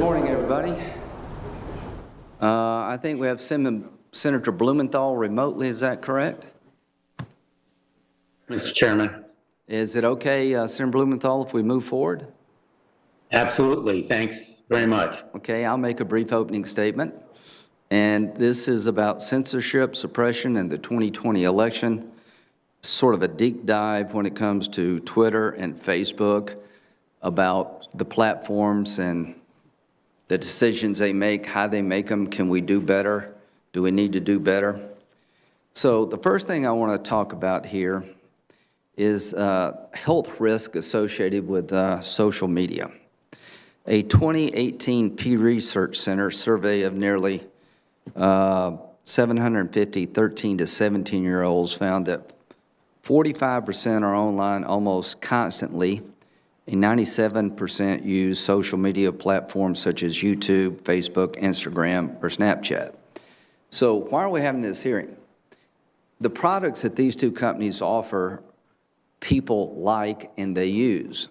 morning, everybody. I think we have Senator Blumenthal remotely. Is that correct? Mr. Chairman. Is it okay, Senator Blumenthal, if we move forward? Absolutely. Thanks very much. Okay, I'll make a brief opening statement. And this is about censorship, suppression, and the 2020 election. Sort of a deep dive when it comes to Twitter and Facebook about the platforms and the decisions they make, how they make them. Can we do better? Do we need to do better? So the first thing I want to talk about here is health risk associated with social media. A 2018 Pew Research Center survey of nearly 750 13 to 17-year-olds found that 45% are online almost constantly, and 97% use social media platforms such as YouTube, Facebook, Instagram, or Snapchat. So why are we having this hearing? The products that these two companies offer, people like and they use.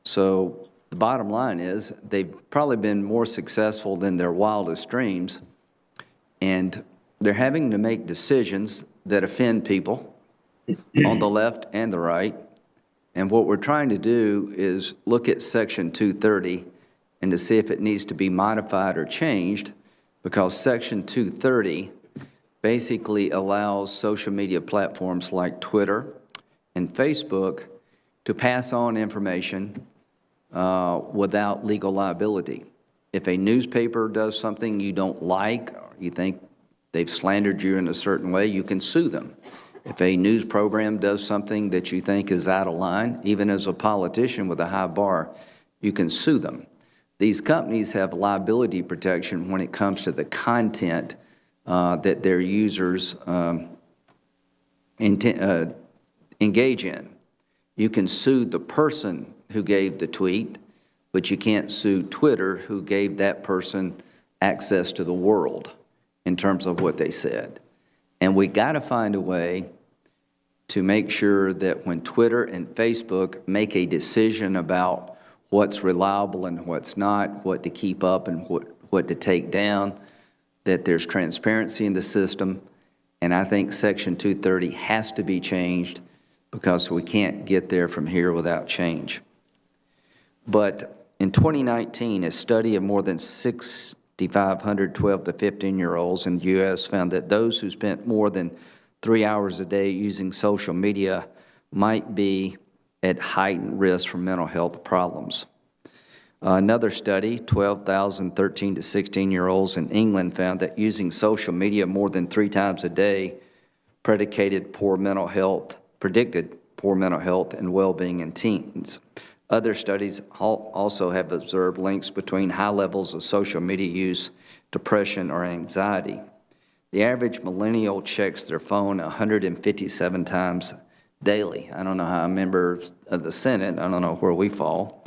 So the bottom line is they've probably been more successful than their wildest dreams, and they're having to make decisions that offend people on the left and the right. And what we're trying to do is look at Section 230 and to see if it needs to be modified or changed, because Section 230 basically allows social media platforms like Twitter and Facebook to pass on information without legal liability. If a newspaper does something you don't like, or you think they've slandered you in a certain way, you can sue them. If a news program does something that you think is out of line, even as a politician with a high bar, you can sue them. These companies have liability protection when it comes to the content that their users engage in. You can sue the person who gave the tweet, but you can't sue Twitter, who gave that person access to the world in terms of what they said. And we got to find a way to make sure that when Twitter and Facebook make a decision about what's reliable and what's not, what to keep up and what to take down, that there's transparency in the system. And I think Section 230 has to be changed, because we can't get there from here without change. But in 2019, a study of more than 6,500 12 to 15-year-olds in the U.S. found that those who spent more than 3 hours a day using social media might be at heightened risk for mental health problems. Another study, 12,000 13 to 16-year-olds in England, found that using social media more than 3 times a day predicted poor mental health and well-being in teens. Other studies also have observed links between high levels of social media use, depression, or anxiety. The average millennial checks their phone 157 times daily. I don't know how a member of the Senate, I don't know where we fall.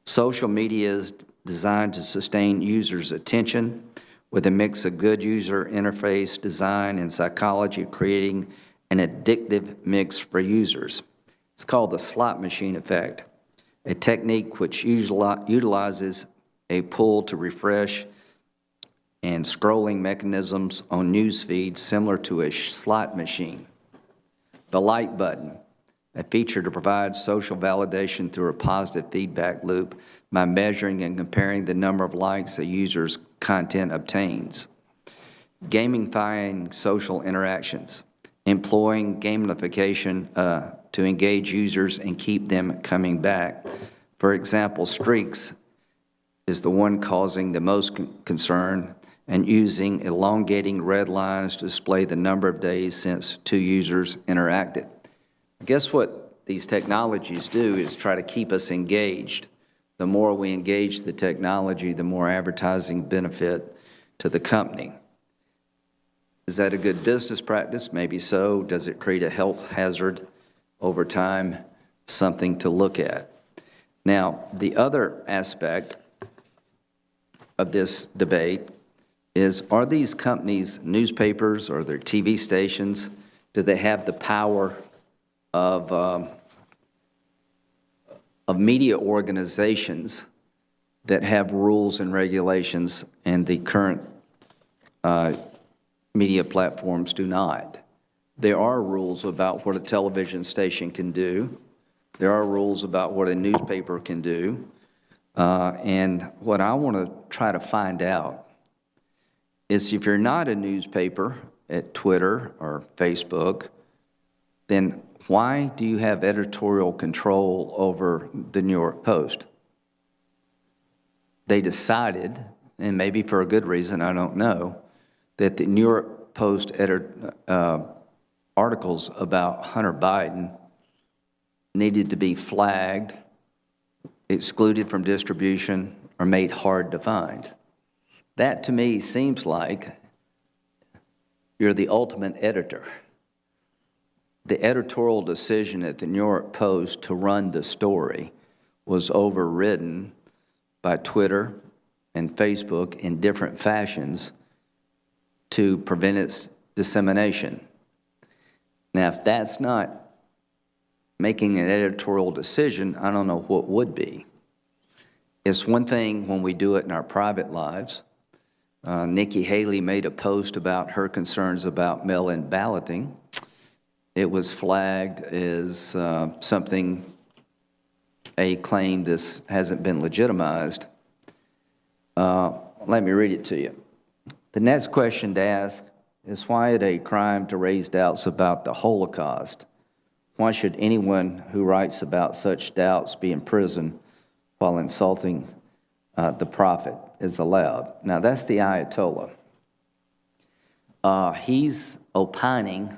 Social media is designed to sustain users' attention with a mix of good user interface design and psychology, creating an addictive mix for users. It's called the slot machine effect, a technique which utilizes a pull to refresh and scrolling mechanisms on news feeds similar to a slot machine. The like button, a feature to provide social validation through a positive feedback loop by measuring and comparing the number of likes a user's content obtains. Gamifying social interactions, employing gamification to engage users and keep them coming back. For example, streaks is the one causing the most concern, and using elongating red lines to display the number of days since 2 users interacted. I guess what these technologies do is try to keep us engaged. The more we engage the technology, the more advertising benefit to the company. Is that a good business practice? Maybe so. Does it create a health hazard over time? Something to look at. Now, the other aspect of this debate is, are these companies, newspapers or their TV stations, do they have the power of media organizations that have rules and regulations, and the current media platforms do not. There are rules about what a television station can do. There are rules about what a newspaper can do. And what I want to try to find out is if you're not a newspaper at Twitter or Facebook, then why do you have editorial control over the New York Post? They decided, and maybe for a good reason, I don't know, that the New York Post articles about Hunter Biden needed to be flagged, excluded from distribution, or made hard to find. That to me seems like you're the ultimate editor. The editorial decision at the New York Post to run the story was overridden by Twitter and Facebook in different fashions to prevent its dissemination. Now, if that's not making an editorial decision, I don't know what would be. It's one thing when we do it in our private lives. Nikki Haley made a post about her concerns about mail-in balloting. It was flagged as something, a claim this hasn't been legitimized. Let me read it to you. The next question to ask is, why is it a crime to raise doubts about the Holocaust? Why should anyone who writes about such doubts be imprisoned while insulting the prophet is allowed? Now, that's the Ayatollah. He's opining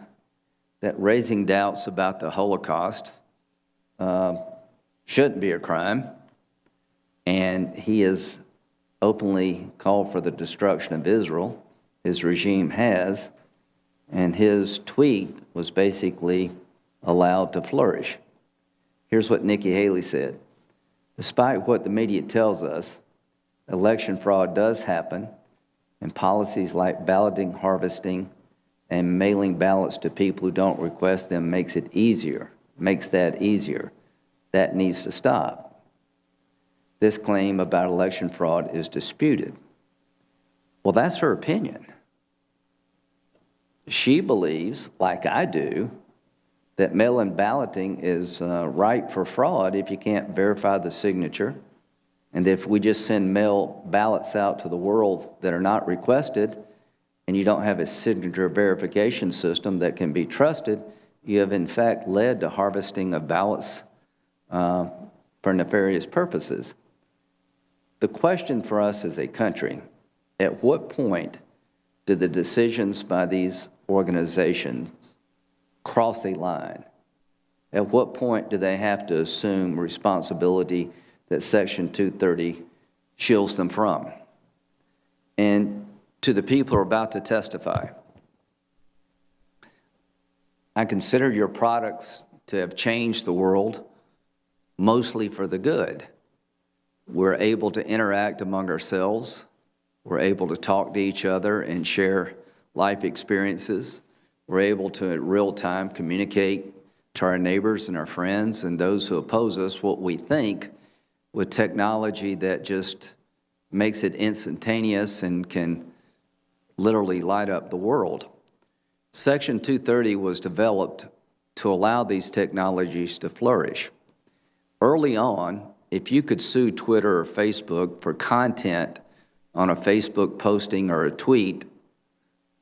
that raising doubts about the Holocaust shouldn't be a crime, and he has openly called for the destruction of Israel. His regime has, and his tweet was basically allowed to flourish. Here's what Nikki Haley said. Despite what the media tells us, election fraud does happen, and policies like balloting, harvesting, and mailing ballots to people who don't request them makes that easier. That needs to stop. This claim about election fraud is disputed. Well, that's her opinion. She believes, like I do, that mail-in balloting is ripe for fraud if you can't verify the signature. And if we just send mail ballots out to the world that are not requested, and you don't have a signature verification system that can be trusted, you have in fact led to harvesting of ballots for nefarious purposes. The question for us as a country, at what point do the decisions by these organizations cross a line? At what point do they have to assume responsibility that Section 230 shields them from? And to the people who are about to testify, I consider your products to have changed the world mostly for the good. We're able to interact among ourselves. We're able to talk to each other and share life experiences. We're able to, in real time, communicate to our neighbors and our friends and those who oppose us what we think with technology that just makes it instantaneous and can literally light up the world. Section 230 was developed to allow these technologies to flourish. Early on, if you could sue Twitter or Facebook for content on a Facebook posting or a tweet,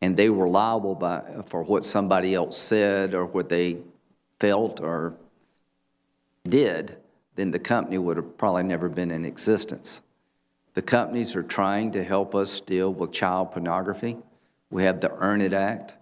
and they were liable for what somebody else said or what they felt or did, then the company would have probably never been in existence. The companies are trying to help us deal with child pornography. We have the Earn It Act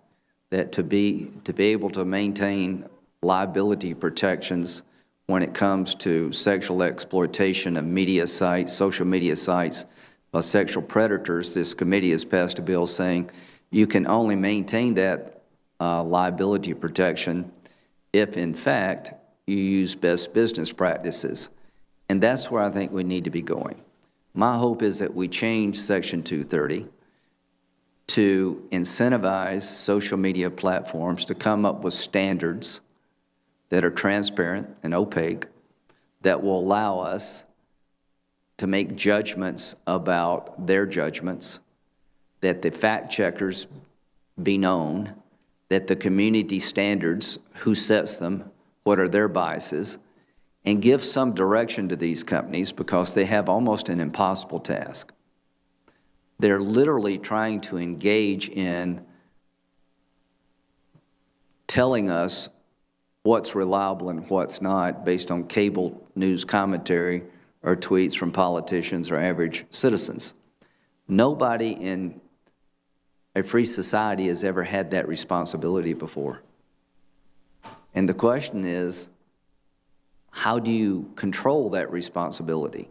that to be able to maintain liability protections when it comes to sexual exploitation of media sites, social media sites, by sexual predators. This committee has passed a bill saying you can only maintain that liability protection if, in fact, you use best business practices. And that's where I think we need to be going. My hope is that we change Section 230 to incentivize social media platforms to come up with standards that are transparent and opaque that will allow us to make judgments about their judgments, that the fact checkers be known, that the community standards, who sets them, what are their biases, and give some direction to these companies because they have almost an impossible task. They're literally trying to engage in telling us what's reliable and what's not based on cable news commentary or tweets from politicians or average citizens. Nobody in a free society has ever had that responsibility before. And the question is, how do you control that responsibility?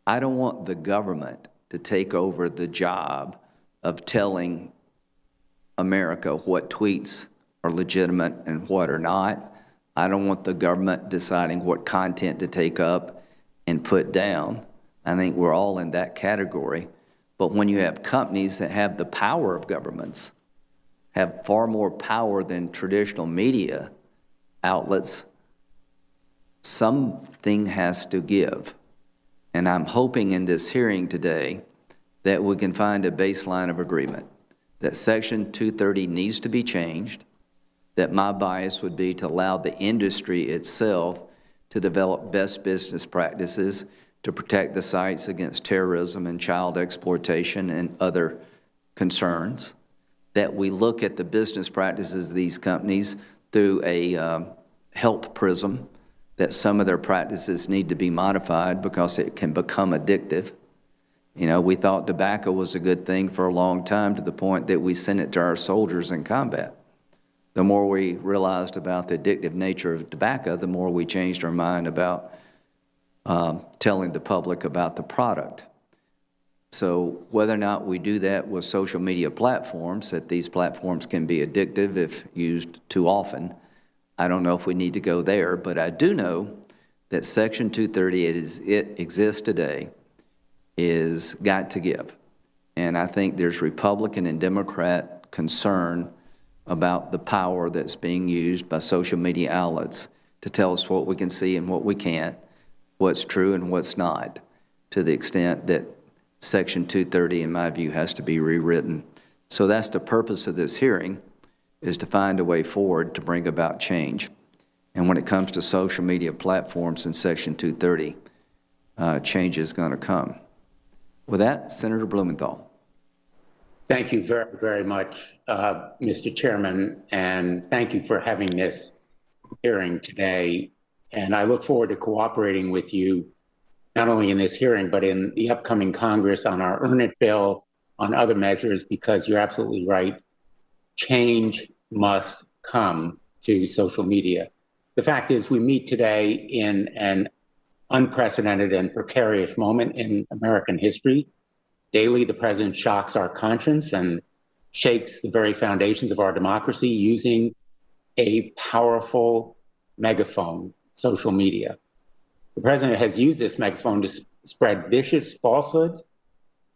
I don't want the government to take over the job of telling America what tweets are legitimate and what are not. I don't want the government deciding what content to take up and put down. I think we're all in that category. But when you have companies that have the power of governments, have far more power than traditional media outlets, something has to give. And I'm hoping in this hearing today that we can find a baseline of agreement, that Section 230 needs to be changed, that my bias would be to allow the industry itself to develop best business practices to protect the sites against terrorism and child exploitation and other concerns, that we look at the business practices of these companies through a health prism, that some of their practices need to be modified because it can become addictive. You know, we thought tobacco was a good thing for a long time to the point that we sent it to our soldiers in combat. The more we realized about the addictive nature of tobacco, the more we changed our mind about telling the public about the product. So whether or not we do that with social media platforms, that these platforms can be addictive if used too often, I don't know if we need to go there, but I do know that Section 230, it exists today, is got to give. And I think there's Republican and Democrat concern about the power that's being used by social media outlets to tell us what we can see and what we can't, what's true and what's not, to the extent that Section 230, in my view, has to be rewritten. So that's the purpose of this hearing, is to find a way forward to bring about change. And when it comes to social media platforms in Section 230, change is going to come. With that, Senator Blumenthal. Thank you very, very much, Mr. Chairman, and thank you for having this hearing today. And I look forward to cooperating with you, not only in this hearing, but in the upcoming Congress on our Earn It bill, on other measures, because you're absolutely right. Change must come to social media. The fact is, we meet today in an unprecedented and precarious moment in American history. Daily, the president shocks our conscience and shakes the very foundations of our democracy using a powerful megaphone, social media. The president has used this megaphone to spread vicious falsehoods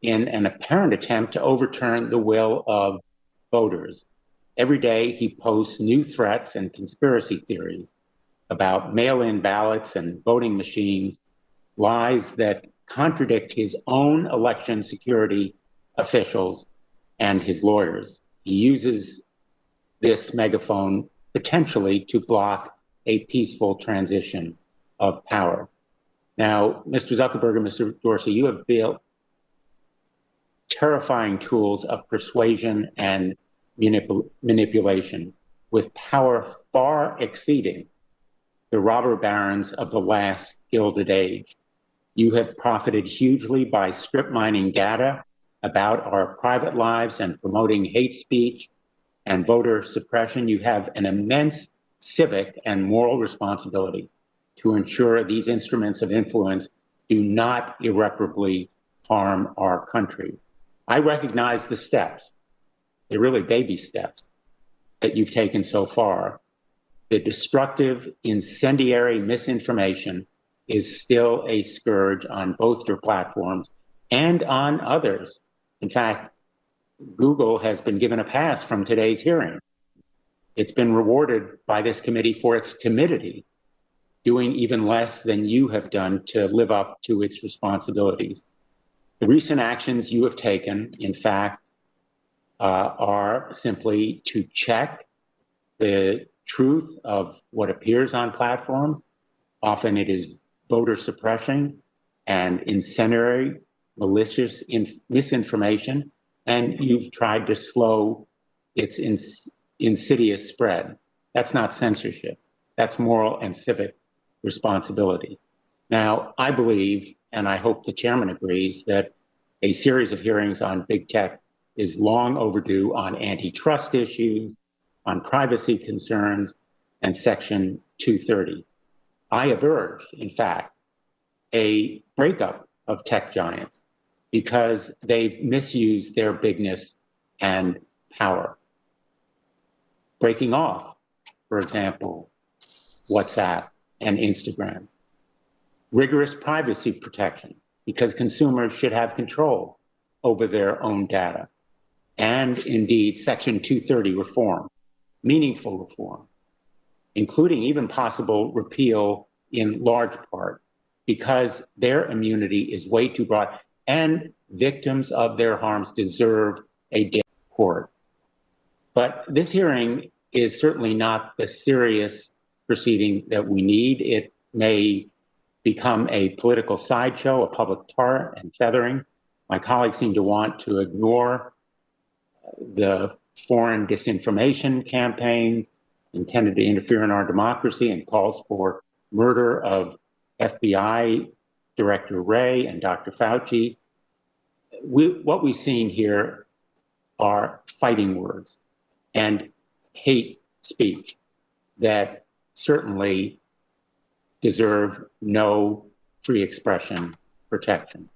in an apparent attempt to overturn the will of voters. Every day, he posts new threats and conspiracy theories about mail-in ballots and voting machines, lies that contradict his own election security officials and his lawyers. He uses this megaphone potentially to block a peaceful transition of power. Now, Mr. Zuckerberg and Mr. Dorsey, you have built terrifying tools of persuasion and manipulation with power far exceeding the robber barons of the last Gilded Age. You have profited hugely by strip mining data about our private lives and promoting hate speech and voter suppression. You have an immense civic and moral responsibility to ensure these instruments of influence do not irreparably harm our country. I recognize the steps, they're really baby steps, that you've taken so far. The destructive, incendiary misinformation is still a scourge on both your platforms and on others. In fact, Google has been given a pass from today's hearing. It's been rewarded by this committee for its timidity doing even less than you have done to live up to its responsibilities. The recent actions you have taken, in fact, are simply to check the truth of what appears on platforms. Often it is voter suppression and incendiary, malicious misinformation, and you've tried to slow its insidious spread. That's not censorship. That's moral and civic responsibility. Now, I believe, and I hope the chairman agrees, that a series of hearings on big tech is long overdue on antitrust issues, on privacy concerns, and Section 230. I have urged, in fact, a breakup of tech giants because they've misused their bigness and power. Breaking off, for example, WhatsApp and Instagram. Rigorous privacy protection because consumers should have control over their own data. And indeed, Section 230 reform, meaningful reform, including even possible repeal in large part, because their immunity is way too broad, and victims of their harms deserve a day in court. But this hearing is certainly not the serious proceeding that we need. It may become a political sideshow, a public tar and feathering. My colleagues seem to want to ignore the foreign disinformation campaigns intended to interfere in our democracy and calls for murder of FBI Director Wray and Dr. Fauci. What we've seen here are fighting words and hate speech that certainly deserve no free expression protection.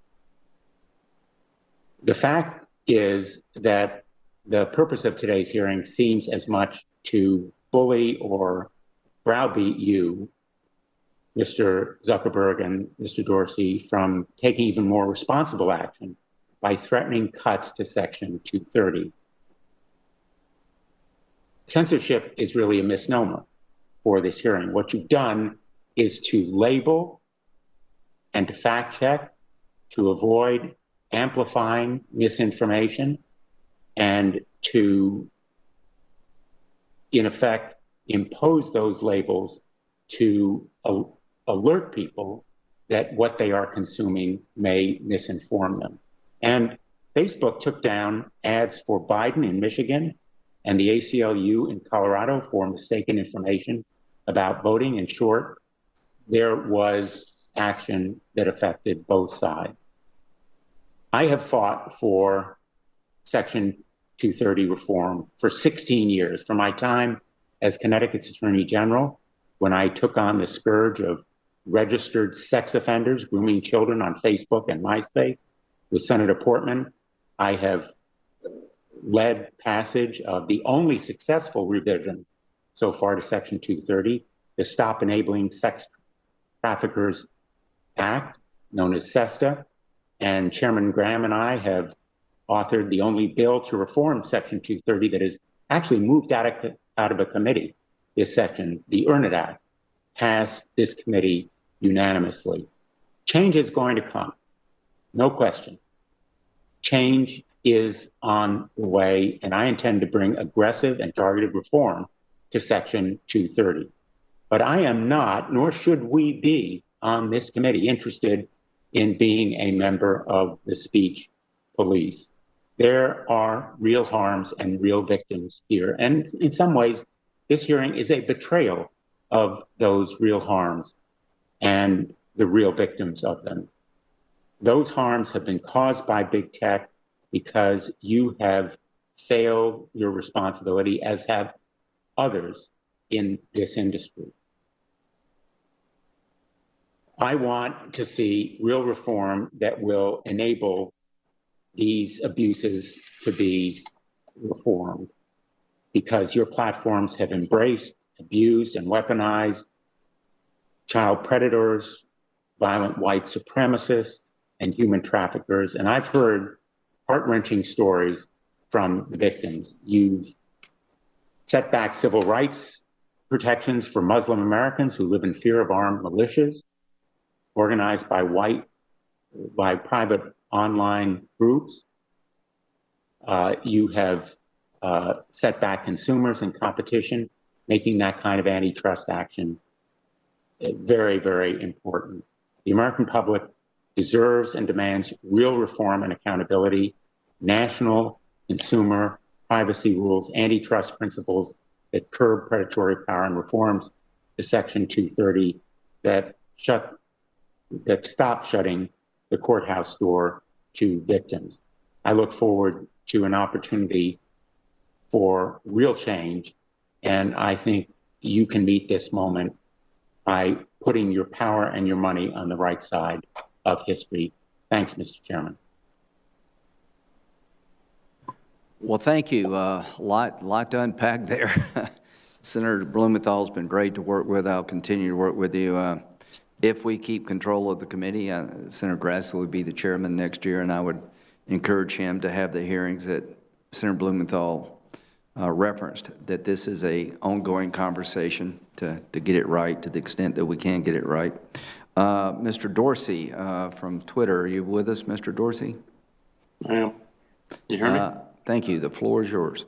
The fact is that the purpose of today's hearing seems as much to bully or browbeat you, Mr. Zuckerberg and Mr. Dorsey, from taking even more responsible action by threatening cuts to Section 230. Censorship is really a misnomer for this hearing. What you've done is to label and to fact check, to avoid amplifying misinformation, and to, in effect, impose those labels to alert people that what they are consuming may misinform them. And Facebook took down ads for Biden in Michigan and the ACLU in Colorado for mistaken information about voting. In short, there was action that affected both sides. I have fought for Section 230 reform for 16 years, from my time as Connecticut's Attorney General, when I took on the scourge of registered sex offenders grooming children on Facebook and MySpace. With Senator Portman, I have led passage of the only successful revision so far to Section 230, the Stop Enabling Sex Traffickers Act, known as SESTA. And Chairman Graham and I have authored the only bill to reform Section 230 that is actually moved out of a committee. This section, the Earn It Act, passed this committee unanimously. Change is going to come, no question. Change is on the way, and I intend to bring aggressive and targeted reform to Section 230. But I am not, nor should we be on this committee, interested in being a member of the speech police. There are real harms and real victims here. And in some ways, this hearing is a betrayal of those real harms and the real victims of them. Those harms have been caused by big tech because you have failed your responsibility, as have others in this industry. I want to see real reform that will enable these abuses to be reformed, because your platforms have embraced, abused, and weaponized child predators, violent white supremacists, and human traffickers. And I've heard heart-wrenching stories from the victims. You've set back civil rights protections for Muslim Americans who live in fear of armed militias, organized by private online groups. You have set back consumers and competition, making that kind of antitrust action very, very important. The American public deserves and demands real reform and accountability, national consumer privacy rules, antitrust principles that curb predatory power, and reforms to Section 230 that stop shutting the courthouse door to victims. I look forward to an opportunity for real change, and I think you can meet this moment by putting your power and your money on the right side of history. Thanks, Mr. Chairman. Well, thank you. Lot to unpack there. Senator Blumenthal's been great to work with. I'll continue to work with you. If we keep control of the committee, Senator Grassley would be the chairman next year, and I would encourage him to have the hearings that Senator Blumenthal referenced, that this is an ongoing conversation to get it right to the extent that we can get it right. Mr. Dorsey from Twitter, are you with us, Mr. Dorsey? I am. You hear me? Thank you. The floor is yours.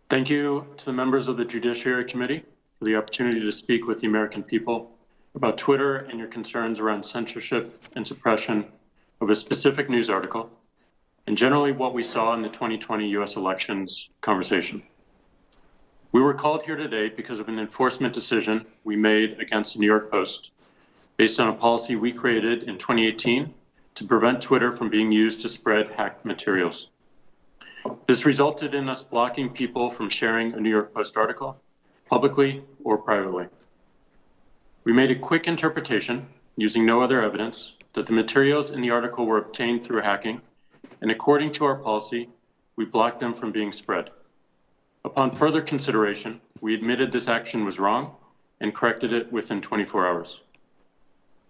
Thank you to the members of the Judiciary Committee for the opportunity to speak with the American people about Twitter and your concerns around censorship and suppression of a specific news article, and generally what we saw in the 2020 U.S. elections conversation. We were called here today because of an enforcement decision we made against the New York Post based on a policy we created in 2018 to prevent Twitter from being used to spread hacked materials. This resulted in us blocking people from sharing a New York Post article, publicly or privately. We made a quick interpretation, using no other evidence, that the materials in the article were obtained through hacking, and according to our policy, we blocked them from being spread. Upon further consideration, we admitted this action was wrong and corrected it within 24 hours.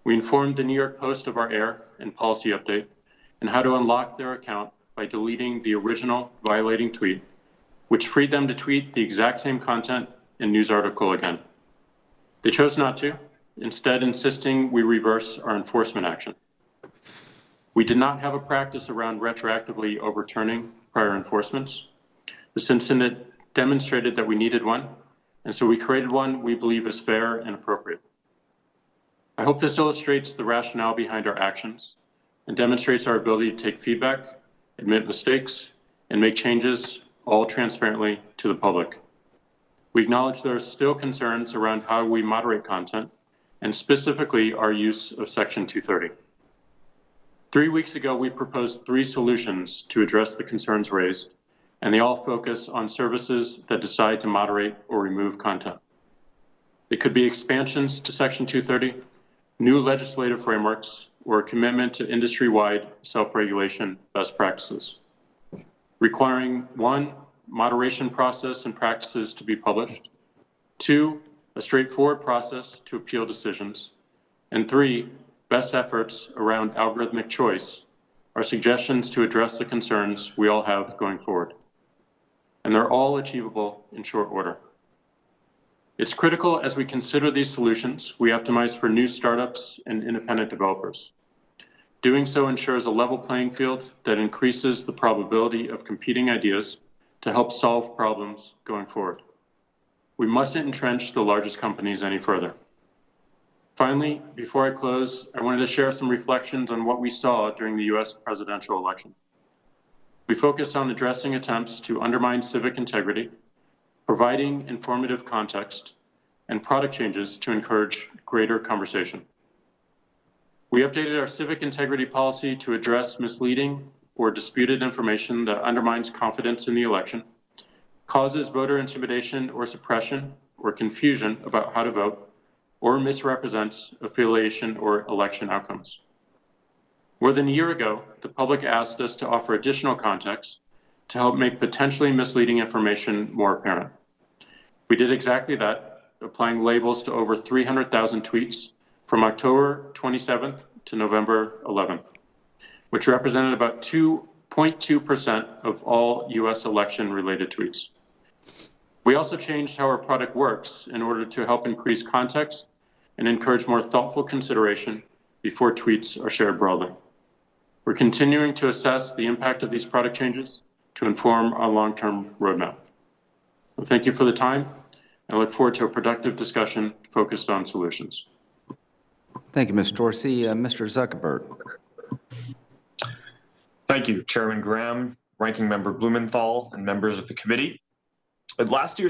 We informed the New York Post of our error and policy update and how to unlock their account by deleting the original violating tweet, which freed them to tweet the exact same content and news article again. They chose not to, instead insisting we reverse our enforcement action. We did not have a practice around retroactively overturning prior enforcements. This incident demonstrated that we needed one, and so we created one we believe is fair and appropriate. I hope this illustrates the rationale behind our actions and demonstrates our ability to take feedback, admit mistakes, and make changes, all transparently to the public. We acknowledge there are still concerns around how we moderate content, and specifically our use of Section 230. 3 weeks ago, we proposed 3 solutions to address the concerns raised, and they all focus on services that decide to moderate or remove content. They could be expansions to Section 230, new legislative frameworks, or a commitment to industry-wide self-regulation best practices, requiring 1, moderation process and practices to be published, 2, a straightforward process to appeal decisions, and 3, best efforts around algorithmic choice are suggestions to address the concerns we all have going forward. And they're all achievable in short order. It's critical as we consider these solutions, we optimize for new startups and independent developers. Doing so ensures a level playing field that increases the probability of competing ideas to help solve problems going forward. We mustn't entrench the largest companies any further. Finally, before I close, I wanted to share some reflections on what we saw during the US presidential election. We focused on addressing attempts to undermine civic integrity, providing informative context, and product changes to encourage greater conversation. We updated our civic integrity policy to address misleading or disputed information that undermines confidence in the election, causes voter intimidation or suppression or confusion about how to vote, or misrepresents affiliation or election outcomes. More than a year ago, the public asked us to offer additional context to help make potentially misleading information more apparent. We did exactly that, applying labels to over 300,000 tweets from October 27th to November 11th, which represented about 2.2% of all US election-related tweets. We also changed how our product works in order to help increase context and encourage more thoughtful consideration before tweets are shared broadly. We're continuing to assess the impact of these product changes to inform our long-term roadmap. Well, thank you for the time, and I look forward to a productive discussion focused on solutions. Thank you, Ms. Dorsey. Mr. Zuckerberg. Thank you, Chairman Graham, Ranking Member Blumenthal, and members of the committee. At last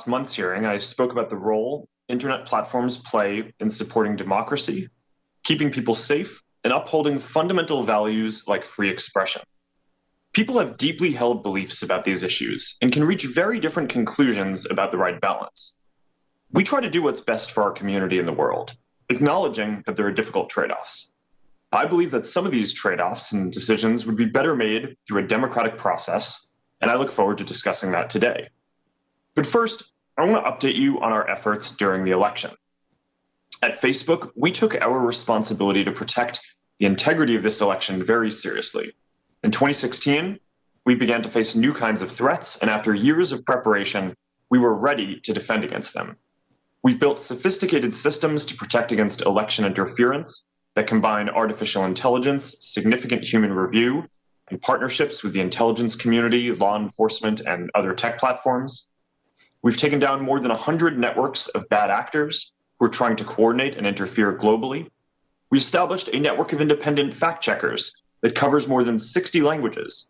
month's hearing, I spoke about the role internet platforms play in supporting democracy, keeping people safe, and upholding fundamental values like free expression. People have deeply held beliefs about these issues and can reach very different conclusions about the right balance. We try to do what's best for our community and the world, acknowledging that there are difficult trade-offs. I believe that some of these trade-offs and decisions would be better made through a democratic process, and I look forward to discussing that today. But first, I want to update you on our efforts during the election. At Facebook, we took our responsibility to protect the integrity of this election very seriously. In 2016, we began to face new kinds of threats, and after years of preparation, we were ready to defend against them. We've built sophisticated systems to protect against election interference that combine artificial intelligence, significant human review, and partnerships with the intelligence community, law enforcement, and other tech platforms. We've taken down more than 100 networks of bad actors who are trying to coordinate and interfere globally. We established a network of independent fact checkers that covers more than 60 languages.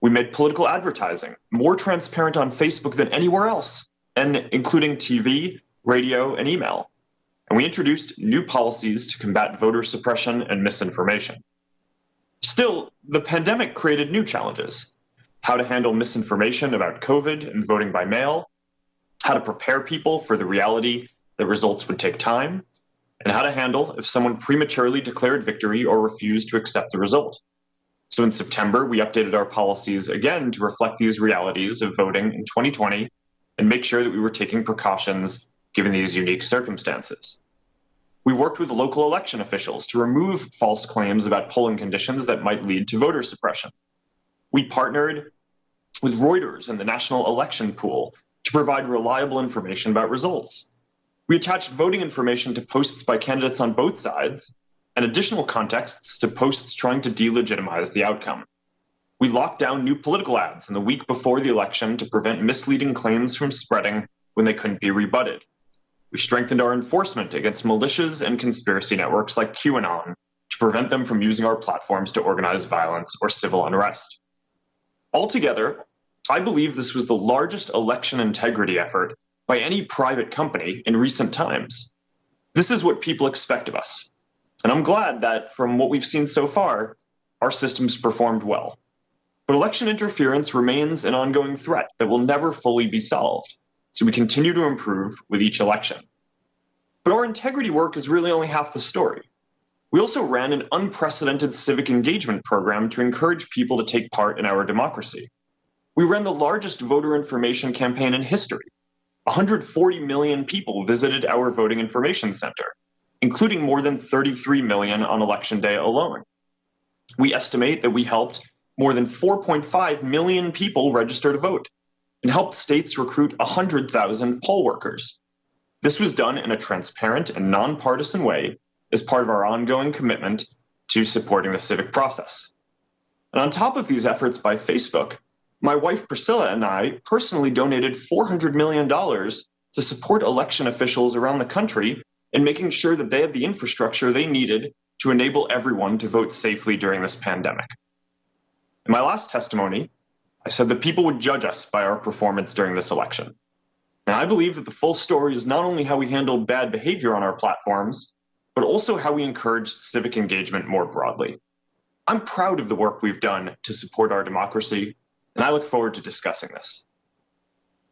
We made political advertising more transparent on Facebook than anywhere else, and including TV, radio, and email. And we introduced new policies to combat voter suppression and misinformation. Still, the pandemic created new challenges: how to handle misinformation about COVID and voting by mail, how to prepare people for the reality that results would take time, and how to handle if someone prematurely declared victory or refused to accept the result. So in September, we updated our policies again to reflect these realities of voting in 2020 and make sure that we were taking precautions given these unique circumstances. We worked with local election officials to remove false claims about polling conditions that might lead to voter suppression. We partnered with Reuters and the National Election Pool to provide reliable information about results. We attached voting information to posts by candidates on both sides and additional contexts to posts trying to delegitimize the outcome. We locked down new political ads in the week before the election to prevent misleading claims from spreading when they couldn't be rebutted. We strengthened our enforcement against militias and conspiracy networks like QAnon to prevent them from using our platforms to organize violence or civil unrest. Altogether, I believe this was the largest election integrity effort by any private company in recent times. This is what people expect of us. And I'm glad that from what we've seen so far, our systems performed well. But election interference remains an ongoing threat that will never fully be solved. So we continue to improve with each election. But our integrity work is really only half the story. We also ran an unprecedented civic engagement program to encourage people to take part in our democracy. We ran the largest voter information campaign in history. 140 million people visited our voting information center, including more than 33 million on election day alone. We estimate that we helped more than 4.5 million people register to vote and helped states recruit 100,000 poll workers. This was done in a transparent and nonpartisan way as part of our ongoing commitment to supporting the civic process. And on top of these efforts by Facebook, my wife Priscilla and I personally donated $400 million to support election officials around the country in making sure that they had the infrastructure they needed to enable everyone to vote safely during this pandemic. In my last testimony, I said that people would judge us by our performance during this election. And I believe that the full story is not only how we handled bad behavior on our platforms, but also how we encouraged civic engagement more broadly. I'm proud of the work we've done to support our democracy, and I look forward to discussing this.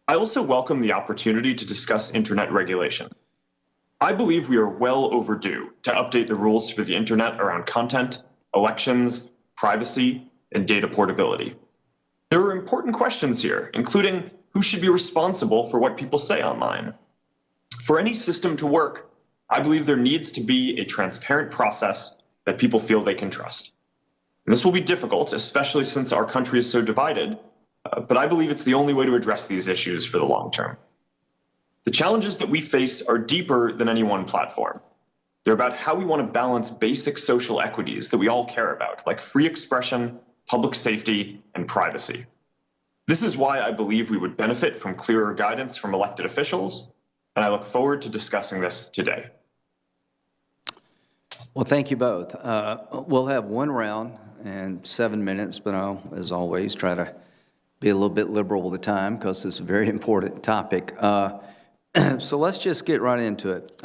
I also welcome the opportunity to discuss internet regulation. I believe we are well overdue to update the rules for the internet around content, elections, privacy, and data portability. There are important questions here, including who should be responsible for what people say online. For any system to work, I believe there needs to be a transparent process that people feel they can trust. And this will be difficult, especially since our country is so divided, but I believe it's the only way to address these issues for the long term. The challenges that we face are deeper than any one platform. They're about how we want to balance basic social equities that we all care about, like free expression, public safety, and privacy. This is why I believe we would benefit from clearer guidance from elected officials, and I look forward to discussing this today. Well, thank you both. We'll have one round and 7 minutes, but I'll, as always, try to be a little bit liberal with the time because it's a very important topic. So let's just get right into it.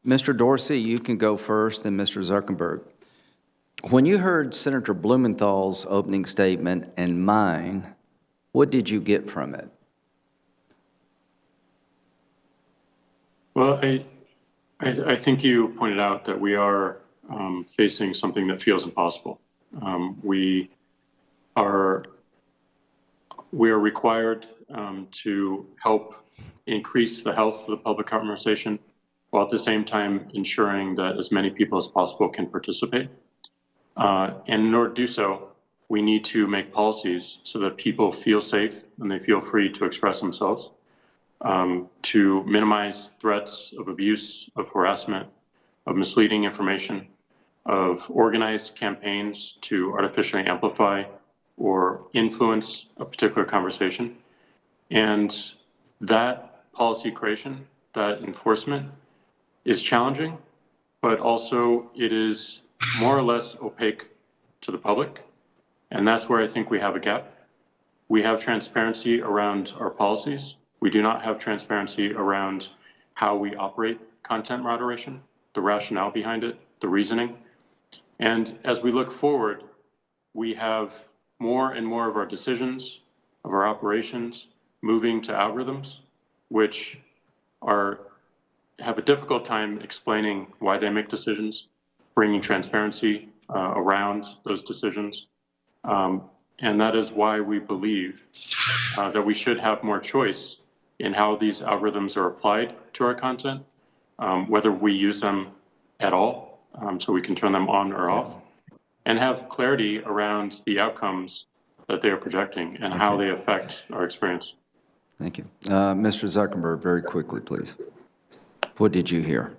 Mr. Dorsey, you can go first, then Mr. Zuckerberg. When you heard Senator Blumenthal's opening statement and mine, what did you get from it? Well, I think you pointed out that we are facing something that feels impossible. We are required to help increase the health of the public conversation, while at the same time ensuring that as many people as possible can participate. And in order to do so, we need to make policies so that people feel safe and they feel free to express themselves, to minimize threats of abuse, of harassment, of misleading information, of organized campaigns to artificially amplify or influence a particular conversation. And that policy creation, that enforcement is challenging, but also it is more or less opaque to the public. And that's where I think we have a gap. We have transparency around our policies. We do not have transparency around how we operate content moderation, the rationale behind it, the reasoning. And as we look forward, we have more and more of our decisions, of our operations, moving to algorithms, which have a difficult time explaining why they make decisions, bringing transparency around those decisions. And that is why we believe that we should have more choice in how these algorithms are applied to our content, whether we use them at all, so we can turn them on or off, and have clarity around the outcomes that they are projecting and how they affect our experience. Thank you. Mr. Zuckerberg, very quickly, please. What did you hear?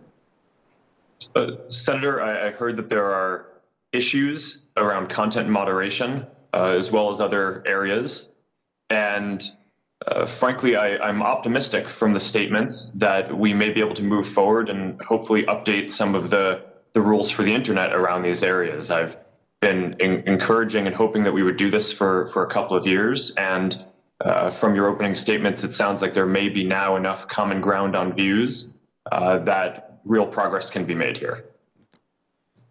Senator, I heard that there are issues around content moderation, as well as other areas. And frankly, I'm optimistic from the statements that we may be able to move forward and hopefully update some of the rules for the internet around these areas. I've been encouraging and hoping that we would do this for a couple of years. And from your opening statements, it sounds like there may be now enough common ground on views that real progress can be made here.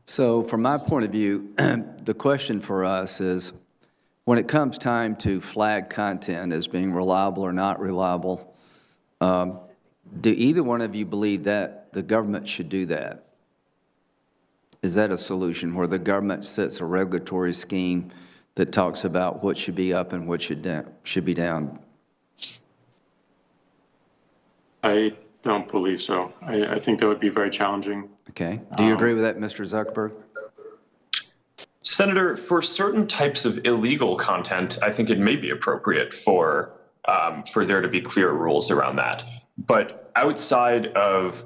So from my point of view, the question for us is, when it comes time to flag content as being reliable or not reliable, do either one of you believe that the government should do that? Is that a solution where the government sets a regulatory scheme that talks about what should be up and what should be down? I don't believe so. I think that would be very challenging. Okay. Do you agree with that, Mr. Zuckerberg? Senator, for certain types of illegal content, I think it may be appropriate for there to be clear rules around that. But outside of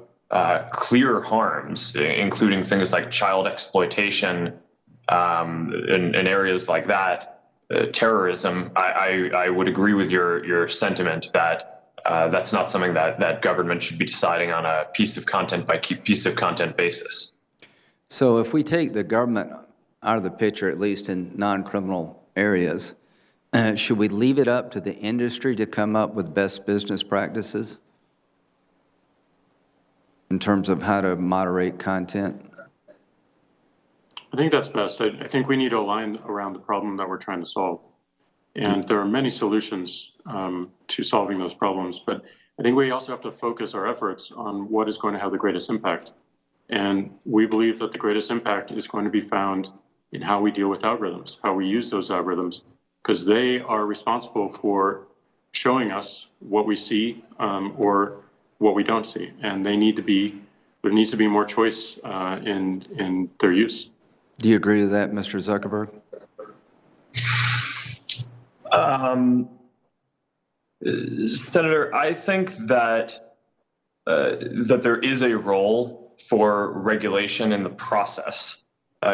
clear harms, including things like child exploitation in areas like that, terrorism, I would agree with your sentiment that that's not something that government should be deciding on a piece of content by piece of content basis. So if we take the government out of the picture, at least in non-criminal areas, should we leave it up to the industry to come up with best business practices in terms of how to moderate content? I think that's best. I think we need to align around the problem that we're trying to solve. And there are many solutions to solving those problems, but I think we also have to focus our efforts on what is going to have the greatest impact. And we believe that the greatest impact is going to be found in how we deal with algorithms, how we use those algorithms, because they are responsible for showing us what we see or what we don't see. And there needs to be more choice in their use. Do you agree with that, Mr. Zuckerberg? Senator, I think that that there is a role for regulation in the process,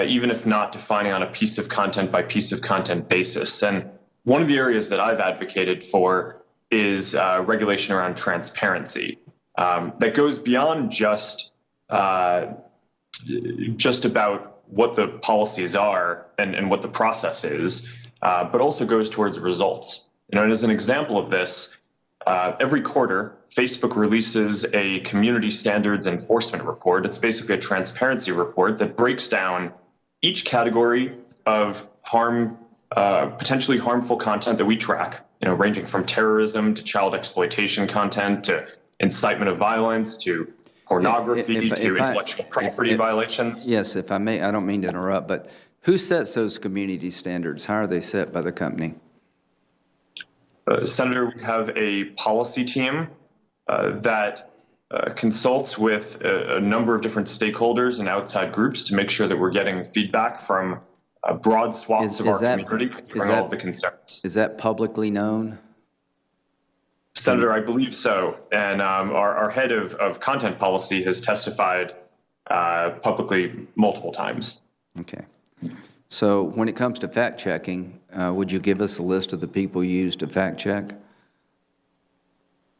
even if not defining on a piece of content by piece of content basis. And one of the areas that I've advocated for is regulation around transparency that goes beyond just about what the policies are and what the process is, but also goes towards results. And as an example of this, every quarter, Facebook releases a community standards enforcement report. It's basically a transparency report that breaks down each category of potentially harmful content that we track, ranging from terrorism to child exploitation content to incitement of violence to pornography to intellectual property violations. Yes, if I may, I don't mean to interrupt, but who sets those community standards? How are they set by the company? Senator, we have a policy team that consults with a number of different stakeholders and outside groups to make sure that we're getting feedback from broad swaths of our community on all of the concerns. Is that publicly known? Senator, I believe so. And our head of content policy has testified publicly multiple times. Okay. So when it comes to fact checking, would you give us a list of the people you use to fact check?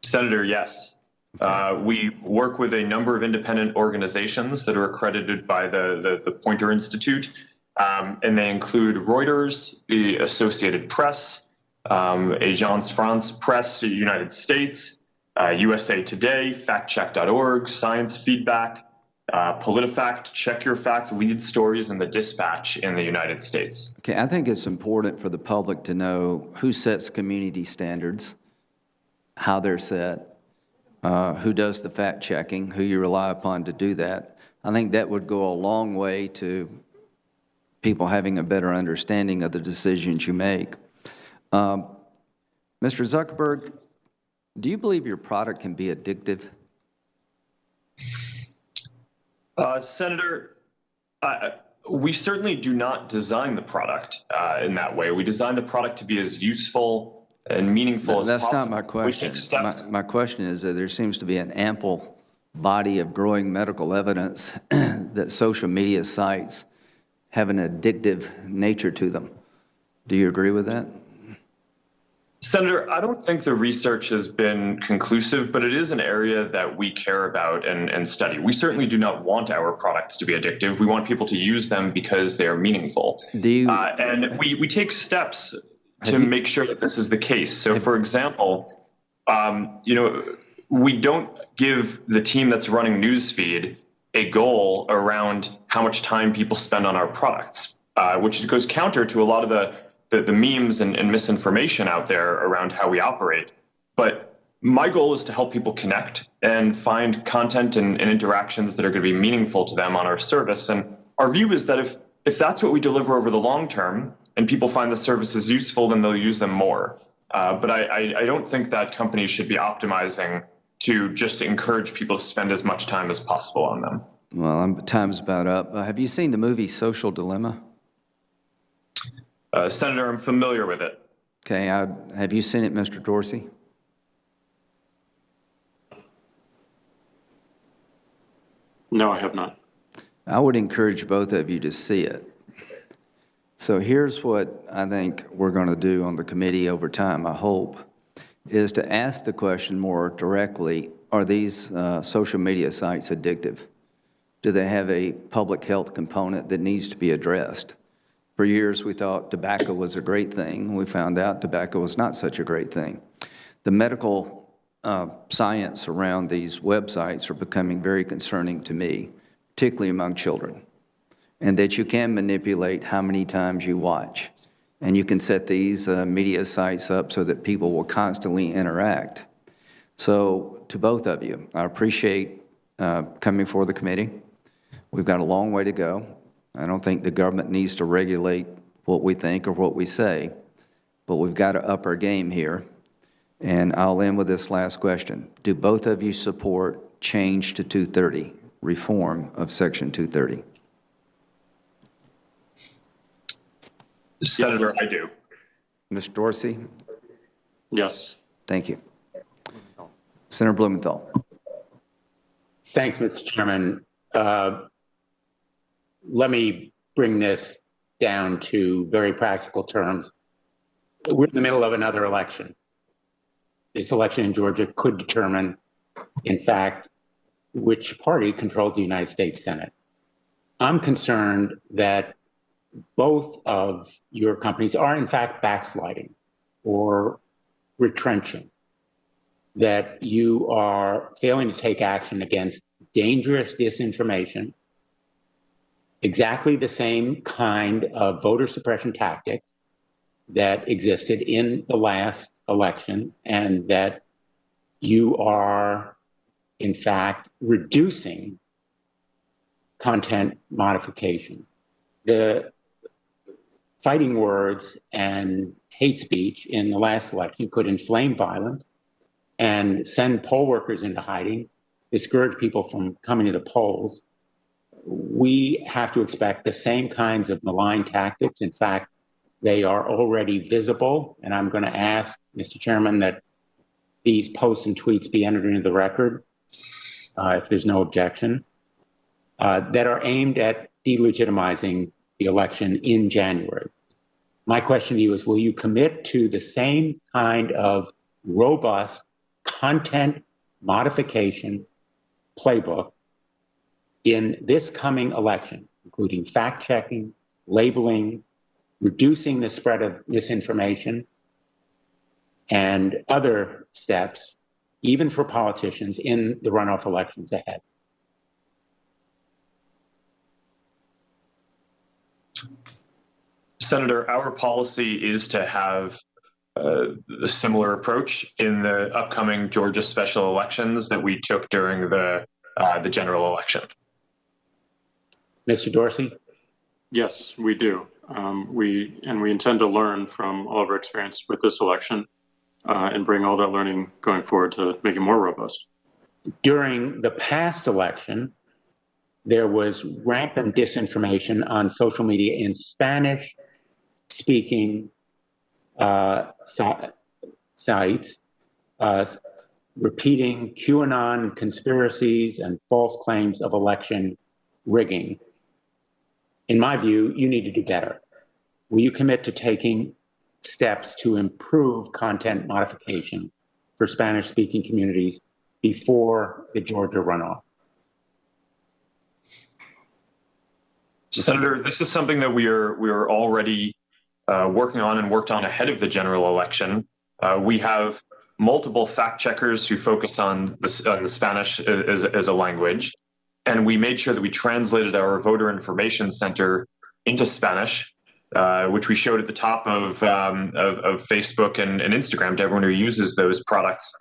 Senator, yes. Okay. We work with a number of independent organizations that are accredited by the Poynter Institute, and they include Reuters, the Associated Press, Agence France Presse United States, USA Today, factcheck.org, Science Feedback, PolitiFact, Check Your Fact, Lead Stories, and The Dispatch in the United States. Okay, I think it's important for the public to know who sets community standards, how they're set, who does the fact checking, who you rely upon to do that. I think that would go a long way to people having a better understanding of the decisions you make. Mr. Zuckerberg, do you believe your product can be addictive? Senator, we certainly do not design the product in that way. We design the product to be as useful and meaningful as possible. That's not my question. My question is that there seems to be an ample body of growing medical evidence that social media sites have an addictive nature to them. Do you agree with that? Senator, I don't think the research has been conclusive, but it is an area that we care about and study. We certainly do not want our products to be addictive. We want people to use them because they are meaningful. And we take steps to make sure that this is the case. So, for example, we don't give the team that's running Newsfeed a goal around how much time people spend on our products, which goes counter to a lot of the memes and misinformation out there around how we operate. But my goal is to help people connect and find content and interactions that are going to be meaningful to them on our service. And our view is that if that's what we deliver over the long term and people find the services useful, then they'll use them more. But I don't think that companies should be optimizing to just encourage people to spend as much time as possible on them. Well, time's about up. Have you seen the movie Social Dilemma? Senator, I'm familiar with it. Okay, have you seen it, Mr. Dorsey? No, I have not. I would encourage both of you to see it. So here's what I think we're going to do on the committee over time, I hope, is to ask the question more directly, are these social media sites addictive? Do they have a public health component that needs to be addressed? For years, we thought tobacco was a great thing. We found out tobacco was not such a great thing. The medical science around these websites are becoming very concerning to me, particularly among children, and that you can manipulate how many times you watch. And you can set these media sites up so that people will constantly interact. So to both of you, I appreciate coming before the committee. We've got a long way to go. I don't think the government needs to regulate what we think or what we say, but we've got to up our game here. And I'll end with this last question. Do both of you support change to 230, reform of Section 230? Senator, I do. Mr. Dorsey? Yes. Thank you. Senator Blumenthal. Thanks, Mr. Chairman. Let me bring this down to very practical terms. We're in the middle of another election. This election in Georgia could determine, in fact, which party controls the United States Senate. I'm concerned that both of your companies are, in fact, backsliding or retrenching, that you are failing to take action against dangerous disinformation, exactly the same kind of voter suppression tactics that existed in the last election, and that you are, in fact, reducing content modification. The fighting words and hate speech in the last election could inflame violence and send poll workers into hiding, discourage people from coming to the polls. We have to expect the same kinds of malign tactics. In fact, they are already visible, and I'm going to ask, Mr. Chairman, that these posts and tweets be entered into the record, if there's no objection, that are aimed at delegitimizing the election in January. My question to you is, will you commit to the same kind of robust content modification playbook in this coming election, including fact-checking, labeling, reducing the spread of misinformation, and other steps, even for politicians, in the runoff elections ahead? Senator, our policy is to have a similar approach in the upcoming Georgia special elections that we took during the general election. Mr. Dorsey? Yes, we do. We intend to learn from all of our experience with this election and bring all that learning going forward to make it more robust. During the past election, there was rampant disinformation on social media in Spanish-speaking sites, repeating QAnon conspiracies and false claims of election rigging. In my view, you need to do better. Will you commit to taking steps to improve content modification for Spanish-speaking communities before the Georgia runoff? Senator, this is something that we are already working on and worked on ahead of the general election. We have multiple fact checkers who focus on the Spanish as a language, and we made sure that we translated our voter information center into Spanish, which we showed at the top of Facebook and Instagram to everyone who uses those products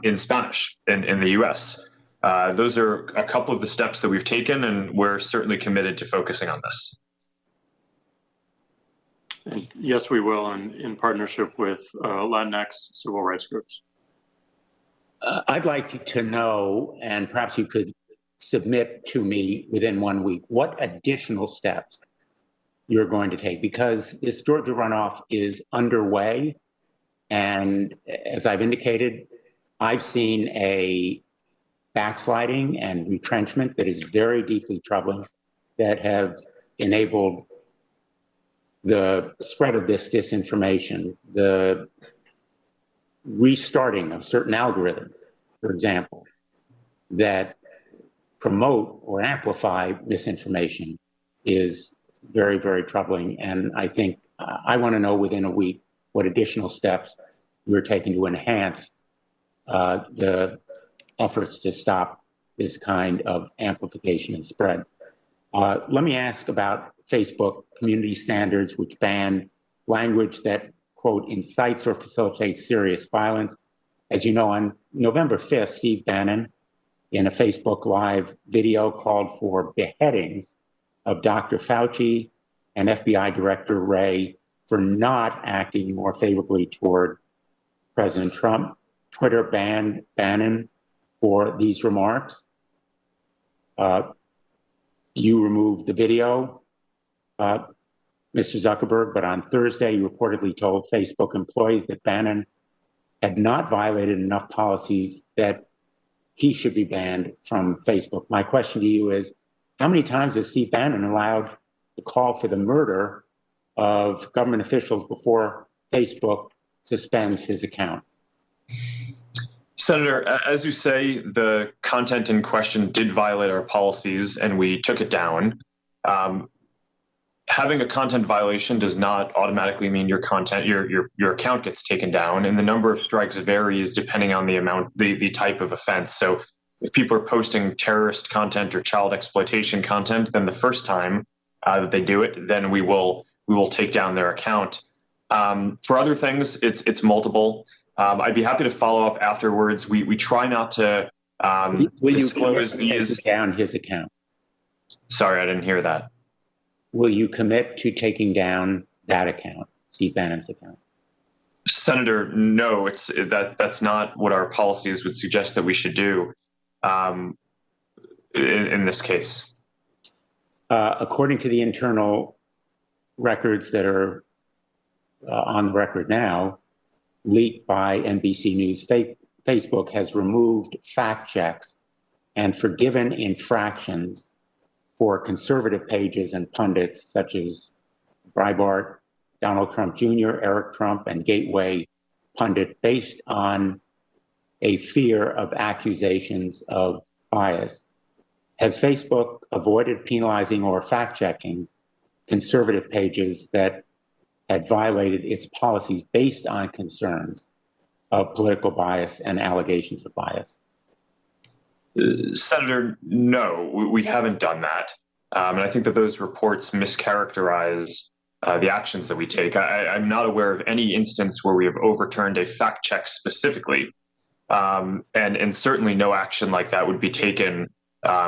in Spanish in the U.S. Those are a couple of the steps that we've taken, and we're certainly committed to focusing on this. And yes, we will, in partnership with Latinx civil rights groups. I'd like you to know, and perhaps you could submit to me within 1 week, what additional steps you're going to take, because this Georgia runoff is underway. And as I've indicated, I've seen a backsliding and retrenchment that is very deeply troubling, that have enabled the spread of this disinformation, the restarting of certain algorithms, for example, that promote or amplify misinformation is very, very troubling. And I think I want to know within a week what additional steps you're taking to enhance the efforts to stop this kind of amplification and spread. Let me ask about Facebook community standards, which ban language that, quote, incites or facilitates serious violence. As you know, on November 5th, Steve Bannon, in a Facebook Live video, called for beheadings of Dr. Fauci and FBI Director Wray for not acting more favorably toward President Trump. Twitter banned Bannon for these remarks. You removed the video. Mr. Zuckerberg, but on Thursday, you reportedly told Facebook employees that Bannon had not violated enough policies that he should be banned from Facebook. My question to you is, how many times has Steve Bannon allowed the call for the murder of government officials before Facebook suspends his account? Senator, as you say, the content in question did violate our policies and we took it down. Having a content violation does not automatically mean your account gets taken down, and the number of strikes varies depending on the type of offense. So if people are posting terrorist content or child exploitation content, then the first time that they do it, then we will take down their account. For other things, it's multiple. I'd be happy to follow up afterwards. We try not to disclose these. Down his account. Sorry, I didn't hear that. Will you commit to taking down that account, Steve Bannon's account? Senator, no, that's not what our policies would suggest that we should do in this case. According to the internal records that are on the record now, leaked by NBC News, Facebook has removed fact checks and forgiven infractions for conservative pages and pundits such as Breitbart, Donald Trump Jr., Eric Trump, and Gateway Pundit, based on a fear of accusations of bias. Has Facebook avoided penalizing or fact-checking conservative pages that had violated its policies based on concerns of political bias and allegations of bias? Senator, no, we haven't done that. And I think that those reports mischaracterize the actions that we take. I'm not aware of any instance where we have overturned a fact check specifically. And certainly no action like that would be taken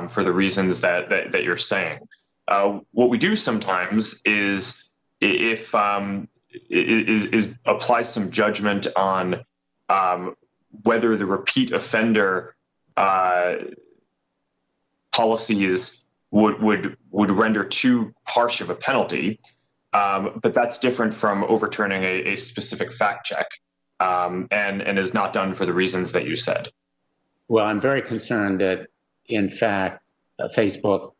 for the reasons that you're saying. What we do sometimes is apply some judgment on whether the repeat offender policies would render too harsh of a penalty, but that's different from overturning a specific fact check, and is not done for the reasons that you said. Well, I'm very concerned that, in fact, Facebook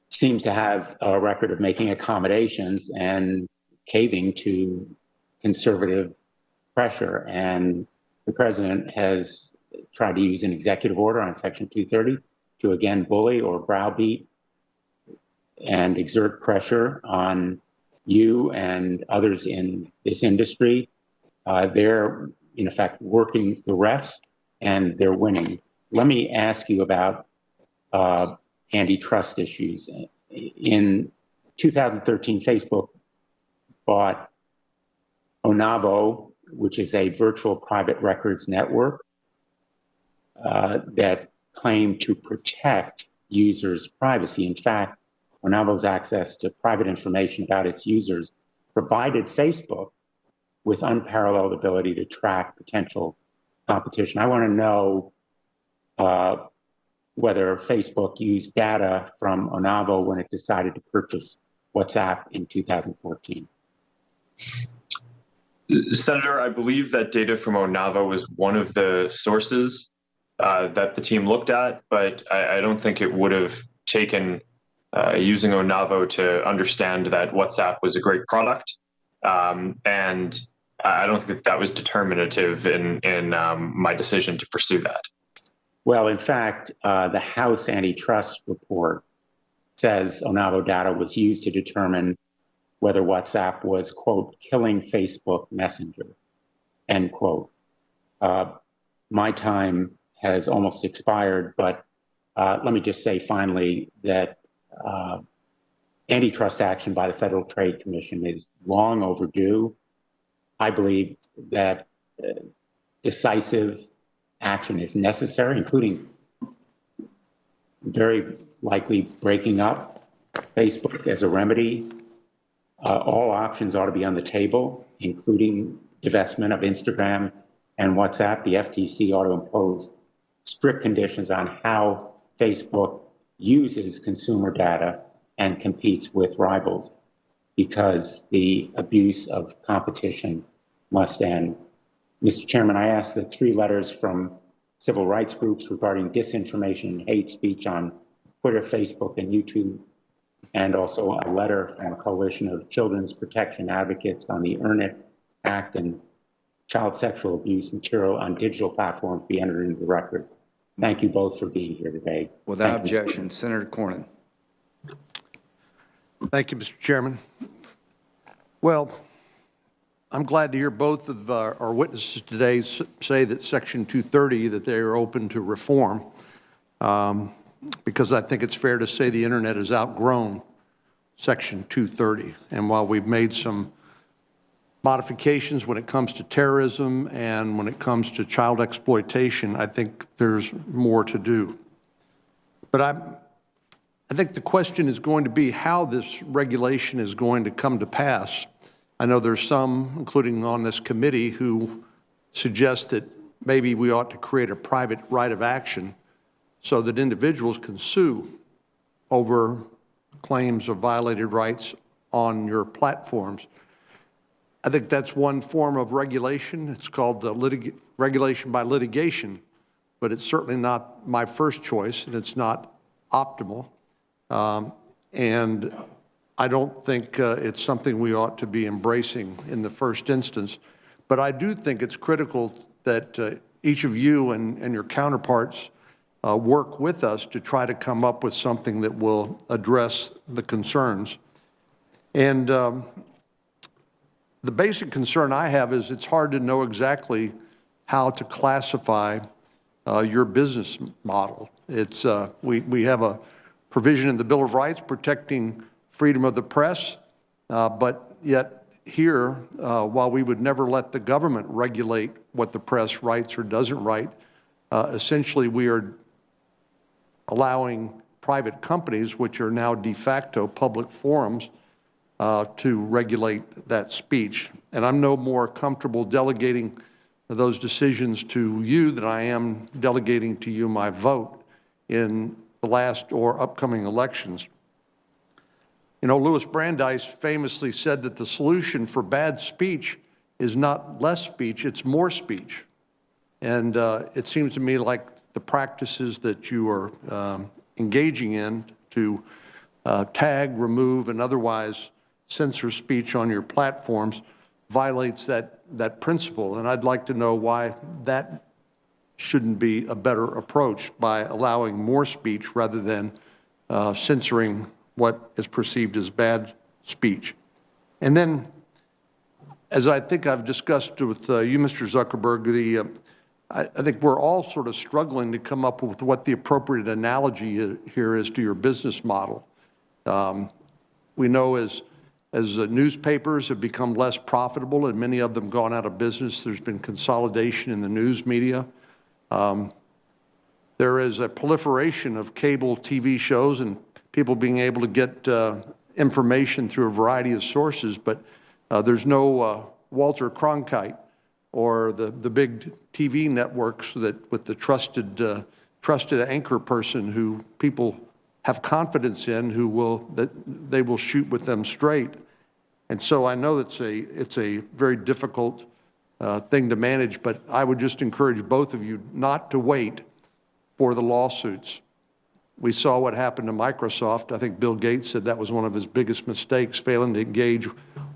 seems to have a record of making accommodations and caving to conservative pressure, and the president has tried to use an executive order on Section 230 to again bully or browbeat and exert pressure on you and others in this industry. They're, in effect, working the refs, and they're winning. Let me ask you about antitrust issues. In 2013, Facebook bought Onavo, which is a virtual private records network that claimed to protect users' privacy. In fact, Onavo's access to private information about its users provided Facebook with unparalleled ability to track potential competition. I want to know whether Facebook used data from Onavo when it decided to purchase WhatsApp in 2014. Senator, I believe that data from Onavo was one of the sources that the team looked at, but I don't think it would have taken using Onavo to understand that WhatsApp was a great product. And I don't think that was determinative in my decision to pursue that. Well, in fact, the House antitrust report says Onavo data was used to determine whether WhatsApp was, quote, killing Facebook Messenger, end quote. My time has almost expired, but let me just say finally that antitrust action by the Federal Trade Commission is long overdue. I believe that decisive action is necessary, including very likely breaking up Facebook as a remedy. All options ought to be on the table, including divestment of Instagram and WhatsApp. The FTC ought to impose strict conditions on how Facebook uses consumer data and competes with rivals, because the abuse of competition must end. Mr. Chairman, I ask that 3 letters from civil rights groups regarding disinformation and hate speech on Twitter, Facebook, and YouTube, and also a letter from a coalition of children's protection advocates on the Earn It Act and child sexual abuse material on digital platforms be entered into the record. Thank you both for being here today. Without objection, Senator Cornyn. Thank you, Mr. Chairman. Well, I'm glad to hear both of our witnesses today say that Section 230, that they are open to reform, because I think it's fair to say the Internet has outgrown Section 230. And while we've made some modifications when it comes to terrorism and when it comes to child exploitation, I think there's more to do. But I think the question is going to be how this regulation is going to come to pass. I know there's some, including on this committee, who suggest that maybe we ought to create a private right of action so that individuals can sue over claims of violated rights on your platforms. I think that's one form of regulation. It's called regulation by litigation, but it's certainly not my first choice, and it's not optimal. And I don't think it's something we ought to be embracing in the first instance. But I do think it's critical that each of you and your counterparts work with us to try to come up with something that will address the concerns. And the basic concern I have is it's hard to know exactly how to classify your business model. It's we have a provision in the Bill of Rights protecting freedom of the press, but yet here, while we would never let the government regulate what the press writes or doesn't write, essentially we are allowing private companies, which are now de facto public forums, to regulate that speech. And I'm no more comfortable delegating those decisions to you than I am delegating to you my vote in the last or upcoming elections. You know, Louis Brandeis famously said that the solution for bad speech is not less speech, it's more speech. And it seems to me like the practices that you are engaging in to tag, remove, and otherwise censor speech on your platforms violates that principle. And I'd like to know why that shouldn't be a better approach by allowing more speech rather than censoring what is perceived as bad speech. And then, as I think I've discussed with you, Mr. Zuckerberg, I think we're all sort of struggling to come up with what the appropriate analogy here is to your business model. We know as newspapers have become less profitable and many of them gone out of business, there's been consolidation in the news media. There is a proliferation of cable TV shows and people being able to get information through a variety of sources, but there's no Walter Cronkite or the big TV networks that with the trusted anchor person who people have confidence in, that they will shoot with them straight. And so I know it's a very difficult thing to manage, but I would just encourage both of you not to wait for the lawsuits. We saw what happened to Microsoft. I think Bill Gates said that was one of his biggest mistakes, failing to engage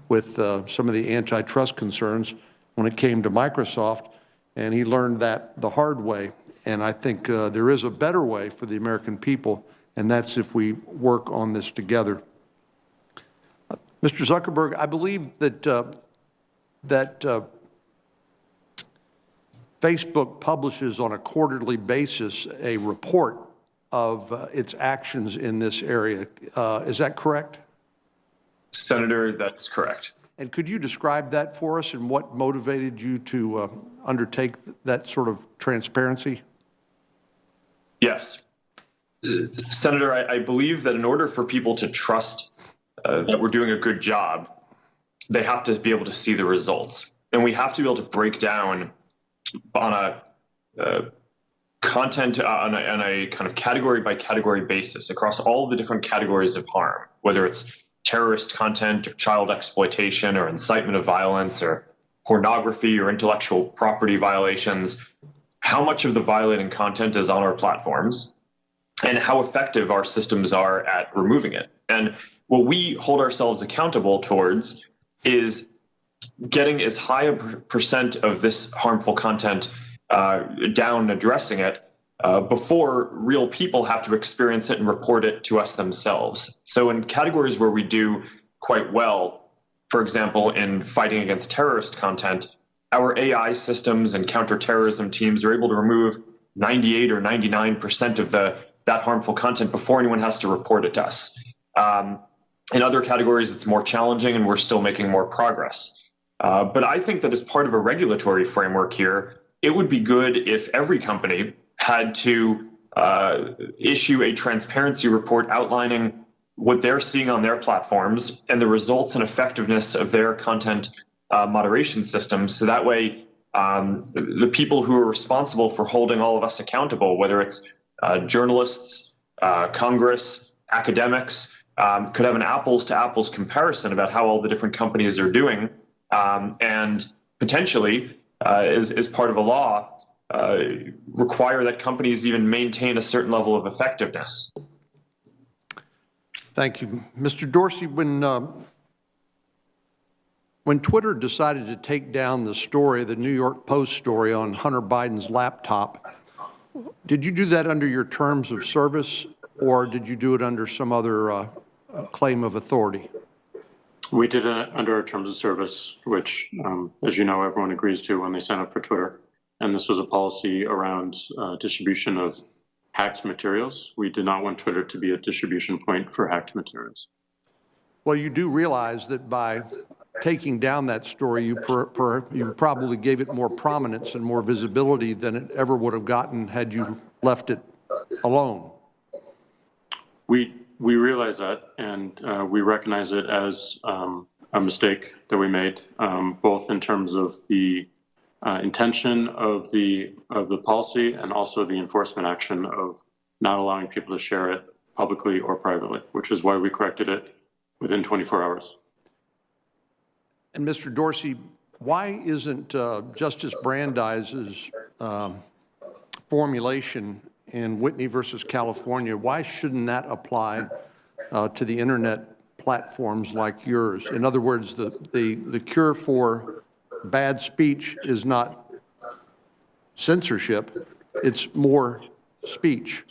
with some of the antitrust concerns when it came to Microsoft, and he learned that the hard way. And I think there is a better way for the American people, and that's if we work on this together. Mr. Zuckerberg, I believe that Facebook publishes on a quarterly basis a report of its actions in this area. Is that correct? Senator, that's correct. And could you describe that for us and what motivated you to undertake that sort of transparency? Yes. Senator, I believe that in order for people to trust that we're doing a good job, they have to be able to see the results. And we have to be able to break down on a content on a kind of category by category basis across all the different categories of harm, whether it's terrorist content or child exploitation or incitement of violence or pornography or intellectual property violations, how much of the violating content is on our platforms and how effective our systems are at removing it. And what we hold ourselves accountable towards is getting as high a percent of this harmful content down, addressing it, before real people have to experience it and report it to us themselves. So in categories where we do quite well, for example, in fighting against terrorist content, our AI systems and counterterrorism teams are able to remove 98 or 99% of that harmful content before anyone has to report it to us. In other categories, it's more challenging and we're still making more progress. But I think that as part of a regulatory framework here, it would be good if every company had to issue a transparency report outlining what they're seeing on their platforms and the results and effectiveness of their content moderation systems. So that way, the people who are responsible for holding all of us accountable, whether it's journalists, Congress, academics, could have an apples to apples comparison about how all the different companies are doing, and potentially, as part of a law, require that companies even maintain a certain level of effectiveness. Thank you. Mr. Dorsey, when Twitter decided to take down the story, the New York Post story on Hunter Biden's laptop, did you do that under your terms of service, or did you do it under some other claim of authority? We did it under our terms of service, which, as you know, everyone agrees to when they sign up for Twitter. And this was a policy around distribution of hacked materials. We did not want Twitter to be a distribution point for hacked materials. Well, you do realize that by taking down that story, you probably gave it more prominence and more visibility than it ever would have gotten had you left it alone. We realize that, and we recognize it as a mistake that we made, both in terms of the intention of the policy and also the enforcement action of not allowing people to share it publicly or privately, which is why we corrected it within 24 hours. And Mr. Dorsey, why isn't Justice Brandeis's formulation in Whitney versus California, why shouldn't that apply to the internet platforms like yours? In other words, the cure for bad speech is not censorship, it's more speech.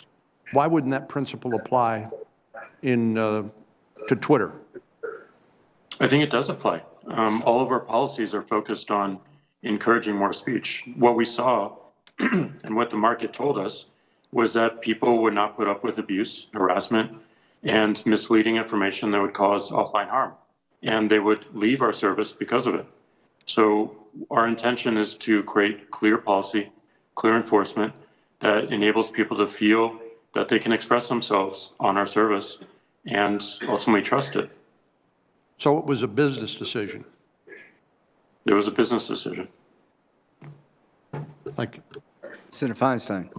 Why wouldn't that principle apply to Twitter? I think it does apply. All of our policies are focused on encouraging more speech. What we saw and what the market told us was that people would not put up with abuse, harassment, and misleading information that would cause offline harm. And they would leave our service because of it. So our intention is to create clear policy, clear enforcement that enables people to feel that they can express themselves on our service and ultimately trust it. So it was a business decision. It was a business decision. Thank you. Senator Feinstein.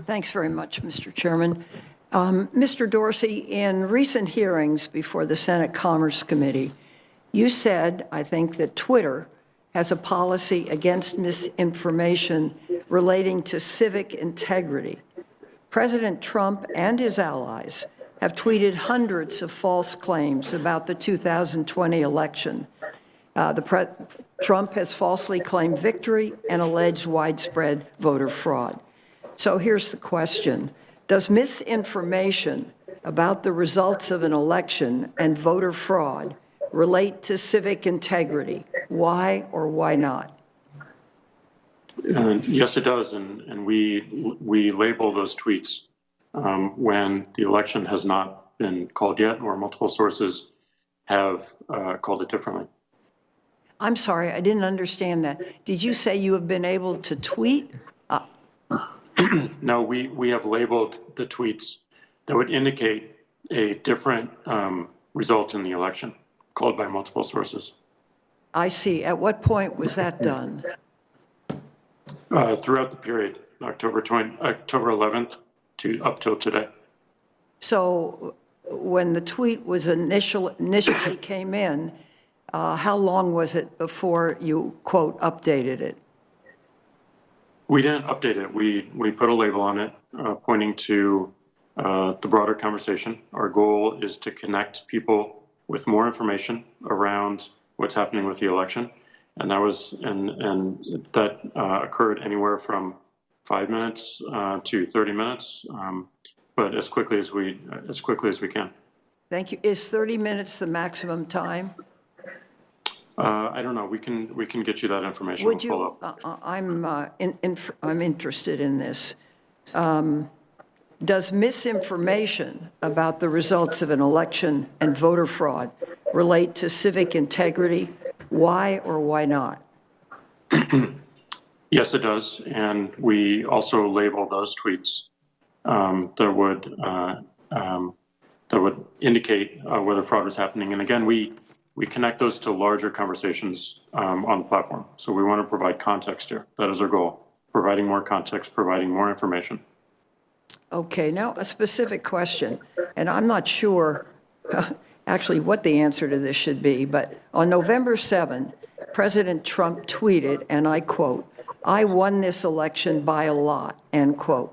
Thanks very much, Mr. Chairman. Mr. Dorsey, in recent hearings before the Senate Commerce Committee, you said, I think, that Twitter has a policy against misinformation relating to civic integrity. President Trump and his allies have tweeted hundreds of false claims about the 2020 election. Trump has falsely claimed victory and alleged widespread voter fraud. So here's the question. Does misinformation about the results of an election and voter fraud relate to civic integrity? Why or why not? Yes, it does, and we label those tweets when the election has not been called yet, or multiple sources have called it differently. I'm sorry, I didn't understand that. Did you say you have been able to tweet? No, we have labeled the tweets that would indicate a different result in the election, called by multiple sources. I see. At what point was that done? Throughout the period, October 11th to up till today. So when the tweet was initially came in, how long was it before you, quote, updated it? We didn't update it. We put a label on it pointing to the broader conversation. Our goal is to connect people with more information around what's happening with the election. And that was, and that occurred anywhere from 5 minutes to 30 minutes, but as quickly as we can. Thank you. Is 30 minutes the maximum time? I don't know. We can get you that information. Would We'll you, follow up. I'm interested in this. Does misinformation about the results of an election and voter fraud relate to civic integrity? Why or why not? Yes, it does. And we also label those tweets that would indicate whether fraud was happening. And again, we connect those to larger conversations on the platform. So we want to provide context here. That is our goal, providing more context, providing more information. Okay, now a specific question, and I'm not sure actually what the answer to this should be, but on November 7, President Trump tweeted, and I quote, "I won this election by a lot," end quote.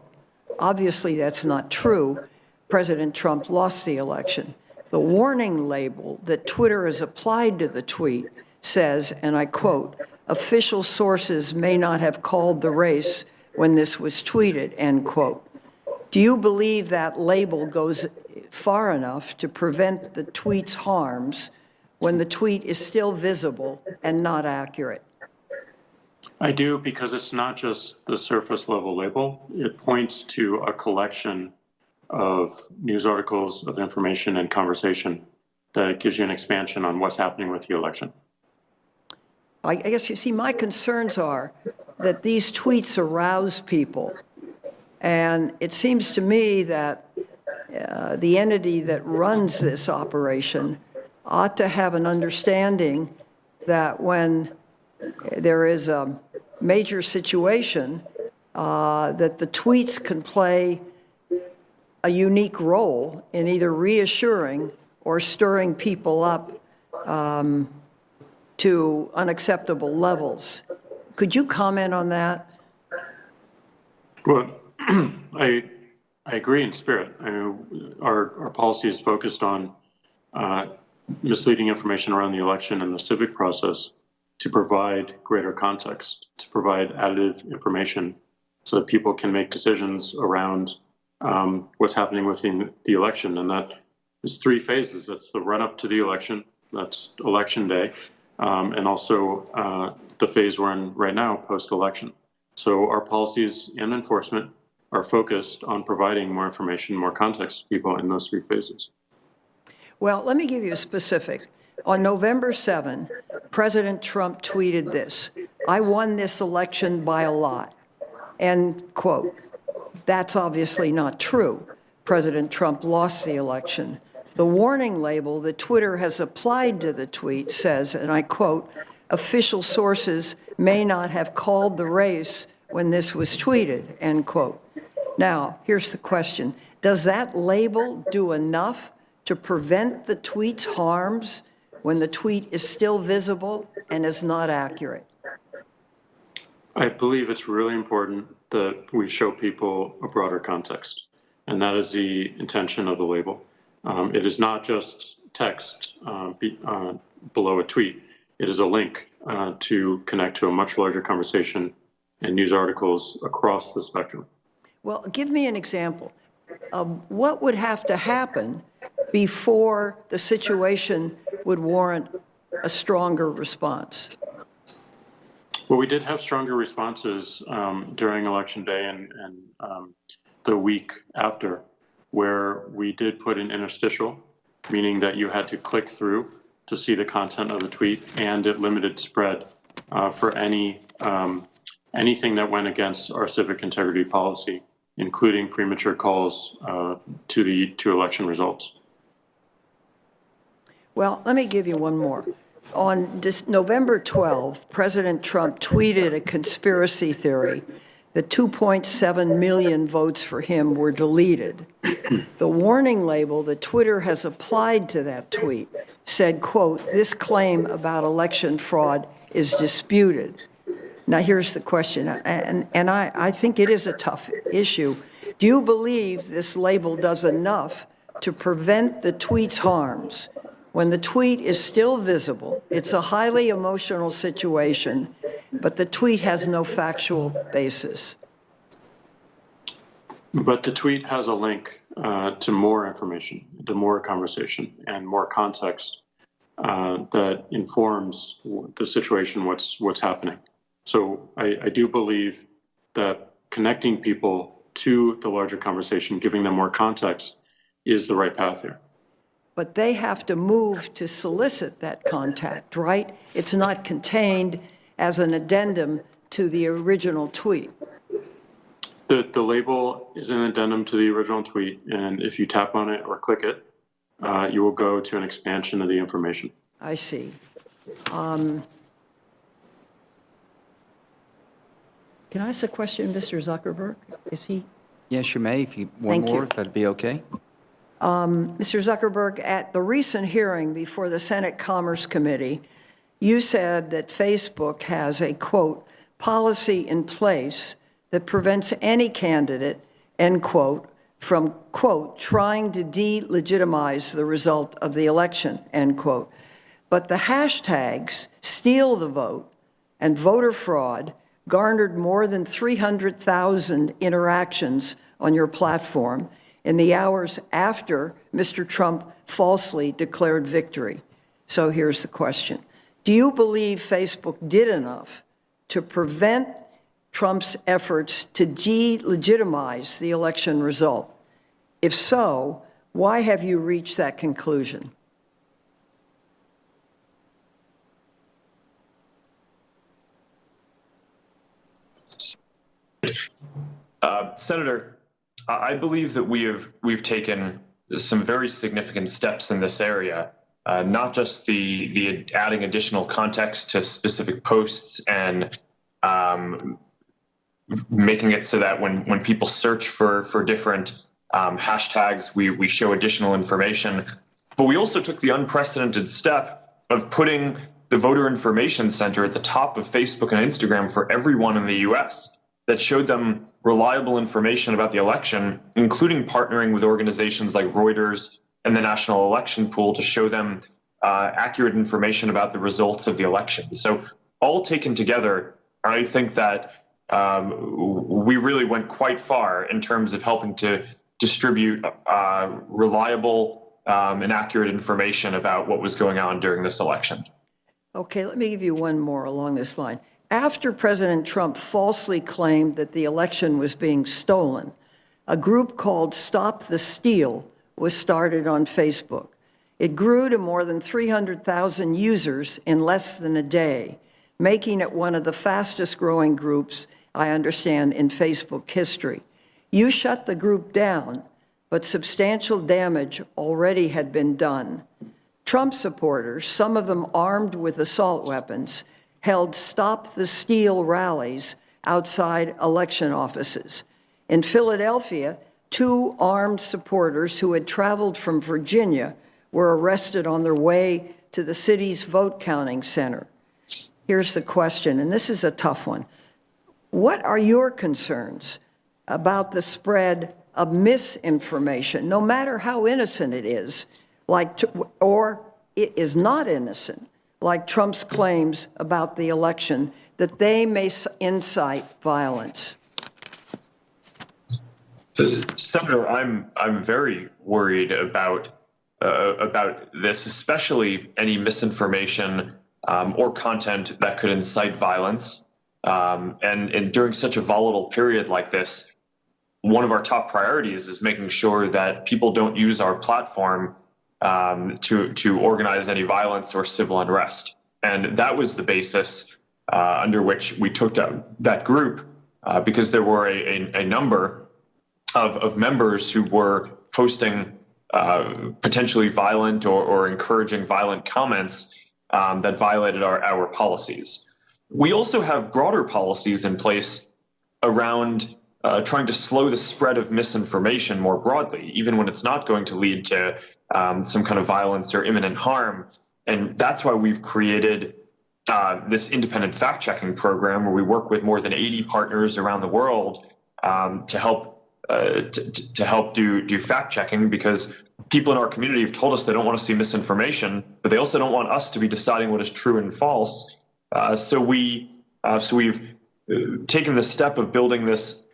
Obviously, that's not true. President Trump lost the election. The warning label that Twitter has applied to the tweet says, and I quote, "Official sources may not have called the race when this was tweeted," end quote. Do you believe that label goes far enough to prevent the tweet's harms when the tweet is still visible and not accurate? I do, because it's not just the surface level label. It points to a collection of news articles, of information and conversation that gives you an expansion on what's happening with the election. I guess, you see, my concerns are that these tweets arouse people. And it seems to me that the entity that runs this operation ought to have an understanding that when there is a major situation, that the tweets can play a unique role in either reassuring or stirring people up to unacceptable levels. Could you comment on that? Well, I agree in spirit. I mean, our policy is focused on misleading information around the election and the civic process to provide greater context, to provide additive information so that people can make decisions around what's happening within the election. And that is 3 phases. That's the run up to the election, that's election day, and also the phase we're in right now, post-election. So our policies and enforcement are focused on providing more information, more context to people in those 3 phases. Well, let me give you a specific. On November 7, President Trump tweeted this, "I won this election by a lot," end quote. That's obviously not true. President Trump lost the election. The warning label that Twitter has applied to the tweet says, and I quote, "Official sources may not have called the race when this was tweeted," end quote. Now, here's the question. Does that label do enough to prevent the tweet's harms when the tweet is still visible and is not accurate? I believe it's really important that we show people a broader context, and that is the intention of the label. It is not just text below a tweet. It is a link to connect to a much larger conversation and news articles across the spectrum. Well, give me an example. What would have to happen before the situation would warrant a stronger response? Well, we did have stronger responses during Election Day and the week after, where we did put an interstitial, meaning that you had to click through to see the content of the tweet, and it limited spread for anything that went against our civic integrity policy, including premature calls to election results. Well, let me give you one more. On November 12, President Trump tweeted a conspiracy theory that 2.7 million votes for him were deleted. The warning label that Twitter has applied to that tweet said, quote, "This claim about election fraud is disputed." Now, here's the question, and I think it is a tough issue. Do you believe this label does enough to prevent the tweet's harms? When the tweet is still visible, it's a highly emotional situation, but the tweet has no factual basis. But the tweet has a link to more information, to more conversation and more context that informs the situation, what's happening. So I do believe that connecting people to the larger conversation, giving them more context, is the right path here. But they have to move to solicit that contact, right? It's not contained as an addendum to the original tweet. The label is an addendum to the original tweet, and if you tap on it or click it, you will go to an expansion of the information. I see. Can I ask a question, Mr. Zuckerberg? Is he? Yes, you may, if you Thank want more, you. if that'd be okay. Mr. Zuckerberg, at the recent hearing before the Senate Commerce Committee, you said that Facebook has a, quote, policy in place that prevents any candidate, end quote, from, quote, trying to delegitimize the result of the election, end quote. But the hashtags steal the vote and voter fraud garnered more than 300,000 interactions on your platform in the hours after Mr. Trump falsely declared victory. So here's the question. Do you believe Facebook did enough to prevent Trump's efforts to delegitimize the election result? If so, why have you reached that conclusion? Senator, I believe that we've taken some very significant steps in this area, not just the adding additional context to specific posts and making it so that when people search for different hashtags, we show additional information. But we also took the unprecedented step of putting the Voter Information Center at the top of Facebook and Instagram for everyone in the U.S. that showed them reliable information about the election, including partnering with organizations like Reuters and the National Election Pool to show them accurate information about the results of the election. So all taken together, I think that we really went quite far in terms of helping to distribute reliable and accurate information about what was going on during this election. Okay, let me give you one more along this line. After President Trump falsely claimed that the election was being stolen, a group called Stop the Steal was started on Facebook. It grew to more than 300,000 users in less than a day, making it one of the fastest growing groups, I understand, in Facebook history. You shut the group down, but substantial damage already had been done. Trump supporters, some of them armed with assault weapons, held Stop the Steal rallies outside election offices. In Philadelphia, 2 armed supporters who had traveled from Virginia were arrested on their way to the city's vote counting center. Here's the question, and this is a tough one. What are your concerns about the spread of misinformation, no matter how innocent it is, or it is not innocent, like Trump's claims about the election, that they may incite violence? Senator, I'm very worried about this, especially any misinformation or content that could incite violence. And during such a volatile period like this, one of our top priorities is making sure that people don't use our platform to organize any violence or civil unrest. And that was the basis under which we took that group, because there were a number of members who were posting potentially violent or encouraging violent comments that violated our policies. We also have broader policies in place around trying to slow the spread of misinformation more broadly, even when it's not going to lead to some kind of violence or imminent harm. And that's why we've created this independent fact-checking program where we work with more than 80 partners around the world to help do fact-checking, because people in our community have told us they don't want to see misinformation, but they also don't want us to be deciding what is true and false. So we've taken the step of building this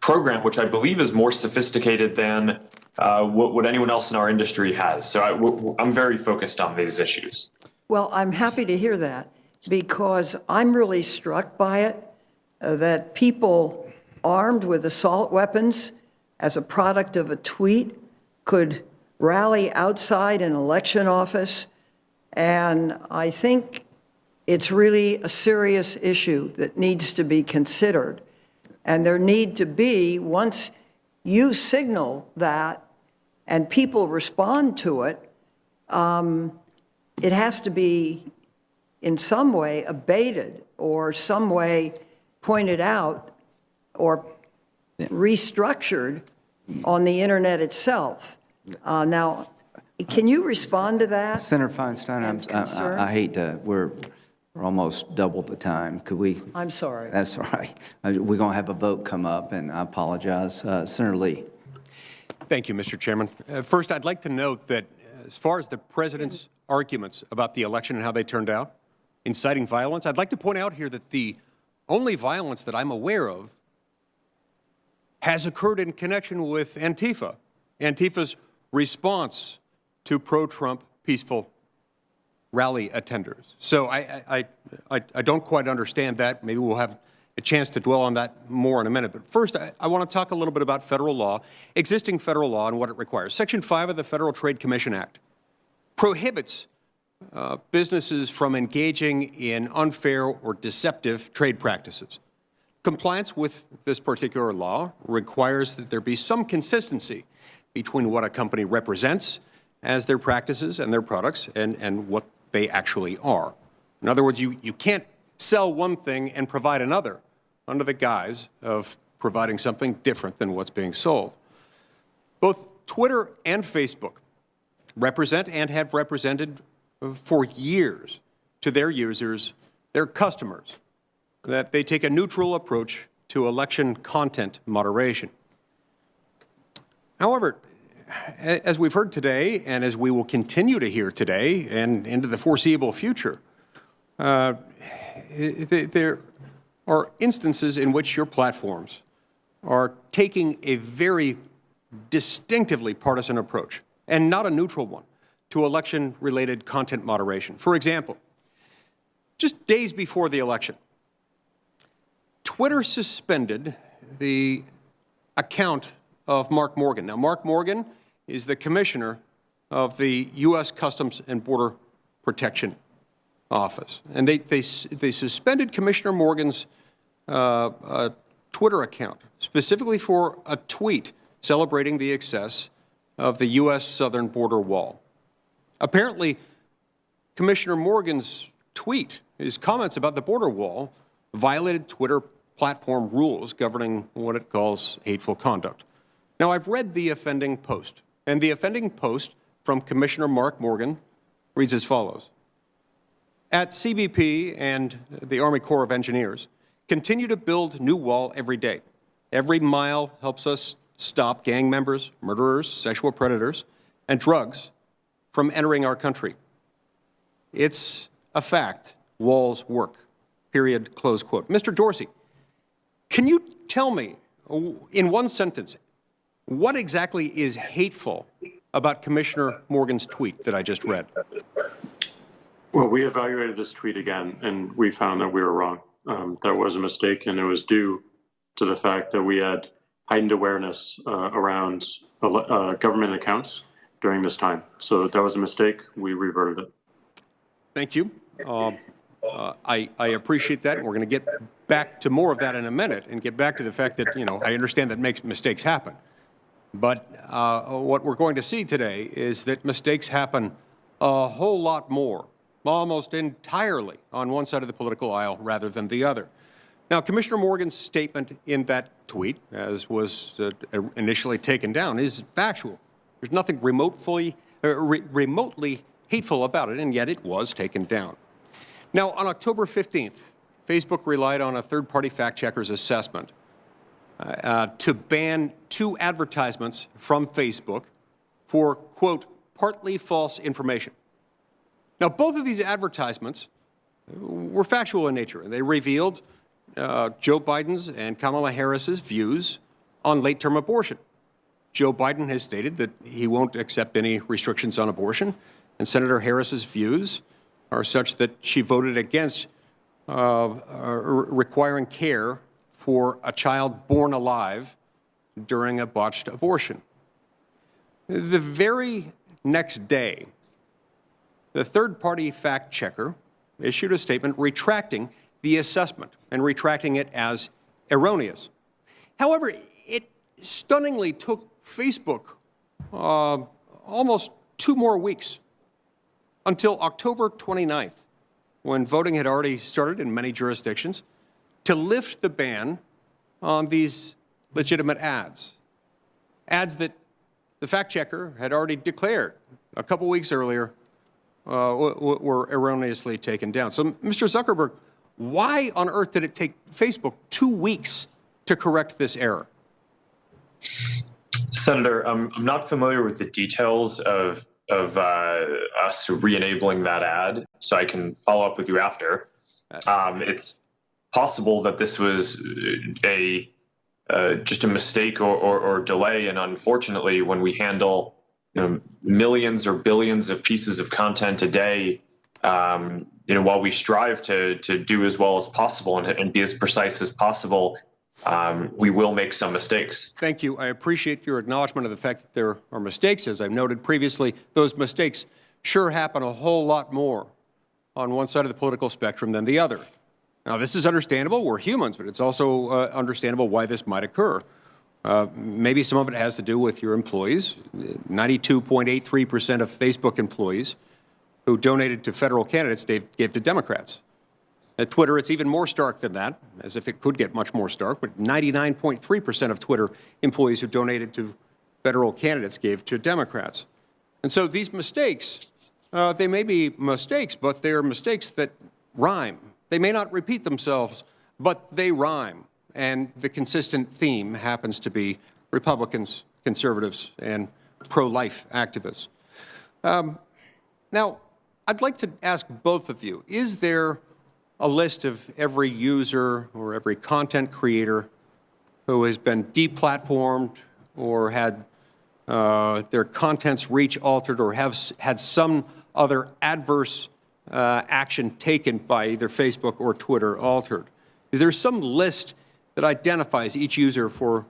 program, which I believe is more sophisticated than what anyone else in our industry has. So I'm very focused on these issues. Well, I'm happy to hear that, because I'm really struck by it, that people armed with assault weapons as a product of a tweet could rally outside an election office. And I think it's really a serious issue that needs to be considered. And there need to be, once you signal that and people respond to it, it has to be in some way abated or some way pointed out or restructured on the internet itself. Now, can you respond to that? Senator Feinstein, I hate to, we're almost double the time. Could we? I'm sorry. That's all right. We're going to have a vote come up, and I apologize. Senator Lee. Thank you, Mr. Chairman. First, I'd like to note that as far as the president's arguments about the election and how they turned out, inciting violence, I'd like to point out here that the only violence that I'm aware of has occurred in connection with Antifa, Antifa's response to pro-Trump peaceful rally attenders. So I don't quite understand that. Maybe we'll have a chance to dwell on that more in a minute. But first, I want to talk a little bit about federal law, existing federal law, and what it requires. Section 5 of the Federal Trade Commission Act prohibits businesses from engaging in unfair or deceptive trade practices. Compliance with this particular law requires that there be some consistency between what a company represents as their practices and their products and what they actually are. In other words, you can't sell one thing and provide another under the guise of providing something different than what's being sold. Both Twitter and Facebook represent and have represented for years to their users, their customers, that they take a neutral approach to election content moderation. However, as we've heard today, and as we will continue to hear today and into the foreseeable future, there are instances in which your platforms are taking a very distinctively partisan approach, and not a neutral one, to election-related content moderation. For example, just days before the election, Twitter suspended the account of Mark Morgan. Now, Mark Morgan is the commissioner of the U.S. Customs and Border Protection Office. And they suspended Commissioner Morgan's Twitter account, specifically for a tweet celebrating the success of the U.S. southern border wall. Apparently, Commissioner Morgan's tweet, his comments about the border wall, violated Twitter platform rules governing what it calls hateful conduct. Now, I've read the offending post, and the offending post from Commissioner Mark Morgan reads as follows. At CBP and the Army Corps of Engineers, continue to build new wall every day. Every mile helps us stop gang members, murderers, sexual predators, and drugs from entering our country. It's a fact. Walls work. Period. Close quote. Mr. Dorsey, can you tell me in one sentence what exactly is hateful about Commissioner Morgan's tweet that I just read? Well, we evaluated this tweet again, and we found that we were wrong. That was a mistake, and it was due to the fact that we had heightened awareness around government accounts during this time. So that was a mistake. We reverted it. Thank you. I appreciate that. We're going to get back to more of that in a minute and get back to the fact that, I understand that mistakes happen. But what we're going to see today is that mistakes happen a whole lot more almost entirely on one side of the political aisle rather than the other. Now, Commissioner Morgan's statement in that tweet, as was initially taken down, is factual. There's nothing remotely hateful about it, and yet it was taken down. Now, on October 15th, Facebook relied on a third-party fact-checker's assessment to ban 2 advertisements from Facebook for, quote, partly false information. Now, both of these advertisements were factual in nature, and they revealed Joe Biden's and Kamala Harris's views on late-term abortion. Joe Biden has stated that he won't accept any restrictions on abortion, and Senator Harris's views are such that she voted against requiring care for a child born alive during a botched abortion. The very next day, the third-party fact-checker issued a statement retracting the assessment and retracting it as erroneous. However, it stunningly took Facebook almost 2 more weeks until October 29th, when voting had already started in many jurisdictions, to lift the ban on these legitimate ads that the fact-checker had already declared a couple weeks earlier were erroneously taken down. So, Mr. Zuckerberg, why on earth did it take Facebook 2 weeks to correct this error? Senator, I'm not familiar with the details of us re-enabling that ad, so I can follow up with you after. It's possible that this was just a mistake or delay, and unfortunately, when we handle millions or billions of pieces of content a day, while we strive to do as well as possible and be as precise as possible, we will make some mistakes. Thank you. I appreciate your acknowledgement of the fact that there are mistakes. As I've noted previously, those mistakes sure happen a whole lot more on one side of the political spectrum than the other. Now, this is understandable. We're humans, but it's also understandable why this might occur. Maybe some of it has to do with your employees. 92.83% of Facebook employees who donated to federal candidates gave to Democrats. At Twitter, it's even more stark than that, as if it could get much more stark, but 99.3% of Twitter employees who donated to federal candidates gave to Democrats. And so these mistakes, they may be mistakes, but they're mistakes that rhyme. They may not repeat themselves, but they rhyme. And the consistent theme happens to be Republicans, conservatives, and pro-life activists. Now, I'd like to ask both of you, is there a list of every user or every content creator who has been deplatformed or had their contents reach altered or have had some other adverse action taken by either Facebook or Twitter altered? Is there some list that identifies each user for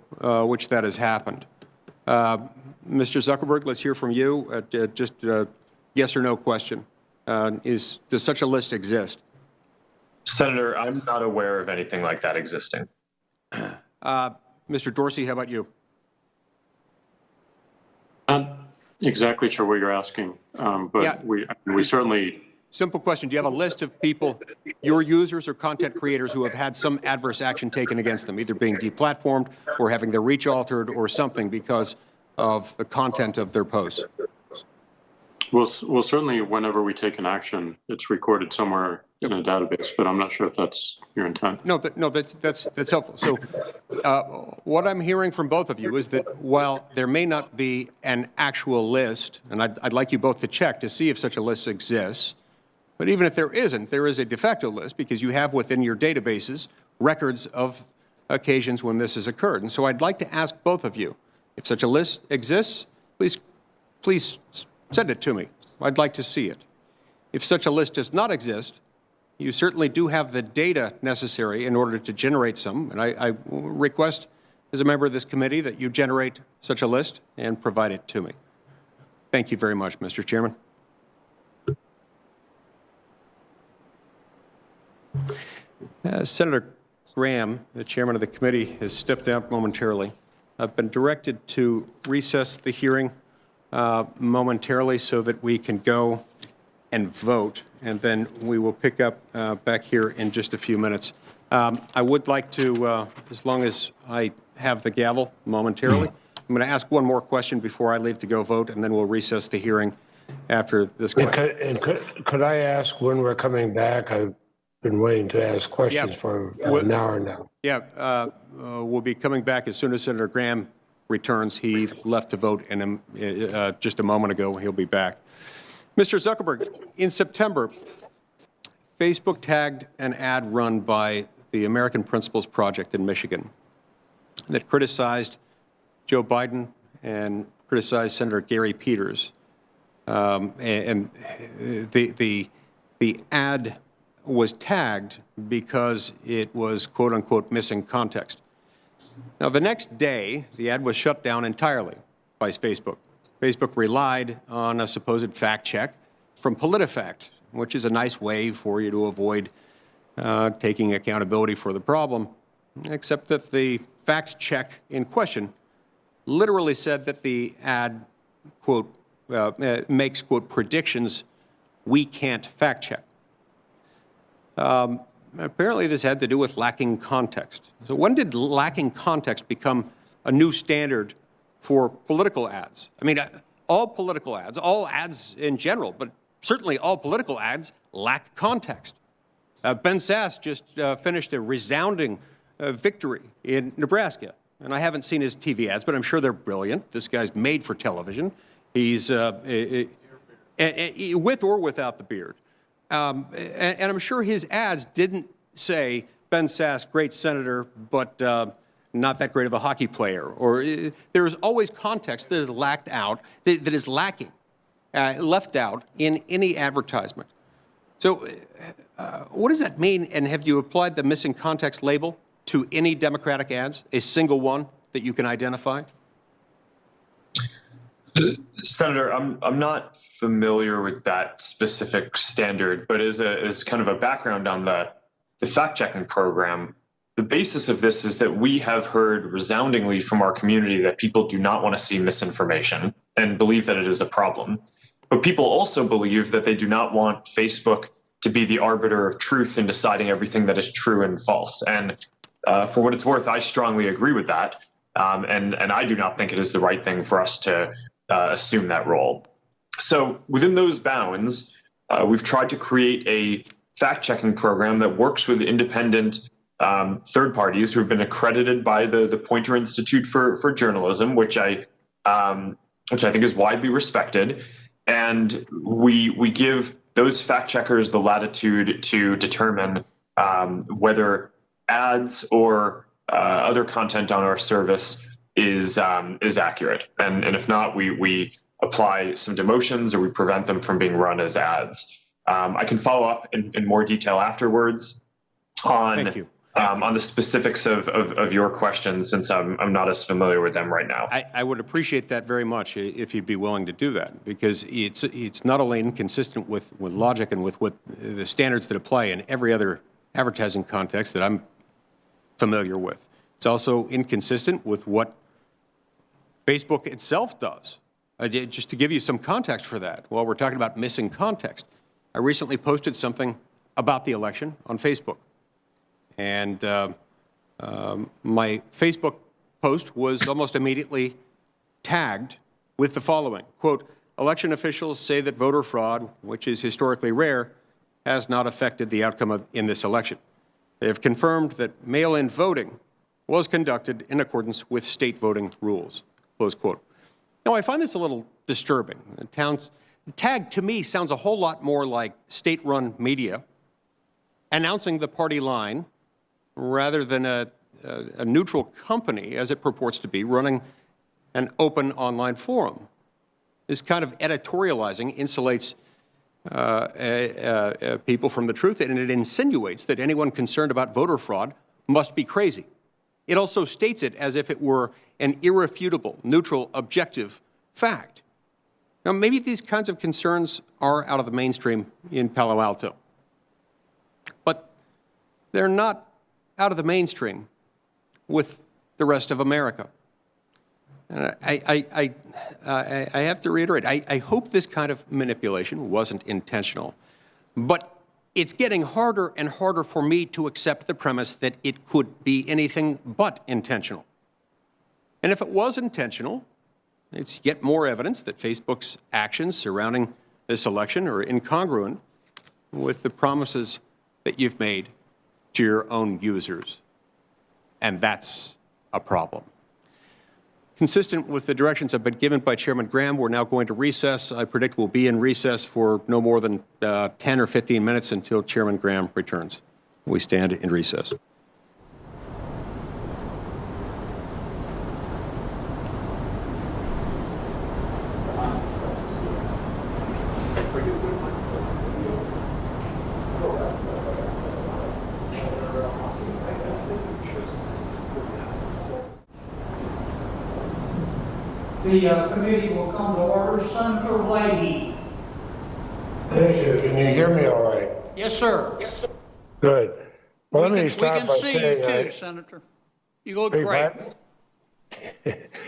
which that has happened? Mr. Zuckerberg, let's hear from you. Just a yes or no question. Does such a list exist? Senator, I'm not aware of anything like that existing. Mr. Dorsey, how about you? Not exactly sure what you're asking, but Yeah. we certainly... Simple question. Do you have a list of people, your users or content creators, who have had some adverse action taken against them, either being deplatformed or having their reach altered or something because of the content of their posts? Well, certainly whenever we take an action, it's recorded somewhere in a database, but I'm not sure if that's your intent. No, that's helpful. So what I'm hearing from both of you is that while there may not be an actual list, and I'd like you both to check to see if such a list exists, but even if there isn't, there is a de facto list because you have within your databases records of occasions when this has occurred. And so I'd like to ask both of you, if such a list exists, please send it to me. I'd like to see it. If such a list does not exist, you certainly do have the data necessary in order to generate some, and I request as a member of this committee that you generate such a list and provide it to me. Thank you very much, Mr. Chairman. Senator Graham, the chairman of the committee, has stepped out momentarily. I've been directed to recess the hearing momentarily so that we can go and vote. and then we will pick up back here in just a few minutes. I would like to, as long as I have the gavel momentarily, I'm going to ask one more question before I leave to go vote, and then we'll recess the hearing after this question. And could I ask when we're coming back? I've been waiting to ask questions for an hour now. Yeah, we'll be coming back as soon as Senator Graham returns. He left to vote in just a moment ago. He'll be back. Mr. Zuckerberg, in September, Facebook tagged an ad run by the American Principles Project in Michigan that criticized Joe Biden and criticized Senator Gary Peters. And the ad was tagged because it was, quote unquote, missing context. Now, the next day, the ad was shut down entirely by Facebook. Facebook relied on a supposed fact check from PolitiFact, which is a nice way for you to avoid taking accountability for the problem, except that the fact check in question literally said that the ad, quote, makes, quote, predictions we can't fact check. Apparently this had to do with lacking context. So when did lacking context become a new standard for political ads? I mean, all political ads, all ads in general, but certainly all political ads lack context. Ben Sass just finished a resounding victory in Nebraska. And I haven't seen his TV ads, but I'm sure they're brilliant. This guy's made for television. He's with or without the beard. And I'm sure his ads didn't say, Ben Sass, great senator, but not that great of a hockey player. Or there is always context that is left out in any advertisement. So what does that mean? And have you applied the missing context label to any Democratic ads, a single one that you can identify? Senator, I'm not familiar with that specific standard, but as kind of a background on the fact-checking program, the basis of this is that we have heard resoundingly from our community that people do not want to see misinformation and believe that it is a problem. But people also believe that they do not want Facebook to be the arbiter of truth in deciding everything that is true and false. And for what it's worth, I strongly agree with that. And I do not think it is the right thing for us to assume that role. So within those bounds, we've tried to create a fact-checking program that works with independent third parties who have been accredited by the Poynter Institute for Journalism, which I think is widely respected. And we give those fact-checkers the latitude to determine whether ads or other content on our service is accurate. And if not, we apply some demotions or we prevent them from being run as ads. I can follow up in more detail afterwards on the specifics of your questions, since I'm not as familiar with them right now. I would appreciate that very much if you'd be willing to do that, because it's not only inconsistent with logic and with what the standards that apply in every other advertising context that I'm familiar with. It's also inconsistent with what Facebook itself does. Just to give you some context for that, while we're talking about missing context, I recently posted something about the election on Facebook. And my Facebook post was almost immediately tagged with the following, quote, election officials say that voter fraud, which is historically rare, has not affected the outcome in this election. They have confirmed that mail-in voting was conducted in accordance with state voting rules, close quote. Now, I find this a little disturbing. Tag, to me, sounds a whole lot more like state-run media announcing the party line rather than a neutral company, as it purports to be, running an open online forum. This kind of editorializing insulates people from the truth, and it insinuates that anyone concerned about voter fraud must be crazy. It also states it as if it were an irrefutable, neutral, objective fact. Now, maybe these kinds of concerns are out of the mainstream in Palo Alto, but they're not out of the mainstream with the rest of America. And I have to reiterate, I hope this kind of manipulation wasn't intentional, But it's getting harder and harder for me to accept the premise that it could be anything but intentional. And if it was intentional, it's yet more evidence that Facebook's actions surrounding this election are incongruent with the promises that you've made to your own users. And that's a problem. Consistent with the directions I've been given by Chairman Graham, we're now going to recess. I predict we'll be in recess for no more than 10 or 15 minutes until Chairman Graham returns. We stand in recess. The committee will come to order. Senator Leahy. Thank you. Can you hear me all right? Yes, sir. Yes, sir. Good. Well, let me We start can by see you saying too, Senator. You look Beg great. pardon?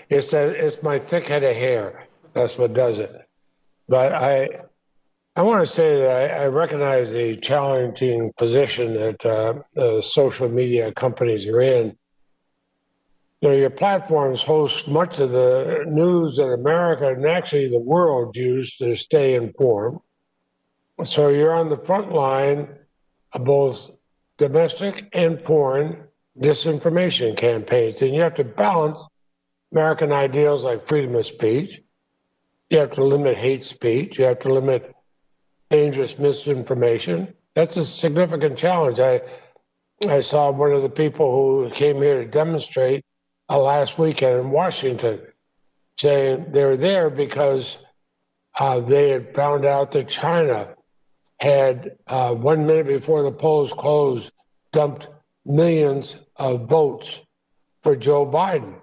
It's my thick head of hair. That's what does it. But I want to say that I recognize the challenging position that the social media companies are in. You know, your platforms host much of the news that America and actually the world use to stay informed. So you're on the front line of both domestic and foreign disinformation campaigns, and you have to balance American ideals like freedom of speech. You have to limit hate speech. You have to limit dangerous misinformation. That's a significant challenge. I saw one of the people who came here to demonstrate last weekend in Washington saying they were there because they had found out that China had 1 minute before the polls closed dumped millions of votes for Joe Biden.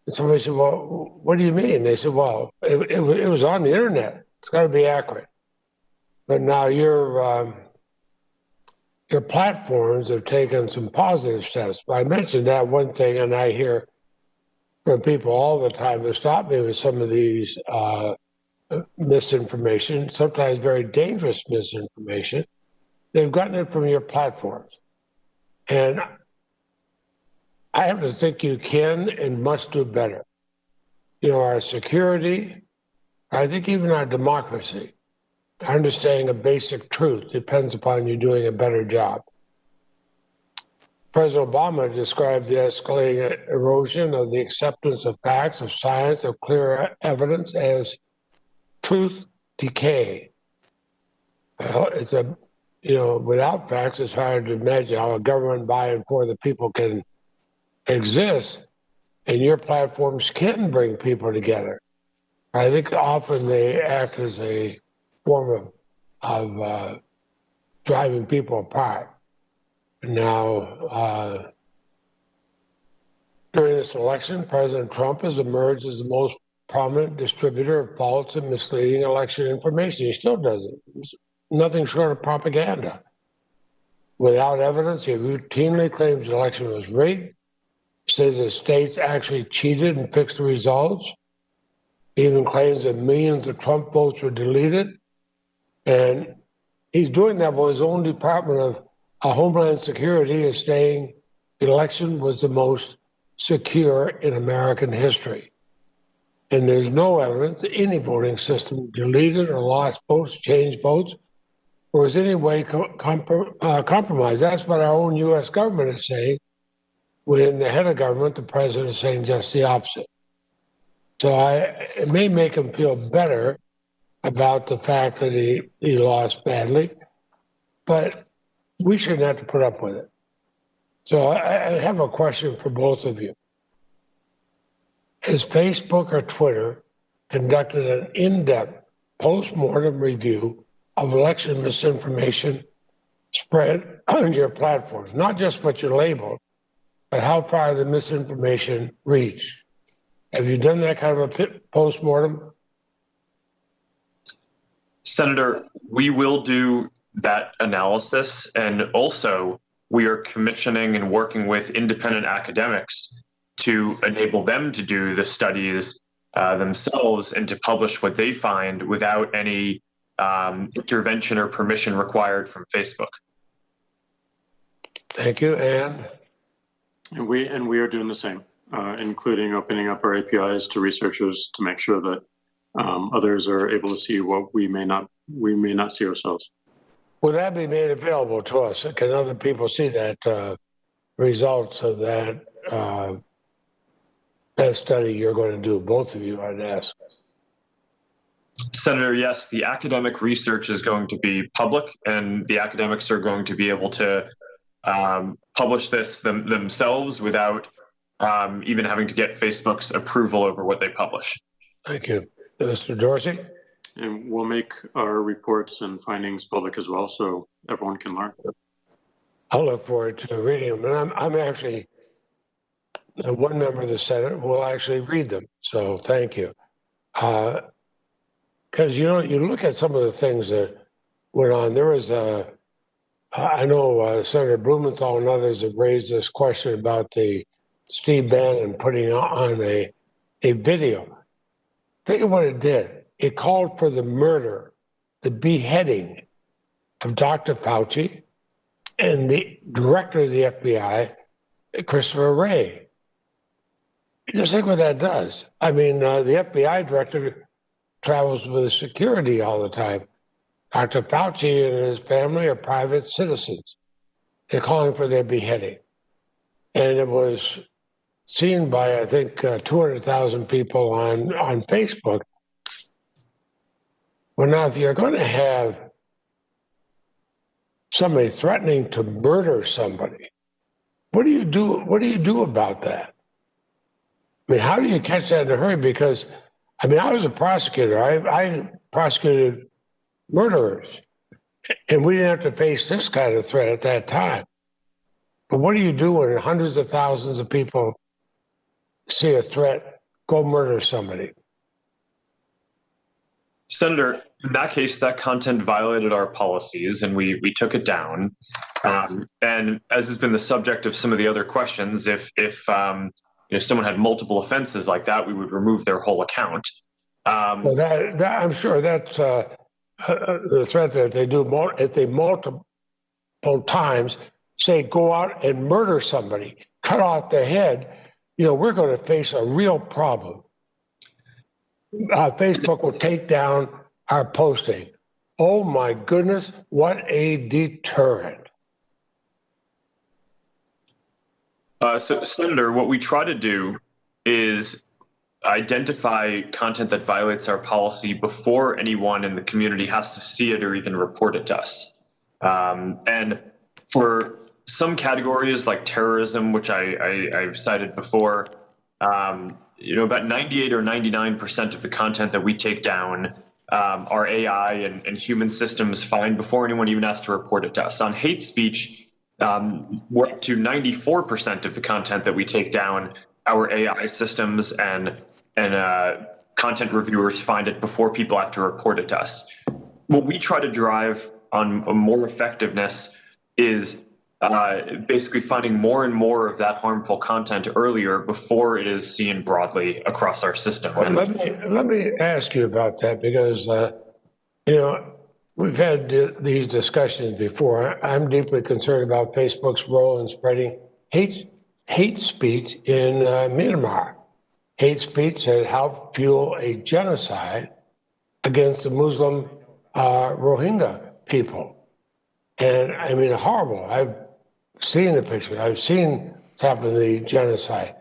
And somebody said, well, what do you mean? They said, well, it was on the internet. It's got to be accurate. But now your platforms have taken some positive steps. I mentioned that one thing, and I hear from people all the time to stop me with some of these misinformation, sometimes very dangerous misinformation. They've gotten it from your platforms. And I have to think you can and must do better. You know, our security, I think even our democracy, understanding a basic truth depends upon you doing a better job. President Obama described the escalating erosion of the acceptance of facts, of science, of clear evidence as truth decay. Well, without facts, it's hard to imagine how a government by and for the people can exist, and your platforms can bring people together. I think often they act as a form of driving people apart. Now, during this election, President Trump has emerged as the most prominent distributor of false and misleading election information. He still does it. It's nothing short of propaganda. Without evidence, he routinely claims the election was rigged, says that states actually cheated and fixed the results, he even claims that millions of Trump votes were deleted. And he's doing that while his own Department of Homeland Security is saying the election was the most secure in American history. And there's no evidence that any voting system deleted or lost votes, changed votes, or was any way compromised. That's what our own U.S. government is saying, when the head of government, the president, is saying just the opposite. So it may make him feel better about the fact that he lost badly, but we shouldn't have to put up with it. So I have a question for both of you. Has Facebook or Twitter conducted an in-depth post-mortem review of election misinformation spread on your platforms? Not just what you labeled, but how far the misinformation reached. Have you done that kind of a post-mortem? Senator, we will do that analysis, and also we are commissioning and working with independent academics to enable them to do the studies themselves and to publish what they find without any intervention or permission required from Facebook. Thank you, Ann. And we are doing the same, including opening up our APIs to researchers to make sure that others are able to see what we may not see ourselves. Will that be made available to us? Can other people see that results of that that study you're going to do? Both of you, I'd ask. Senator, yes, the academic research is going to be public, and the academics are going to be able to publish this themselves without even having to get Facebook's approval over what they publish. Thank you. Mr. Dorsey? And we'll make our reports and findings public as well, so everyone can learn. I'll look forward to reading them. And I'm actually one member of the Senate will actually read them. So thank you. Because, you look at some of the things that went on. There was I know Senator Blumenthal and others have raised this question about the Steve Bannon putting on a video. Think of what it did. It called for the murder, the beheading of Dr. Fauci and the director of the FBI, Christopher Wray. Just think what that does. I mean, the FBI director travels with security all the time. Dr. Fauci and his family are private citizens. They're calling for their beheading. And it was seen by, I think, 200,000 people on Facebook. Well, now, if you're going to have somebody threatening to murder somebody, what do you do? What do you do about that? I mean, how do you catch that in a hurry? Because, I mean, I was a prosecutor. I prosecuted murderers, and we didn't have to face this kind of threat at that time. But what do you do when hundreds of thousands of people see a threat, go murder somebody? Senator, in that case, that content violated our policies, and we took it down. And as has been the subject of some of the other questions, if someone had multiple offenses like that, we would remove their whole account. Well, that I'm sure that's the threat that they do. If they multiple times say go out and murder somebody, cut off their head, we're going to face a real problem. Facebook will take down our posting. Oh my goodness, what a deterrent. So, Senator, what we try to do is identify content that violates our policy before anyone in the community has to see it or even report it to us. And for some categories like terrorism, which I've cited before, about 98 or 99% of the content that we take down our AI and human systems find before anyone even has to report it to us. On hate speech, we're up to 94% of the content that we take down, our AI systems and content reviewers find it before people have to report it to us. What we try to drive on more effectiveness is basically finding more and more of that harmful content earlier before it is seen broadly across our system. Well, let me ask you about that because, we've had these discussions before. I'm deeply concerned about Facebook's role in spreading hate speech in Myanmar. Hate speech that helped fuel a genocide against the Muslim Rohingya people. And I mean, horrible. I've seen the pictures. I've seen what's happened to the genocide.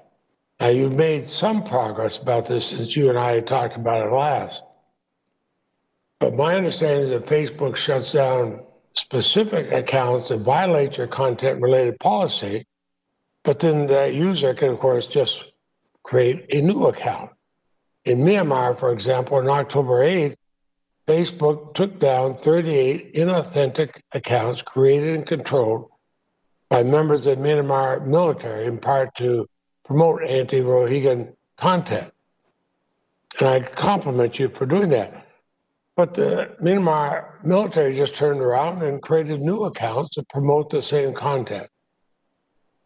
Now, you've made some progress about this since you and I talked about it last. But my understanding is that Facebook shuts down specific accounts that violate your content-related policy, but then that user can, of course, just create a new account. In Myanmar, for example, on October 8th, Facebook took down 38 inauthentic accounts created and controlled by members of the Myanmar military, in part to promote anti-Rohingya content. And I compliment you for doing that. But the Myanmar military just turned around and created new accounts to promote the same content.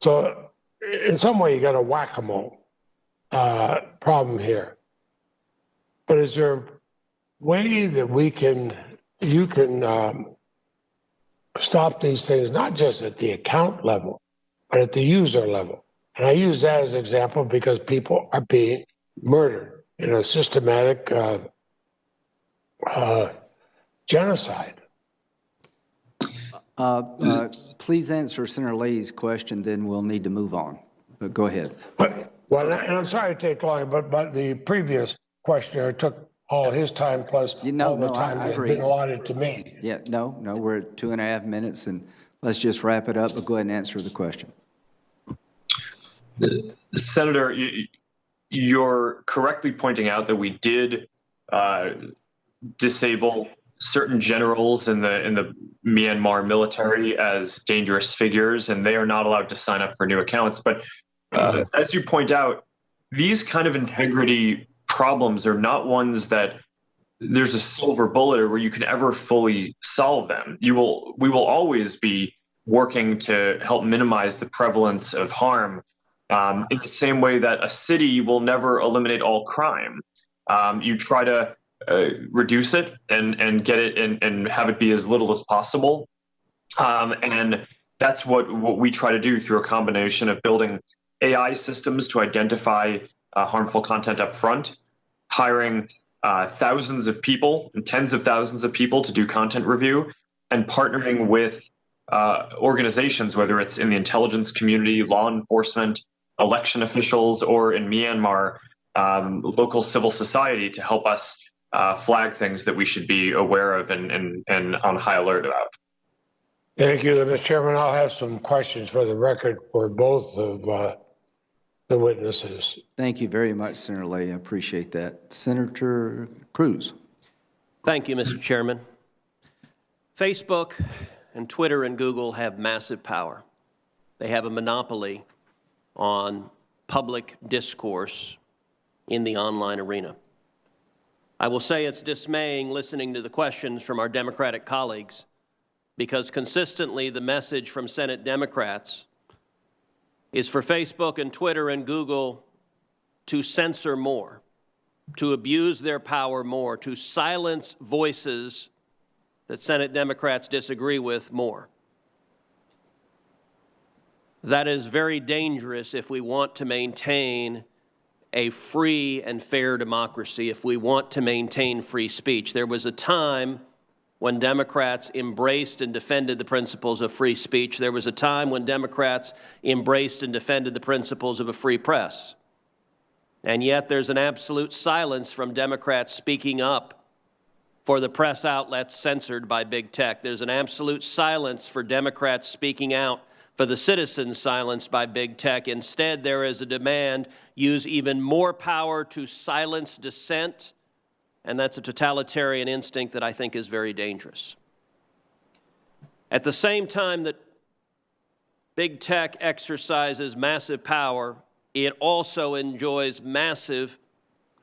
So in some way, you got a whack-a-mole problem here. But is there a way that we can you can stop these things not just at the account level, but at the user level. And I use that as an example because people are being murdered in a systematic genocide. Please answer Senator Leahy's question, then we'll need to move on. But go ahead. Well, and I'm sorry to take long, but the previous questioner took all his time plus all the time that has been allotted to me. Yeah, no, we're at 2.5 minutes, and let's just wrap it up, but go ahead and answer the question. Senator, you're correctly pointing out that we did disable certain generals in the Myanmar military as dangerous figures, and they are not allowed to sign up for new accounts. But as you point out, these kind of integrity problems are not ones that there's a silver bullet or where you can ever fully solve them. We will always be working to help minimize the prevalence of harm, in the same way that a city will never eliminate all crime. You try to reduce it and get it and have it be as little as possible. And that's what we try to do through a combination of building AI systems to identify harmful content up front, hiring thousands of people and tens of thousands of people to do content review, and partnering with organizations, whether it's in the intelligence community, law enforcement, election officials, or in Myanmar, local civil society, to help us flag things that we should be aware of and on high alert about. Thank you, Mr. Chairman. I'll have some questions for the record for both of the witnesses. Thank you very much, Senator Leahy. I appreciate that. Senator Cruz. Thank you, Mr. Chairman. Facebook and Twitter and Google have massive power. They have a monopoly on public discourse in the online arena. I will say it's dismaying listening to the questions from our Democratic colleagues, because consistently the message from Senate Democrats is for Facebook and Twitter and Google to censor more, to abuse their power more, to silence voices that Senate Democrats disagree with more. That is very dangerous if we want to maintain a free and fair democracy, if we want to maintain free speech. There was a time when Democrats embraced and defended the principles of free speech. There was a time when Democrats embraced and defended the principles of a free press. And yet there's an absolute silence from Democrats speaking up for the press outlets censored by big tech. There's an absolute silence for Democrats speaking out for the citizens silenced by big tech. Instead, there is a demand, use even more power to silence dissent, and that's a totalitarian instinct that I think is very dangerous. At the same time that big tech exercises massive power, it also enjoys massive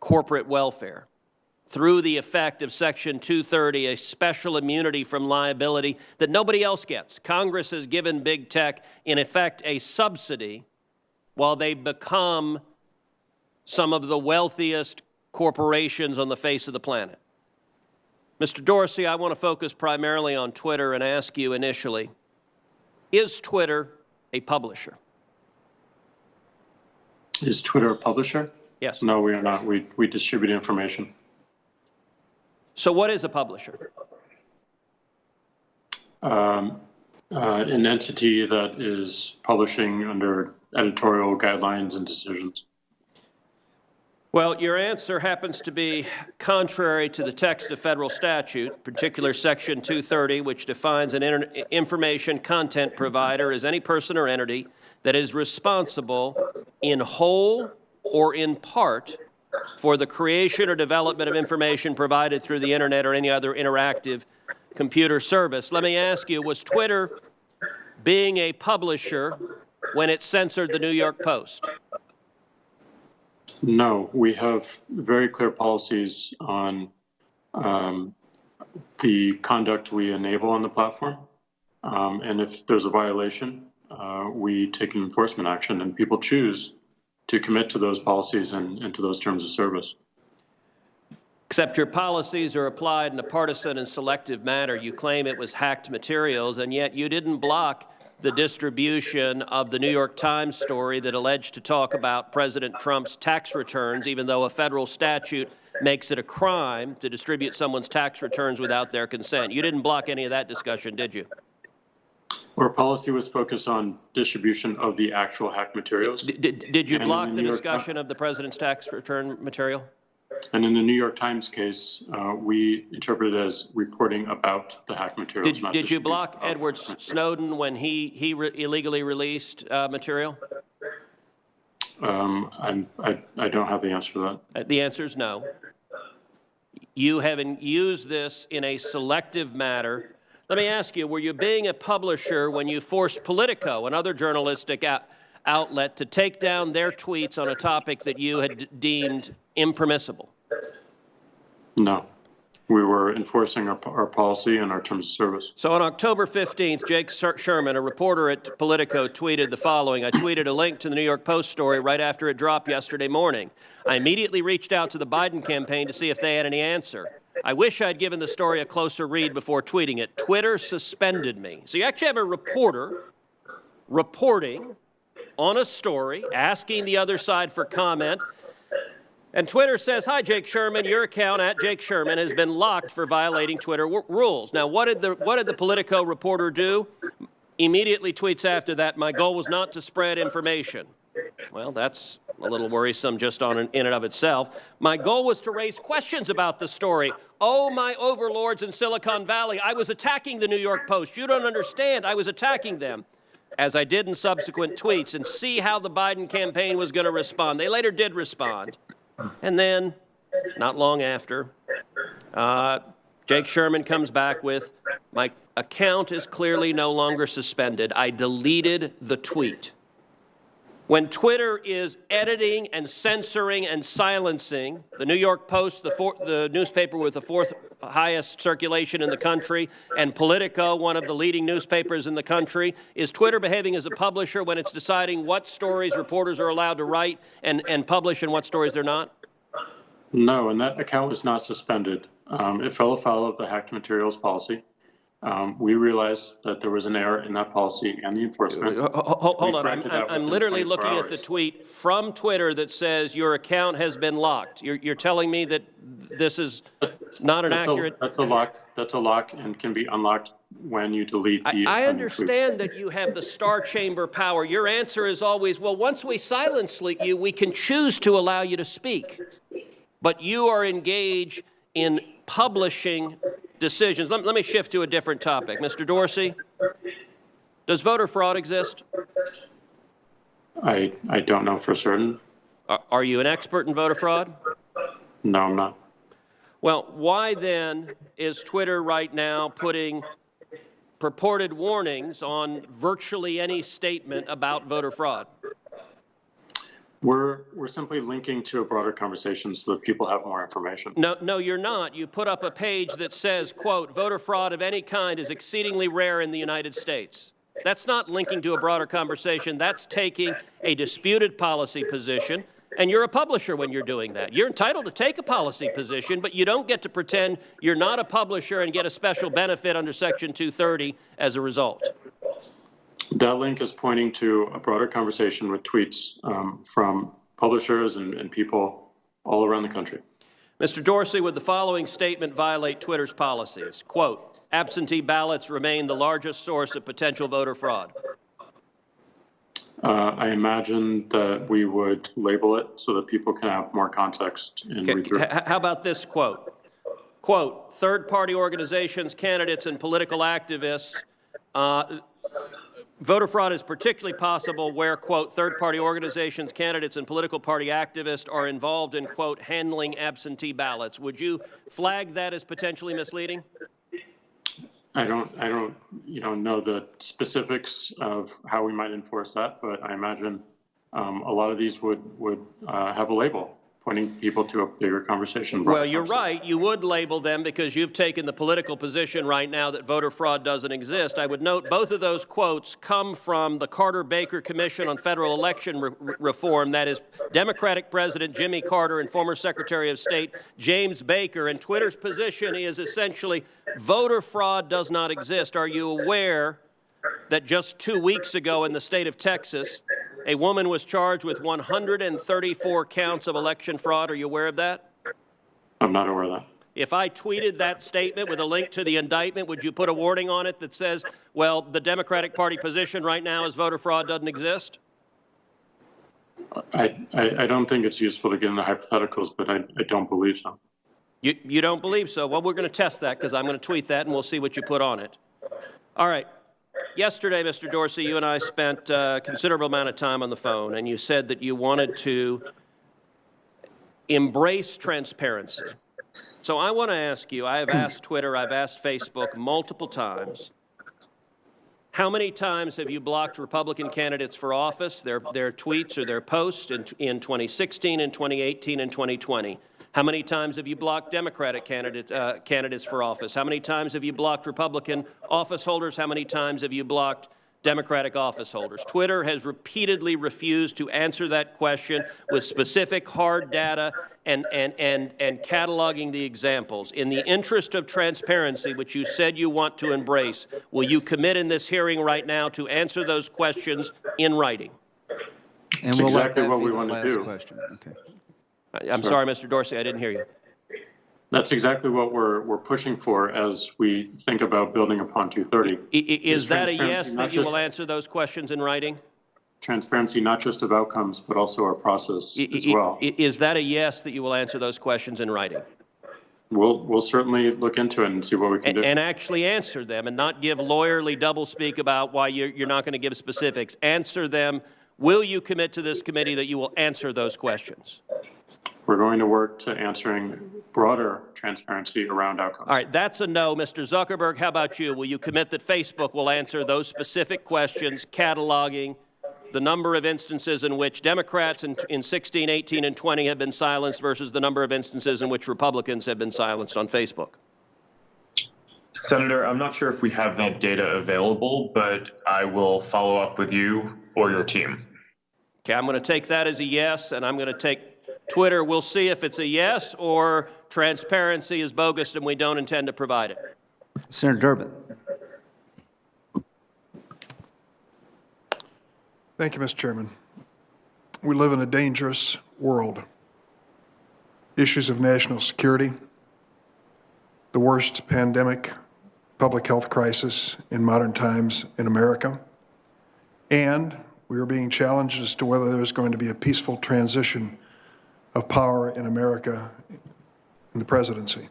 corporate welfare through the effect of Section 230, a special immunity from liability that nobody else gets. Congress has given big tech, in effect, a subsidy while they become some of the wealthiest corporations on the face of the planet. Mr. Dorsey, I want to focus primarily on Twitter and ask you initially, is Twitter a publisher? Is Twitter a publisher? Yes. No, we are not. We distribute information. So what is a publisher? An entity that is publishing under editorial guidelines and decisions. Well, your answer happens to be contrary to the text of federal statute, particular Section 230, which defines an information content provider as any person or entity that is responsible in whole or in part for the creation or development of information provided through the internet or any other interactive computer service. Let me ask you, was Twitter being a publisher when it censored the New York Post? No, we have very clear policies on the conduct we enable on the platform. And if there's a violation, we take enforcement action, and people choose to commit to those policies and to those terms of service. Except your policies are applied in a partisan and selective manner. You claim it was hacked materials, and yet you didn't block the distribution of the New York Times story that alleged to talk about President Trump's tax returns, even though a federal statute makes it a crime to distribute someone's tax returns without their consent. You didn't block any of that discussion, did you? Our policy was focused on distribution of the actual hacked materials. Did you block the discussion of the president's tax return material? And in the New York Times case, we interpreted it as reporting about the hacked materials. Did you block Edward Snowden when he illegally released material? I don't have the answer to that. The answer is no. You haven't used this in a selective manner. Let me ask you, were you being a publisher when you forced Politico, another journalistic outlet, to take down their tweets on a topic that you had deemed impermissible? No. We were enforcing our policy and our terms of service. So on October 15th, Jake Sherman, a reporter at Politico, tweeted the following. I tweeted a link to the New York Post story right after it dropped yesterday morning. I immediately reached out to the Biden campaign to see if they had any answer. I wish I'd given the story a closer read before tweeting it. Twitter suspended me. So you actually have a reporter reporting on a story, asking the other side for comment. And Twitter says, hi, Jake Sherman, your account at Jake Sherman has been locked for violating Twitter rules. Now, what did the Politico reporter do? Immediately tweets after that, my goal was not to spread information. Well, that's a little worrisome just in and of itself. My goal was to raise questions about the story. Oh, my overlords in Silicon Valley, I was attacking the New York Post. You don't understand, I was attacking them, as I did in subsequent tweets, and see how the Biden campaign was going to respond. They later did respond. And then, not long after, Jake Sherman comes back with, my account is clearly no longer suspended. I deleted the tweet. When Twitter is editing and censoring and silencing, the New York Post, the newspaper with the fourth highest circulation in the country, and Politico, one of the leading newspapers in the country, is Twitter behaving as a publisher when it's deciding what stories reporters are allowed to write and publish and what stories they're not? No, and that account was not suspended. It fell afoul of the hacked materials policy. We realized that there was an error in that policy and the enforcement. Hold on, I'm literally looking at the tweet from Twitter that says your account has been locked. You're telling me that this is not an accurate... That's a lock and can be unlocked when you delete the... I understand that you have the star chamber power. Your answer is always, well, once we silence you, we can choose to allow you to speak. But you are engaged in publishing decisions. Let me shift to a different topic. Mr. Dorsey, does voter fraud exist? I don't know for certain. Are you an expert in voter fraud? No, I'm not. Well, why then is Twitter right now putting purported warnings on virtually any statement about voter fraud? We're simply linking to a broader conversation so that people have more information. No, you're not. You put up a page that says, quote, voter fraud of any kind is exceedingly rare in the United States. That's not linking to a broader conversation. That's taking a disputed policy position, and you're a publisher when you're doing that. You're entitled to take a policy position, but you don't get to pretend you're not a publisher and get a special benefit under Section 230 as a result. That link is pointing to a broader conversation with tweets from publishers and people all around the country. Mr. Dorsey, would the following statement violate Twitter's policies? Quote, absentee ballots remain the largest source of potential voter fraud. I imagine that we would label it so that people can have more context and read through it. How about this quote? Quote, third-party organizations, candidates, and political activists voter fraud is particularly possible where, quote, third-party organizations, candidates, and political party activists are involved in, quote, handling absentee ballots. Would you flag that as potentially misleading? I don't know the specifics of how we might enforce that, but I imagine a lot of these would have a label. pointing people to a bigger conversation. about Well, you're concept. right. You would label them because you've taken the political position right now that voter fraud doesn't exist. I would note both of those quotes come from the Carter-Baker Commission on Federal Election Reform. That is Democratic President Jimmy Carter and former Secretary of State James Baker. And Twitter's position is essentially voter fraud does not exist. Are you aware that just 2 weeks ago in the state of Texas, a woman was charged with 134 counts of election fraud? Are you aware of that? I'm not aware of that. If I tweeted that statement with a link to the indictment, would you put a wording on it that says, well, the Democratic Party position right now is voter fraud doesn't exist? I don't think it's useful to get into hypotheticals, but I don't believe so. You don't believe so? Well, we're going to test that because I'm going to tweet that and we'll see what you put on it. All right. Yesterday, Mr. Dorsey, you and I spent a considerable amount of time on the phone, and you said that you wanted to embrace transparency. So I want to ask you, I have asked Twitter, I've asked Facebook multiple times, how many times have you blocked Republican candidates for office, their tweets or their posts in 2016, in 2018, and 2020? How many times have you blocked Democratic candidates for office? How many times have you blocked Republican office holders? How many times have you blocked Democratic office holders? Twitter has repeatedly refused to answer that question with specific hard data and cataloging the examples. In the interest of transparency, which you said you want to embrace, will you commit in this hearing right now to answer those questions in writing? And That's we'll let exactly that what be we the want to last do. question. Okay. I'm sorry, Mr. Dorsey, I didn't hear you. That's exactly what we're pushing for as we think about building upon 230. Is that a yes transparency, that not you will just- answer those questions in writing? Transparency, not just of outcomes, but also our process as well. Is that a yes that you will answer those questions in writing? We'll certainly look into it and see what we can do. And actually answer them and not give lawyerly doublespeak about why you're not going to give specifics. Answer them. Will you commit to this committee that you will answer those questions? We're going to work to answering broader transparency around outcomes. All right, that's a no. Mr. Zuckerberg, how about you? Will you commit that Facebook will answer those specific questions, cataloging the number of instances in which Democrats in 16, 18, and 20 have been silenced versus the number of instances in which Republicans have been silenced on Facebook? Senator, I'm not sure if we have that data available, but I will follow up with you or your team. Okay, I'm going to take that as a yes, and I'm going to take Twitter. We'll see if it's a yes or transparency is bogus and we don't intend to provide it. Senator Durbin. Thank you, Mr. Chairman. We live in a dangerous world. Issues of national security, the worst pandemic, public health crisis in modern times in America, and we are being challenged as to whether there's going to be a peaceful transition of power in America in the presidency.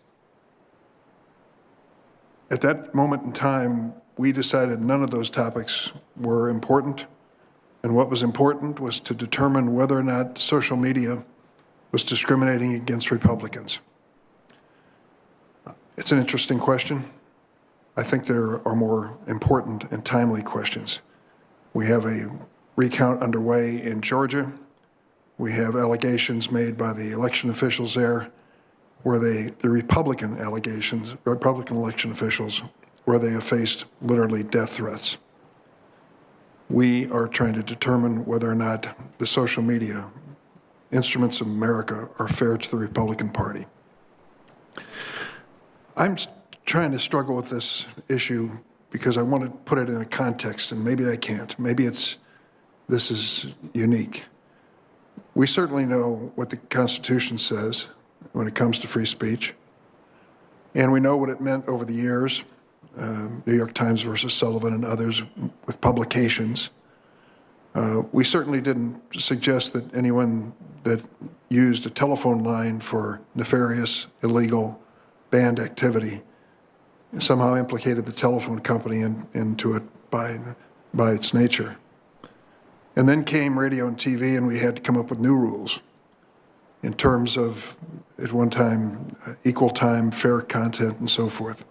At that moment in time, we decided none of those topics were important. And what was important was to determine whether or not social media was discriminating against Republicans. It's an interesting question. I think there are more important and timely questions. We have a recount underway in Georgia. We have allegations made by the election officials there where the Republican election officials, where they have faced literally death threats. We are trying to determine whether or not the social media instruments of America are fair to the Republican Party. I'm trying to struggle with this issue because I want to put it in a context, and maybe I can't. Maybe this is unique. We certainly know what the Constitution says when it comes to free speech, and we know what it meant over the years. New York Times versus Sullivan and others with publications. We certainly didn't suggest that anyone that used a telephone line for nefarious, illegal, banned activity somehow implicated the telephone company into it by its nature. And then came radio and TV, and we had to come up with new rules in terms of, at one time, equal time, fair content, and so forth.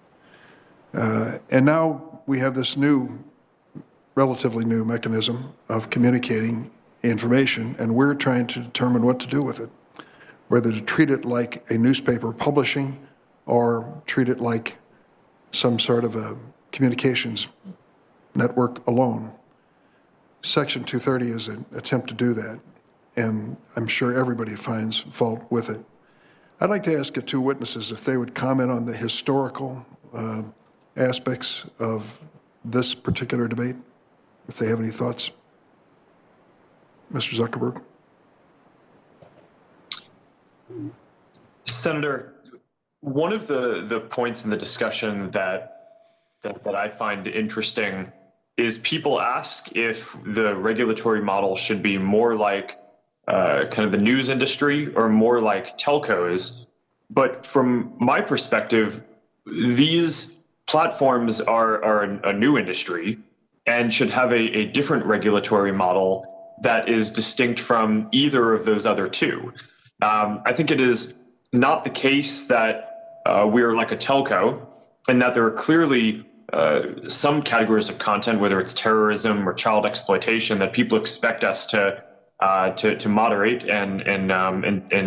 And now we have this relatively new mechanism of communicating information, and we're trying to determine what to do with it. whether to treat it like a newspaper publishing or treat it like some sort of a communications network alone. Section 230 is an attempt to do that, and I'm sure everybody finds fault with it. I'd like to ask the two witnesses if they would comment on the historical aspects of this particular debate, if they have any thoughts. Mr. Zuckerberg. Senator, one of the points in the discussion that I find interesting is people ask if the regulatory model should be more like kind of the news industry or more like telcos. But from my perspective, these platforms are a new industry and should have a different regulatory model that is distinct from either of those other two. I think it is not the case that we're like a telco, and that there are clearly some categories of content, whether it's terrorism or child exploitation, that people expect us to moderate and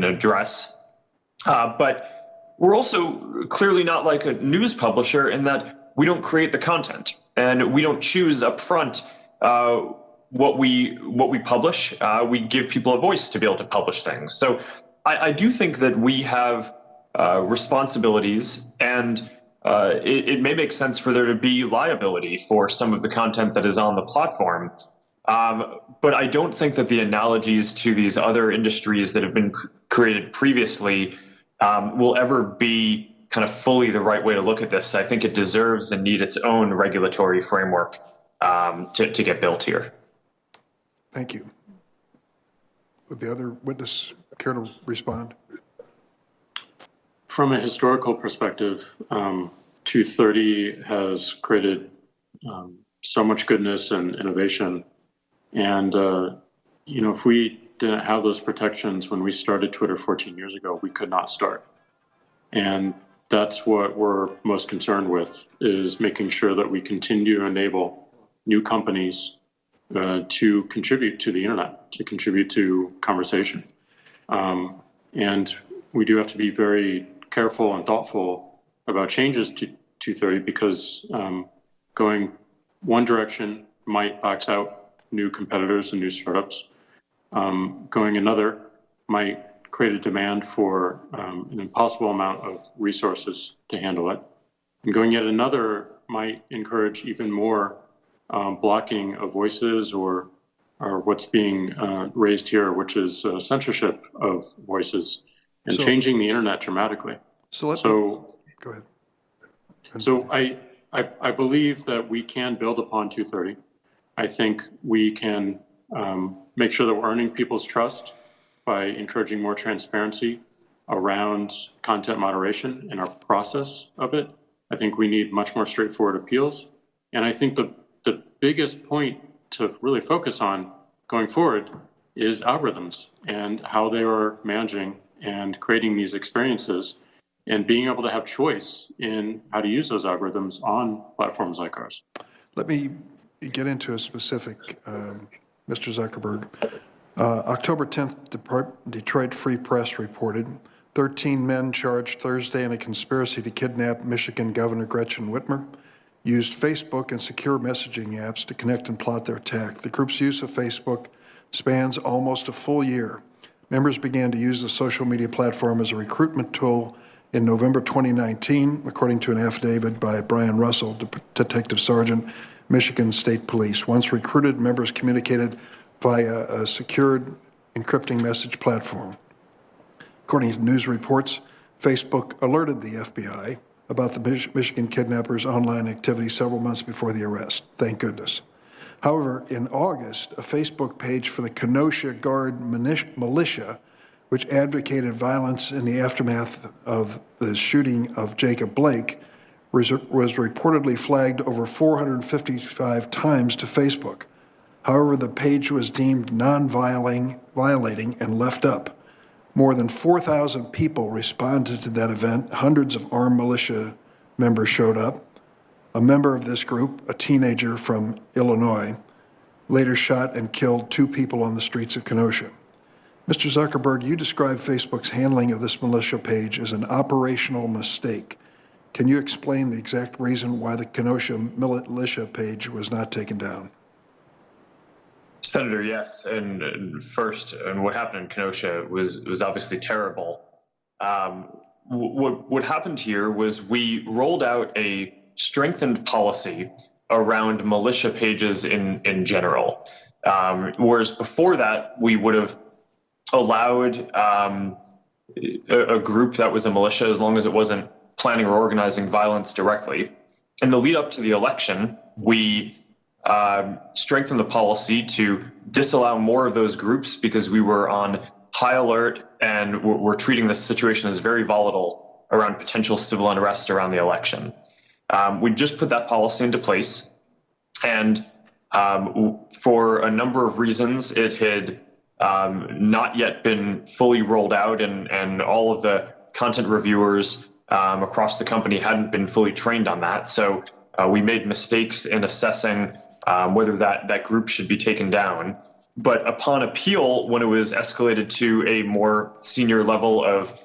address. But we're also clearly not like a news publisher in that we don't create the content and we don't choose up front what we publish. We give people a voice to be able to publish things. So I do think that we have responsibilities, and it may make sense for there to be liability for some of the content that is on the platform. But I don't think that the analogies to these other industries that have been created previously will ever be kind of fully the right way to look at this. I think it deserves and needs its own regulatory framework to get built here. Thank you. Would the other witness care to respond? From a historical perspective, 230 has created so much goodness and innovation. And, if we didn't have those protections when we started Twitter 14 years ago, we could not start. And that's what we're most concerned with, is making sure that we continue to enable new companies to contribute to the internet, to contribute to conversation. And we do have to be very careful and thoughtful about changes to 230, because going one direction might box out new competitors and new startups. Going another might create a demand for an impossible amount of resources to handle it. And going yet another might encourage even more blocking of voices, or what's being raised here, which is censorship of voices, and changing the internet dramatically. Go ahead. So I believe that we can build upon 230. I think we can make sure that we're earning people's trust by encouraging more transparency around content moderation and our process of it. I think we need much more straightforward appeals. And I think the biggest point to really focus on going forward is algorithms and how they are managing and creating these experiences, and being able to have choice in how to use those algorithms on platforms like ours. Let me get into a specific, Mr. Zuckerberg. October 10th, Detroit Free Press reported 13 men charged Thursday in a conspiracy to kidnap Michigan Governor Gretchen Whitmer used Facebook and secure messaging apps to connect and plot their attack. The group's use of Facebook spans almost a full year. Members began to use the social media platform as a recruitment tool in November 2019, according to an affidavit by Brian Russell, Detective Sergeant, Michigan State Police. Once recruited, members communicated via a secured encrypting message platform. According to news reports, Facebook alerted the FBI about the Michigan kidnappers' online activity several months before the arrest. Thank goodness. However, in August, a Facebook page for the Kenosha Guard militia, which advocated violence in the aftermath of the shooting of Jacob Blake, was reportedly flagged over 455 times to Facebook. However, the page was deemed non-violating and left up. More than 4,000 people responded to that event. Hundreds of armed militia members showed up. A member of this group, a teenager from Illinois, later shot and killed 2 people on the streets of Kenosha. Mr. Zuckerberg, you described Facebook's handling of this militia page as an operational mistake. Can you explain the exact reason why the Kenosha militia page was not taken down? Senator, yes. And first, and what happened in Kenosha was obviously terrible. What happened here was we rolled out a strengthened policy around militia pages in general. Whereas before that, we would have allowed a group that was a militia as long as it wasn't planning or organizing violence directly. In the lead up to the election, we strengthened the policy to disallow more of those groups because we were on high alert and we're treating this situation as very volatile around potential civil unrest around the election. We just put that policy into place, and for a number of reasons, it had not yet been fully rolled out, and all of the content reviewers across the company hadn't been fully trained on that. So we made mistakes in assessing whether that group should be taken down. But upon appeal, when it was escalated to a more senior level of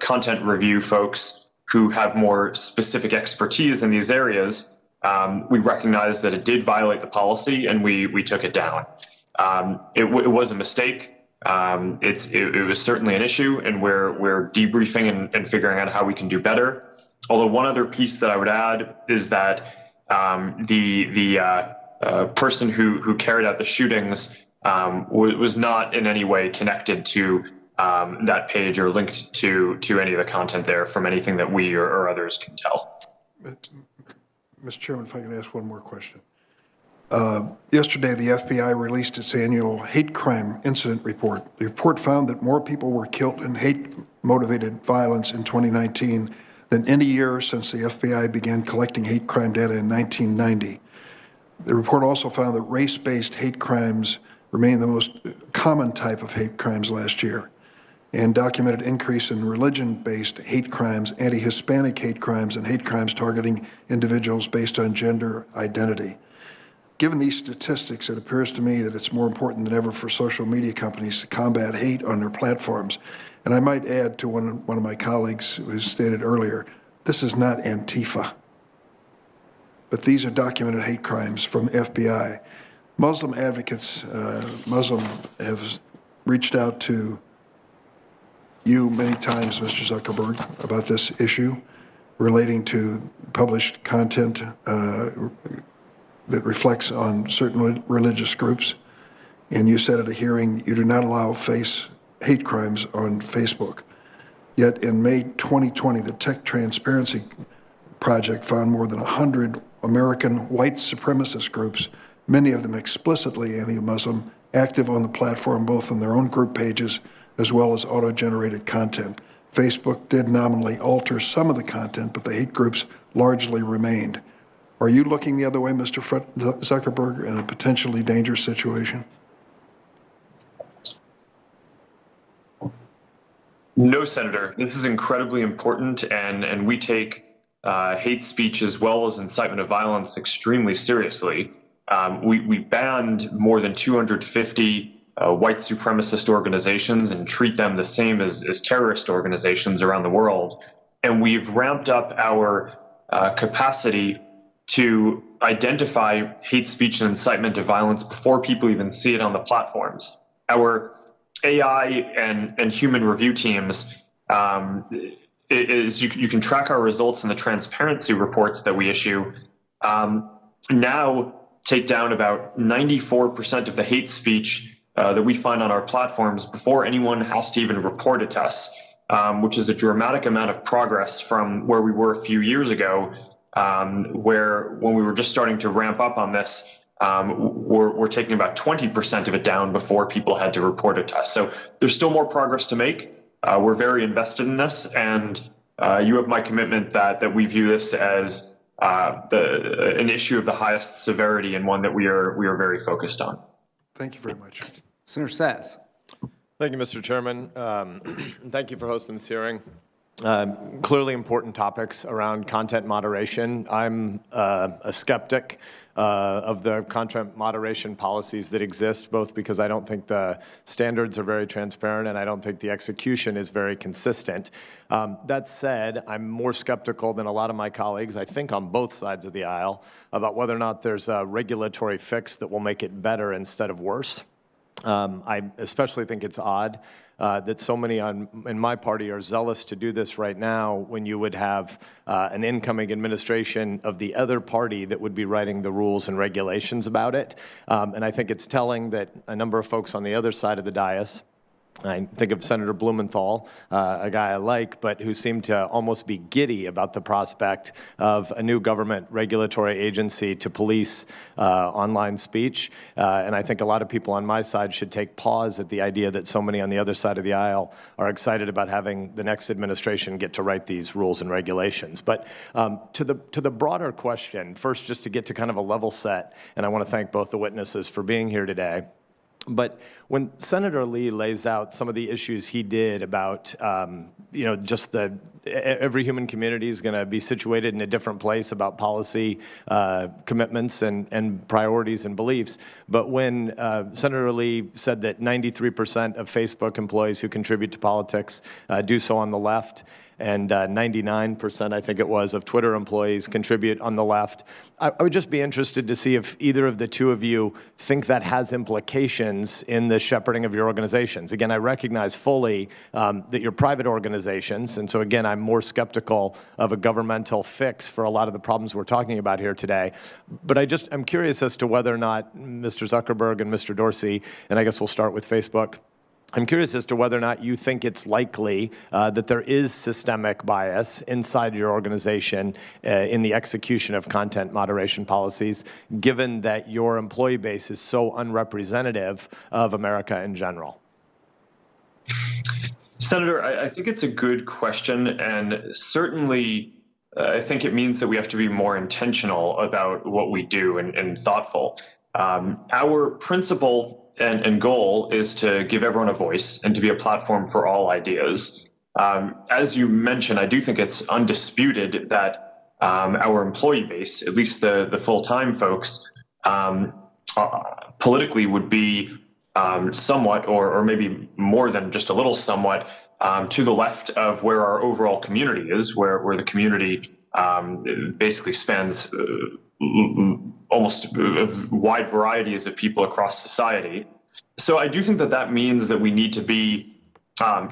content review folks who have more specific expertise in these areas, we recognized that it did violate the policy, and we took it down. It was a mistake. It was certainly an issue, and we're debriefing and figuring out how we can do better. Although one other piece that I would add is that the person who carried out the shootings was not in any way connected to that page or linked to any of the content there from anything that we or others can tell. Mr. Chairman, if I could ask one more question. Yesterday, the FBI released its annual hate crime incident report. The report found that more people were killed in hate-motivated violence in 2019 than any year since the FBI began collecting hate crime data in 1990. The report also found that race-based hate crimes remained the most common type of hate crimes last year, and documented increase in religion-based hate crimes, anti-Hispanic hate crimes, and hate crimes targeting individuals based on gender identity. Given these statistics, it appears to me that it's more important than ever for social media companies to combat hate on their platforms. And I might add to one of my colleagues who stated earlier, this is not Antifa, but these are documented hate crimes from FBI. Muslim advocates, Muslim have reached out to you many times, Mr. Zuckerberg, about this issue relating to published content that reflects on certain religious groups. And you said at a hearing you do not allow hate crimes on Facebook. Yet in May 2020, the Tech Transparency Project found more than 100 American white supremacist groups, many of them explicitly anti-Muslim, active on the platform both on their own group pages as well as auto-generated content. Facebook did nominally alter some of the content, but the hate groups largely remained. Are you looking the other way, Mr. Zuckerberg, in a potentially dangerous situation? No, Senator. This is incredibly important, and we take hate speech as well as incitement of violence extremely seriously. We banned more than 250 white supremacist organizations and treat them the same as terrorist organizations around the world. And we've ramped up our capacity to identify hate speech and incitement to violence before people even see it on the platforms. Our AI and human review teams, you can track our results in the transparency reports that we issue, now take down about 94% of the hate speech that we find on our platforms before anyone has to even report it to us, which is a dramatic amount of progress from where we were a few years ago, where when we were just starting to ramp up on this, we're taking about 20% of it down before people had to report it to us. So there's still more progress to make. We're very invested in this, and you have my commitment that we view this as an issue of the highest severity and one that we are very focused on. Thank you very much. Senator Sass. Thank you, Mr. Chairman. And thank you for hosting this hearing. Clearly important topics around content moderation. I'm a skeptic of the content moderation policies that exist, both because I don't think the standards are very transparent and I don't think the execution is very consistent. That said, I'm more skeptical than a lot of my colleagues, I think on both sides of the aisle, about whether or not there's a regulatory fix that will make it better instead of worse. I especially think it's odd that so many in my party are zealous to do this right now when you would have an incoming administration of the other party that would be writing the rules and regulations about it. And I think it's telling that a number of folks on the other side of the dais, I think of Senator Blumenthal, a guy I like, but who seemed to almost be giddy about the prospect of a new government regulatory agency to police online speech. And I think a lot of people on my side should take pause at the idea that so many on the other side of the aisle are excited about having the next administration get to write these rules and regulations. But to the broader question, first just to get to kind of a level set, and I want to thank both the witnesses for being here today. But when Senator Lee lays out some of the issues he did about, just every human community is going to be situated in a different place about policy commitments and priorities and beliefs. But when Senator Lee said that 93% of Facebook employees who contribute to politics do so on the left, and 99%, I think it was, of Twitter employees contribute on the left. I would just be interested to see if either of the two of you think that has implications in the shepherding of your organizations. Again, I recognize fully that you're private organizations, and so again, I'm more skeptical of a governmental fix for a lot of the problems we're talking about here today. But I'm curious as to whether or not Mr. Zuckerberg and Mr. Dorsey, and I guess we'll start with Facebook, I'm curious as to whether or not you think it's likely that there is systemic bias inside your organization in the execution of content moderation policies, given that your employee base is so unrepresentative of America in general. Senator, I think it's a good question, and certainly I think it means that we have to be more intentional about what we do and thoughtful. Our principle and goal is to give everyone a voice and to be a platform for all ideas. As you mentioned, I do think it's undisputed that our employee base, at least the full-time folks, politically would be somewhat, or maybe more than just a little somewhat, to the left of where our overall community is, where the community basically spans almost wide varieties of people across society. So I do think that means that we need to be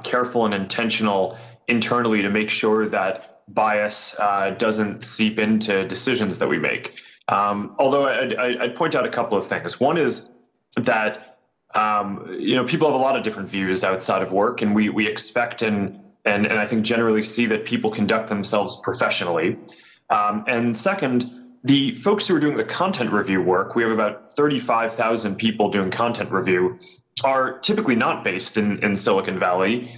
careful and intentional internally to make sure that bias doesn't seep into decisions that we make. Although I'd point out a couple of things. One is that people have a lot of different views outside of work, and we expect and I think generally see that people conduct themselves professionally. And second, the folks who are doing the content review work, we have about 35,000 people doing content review, are typically not based in Silicon Valley.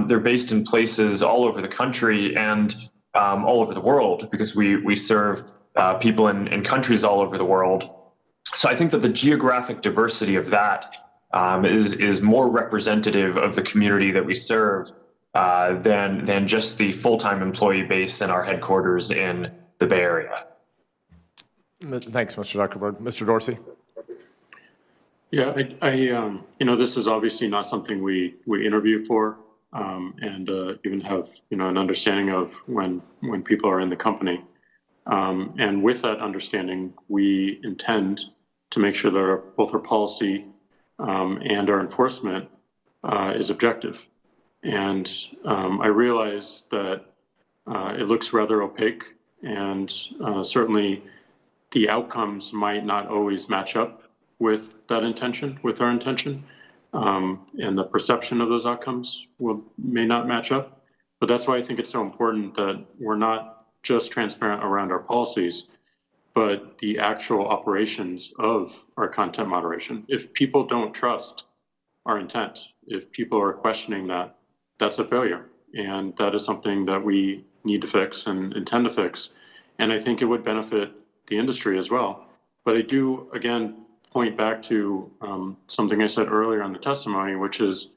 They're based in places all over the country and all over the world, because we serve people in countries all over the world. So I think that the geographic diversity of that is more representative of the community that we serve than just the full-time employee base in our headquarters in the Bay Area. Thanks, Mr. Zuckerberg. Mr. Dorsey? Yeah, this is obviously not something we interview for, and even have, an understanding of when people are in the company. And with that understanding, we intend to make sure that both our policy and our enforcement is objective. And I realize that it looks rather opaque, and certainly the outcomes might not always match up with that intention, with our intention, and the perception of those outcomes may not match up. But that's why I think it's so important that we're not just transparent around our policies, but the actual operations of our content moderation. If people don't trust our intent, if people are questioning that, that's a failure. And that is something that we need to fix and intend to fix. And I think it would benefit the industry as well. But I do, again, point back to something I said earlier in the testimony, which is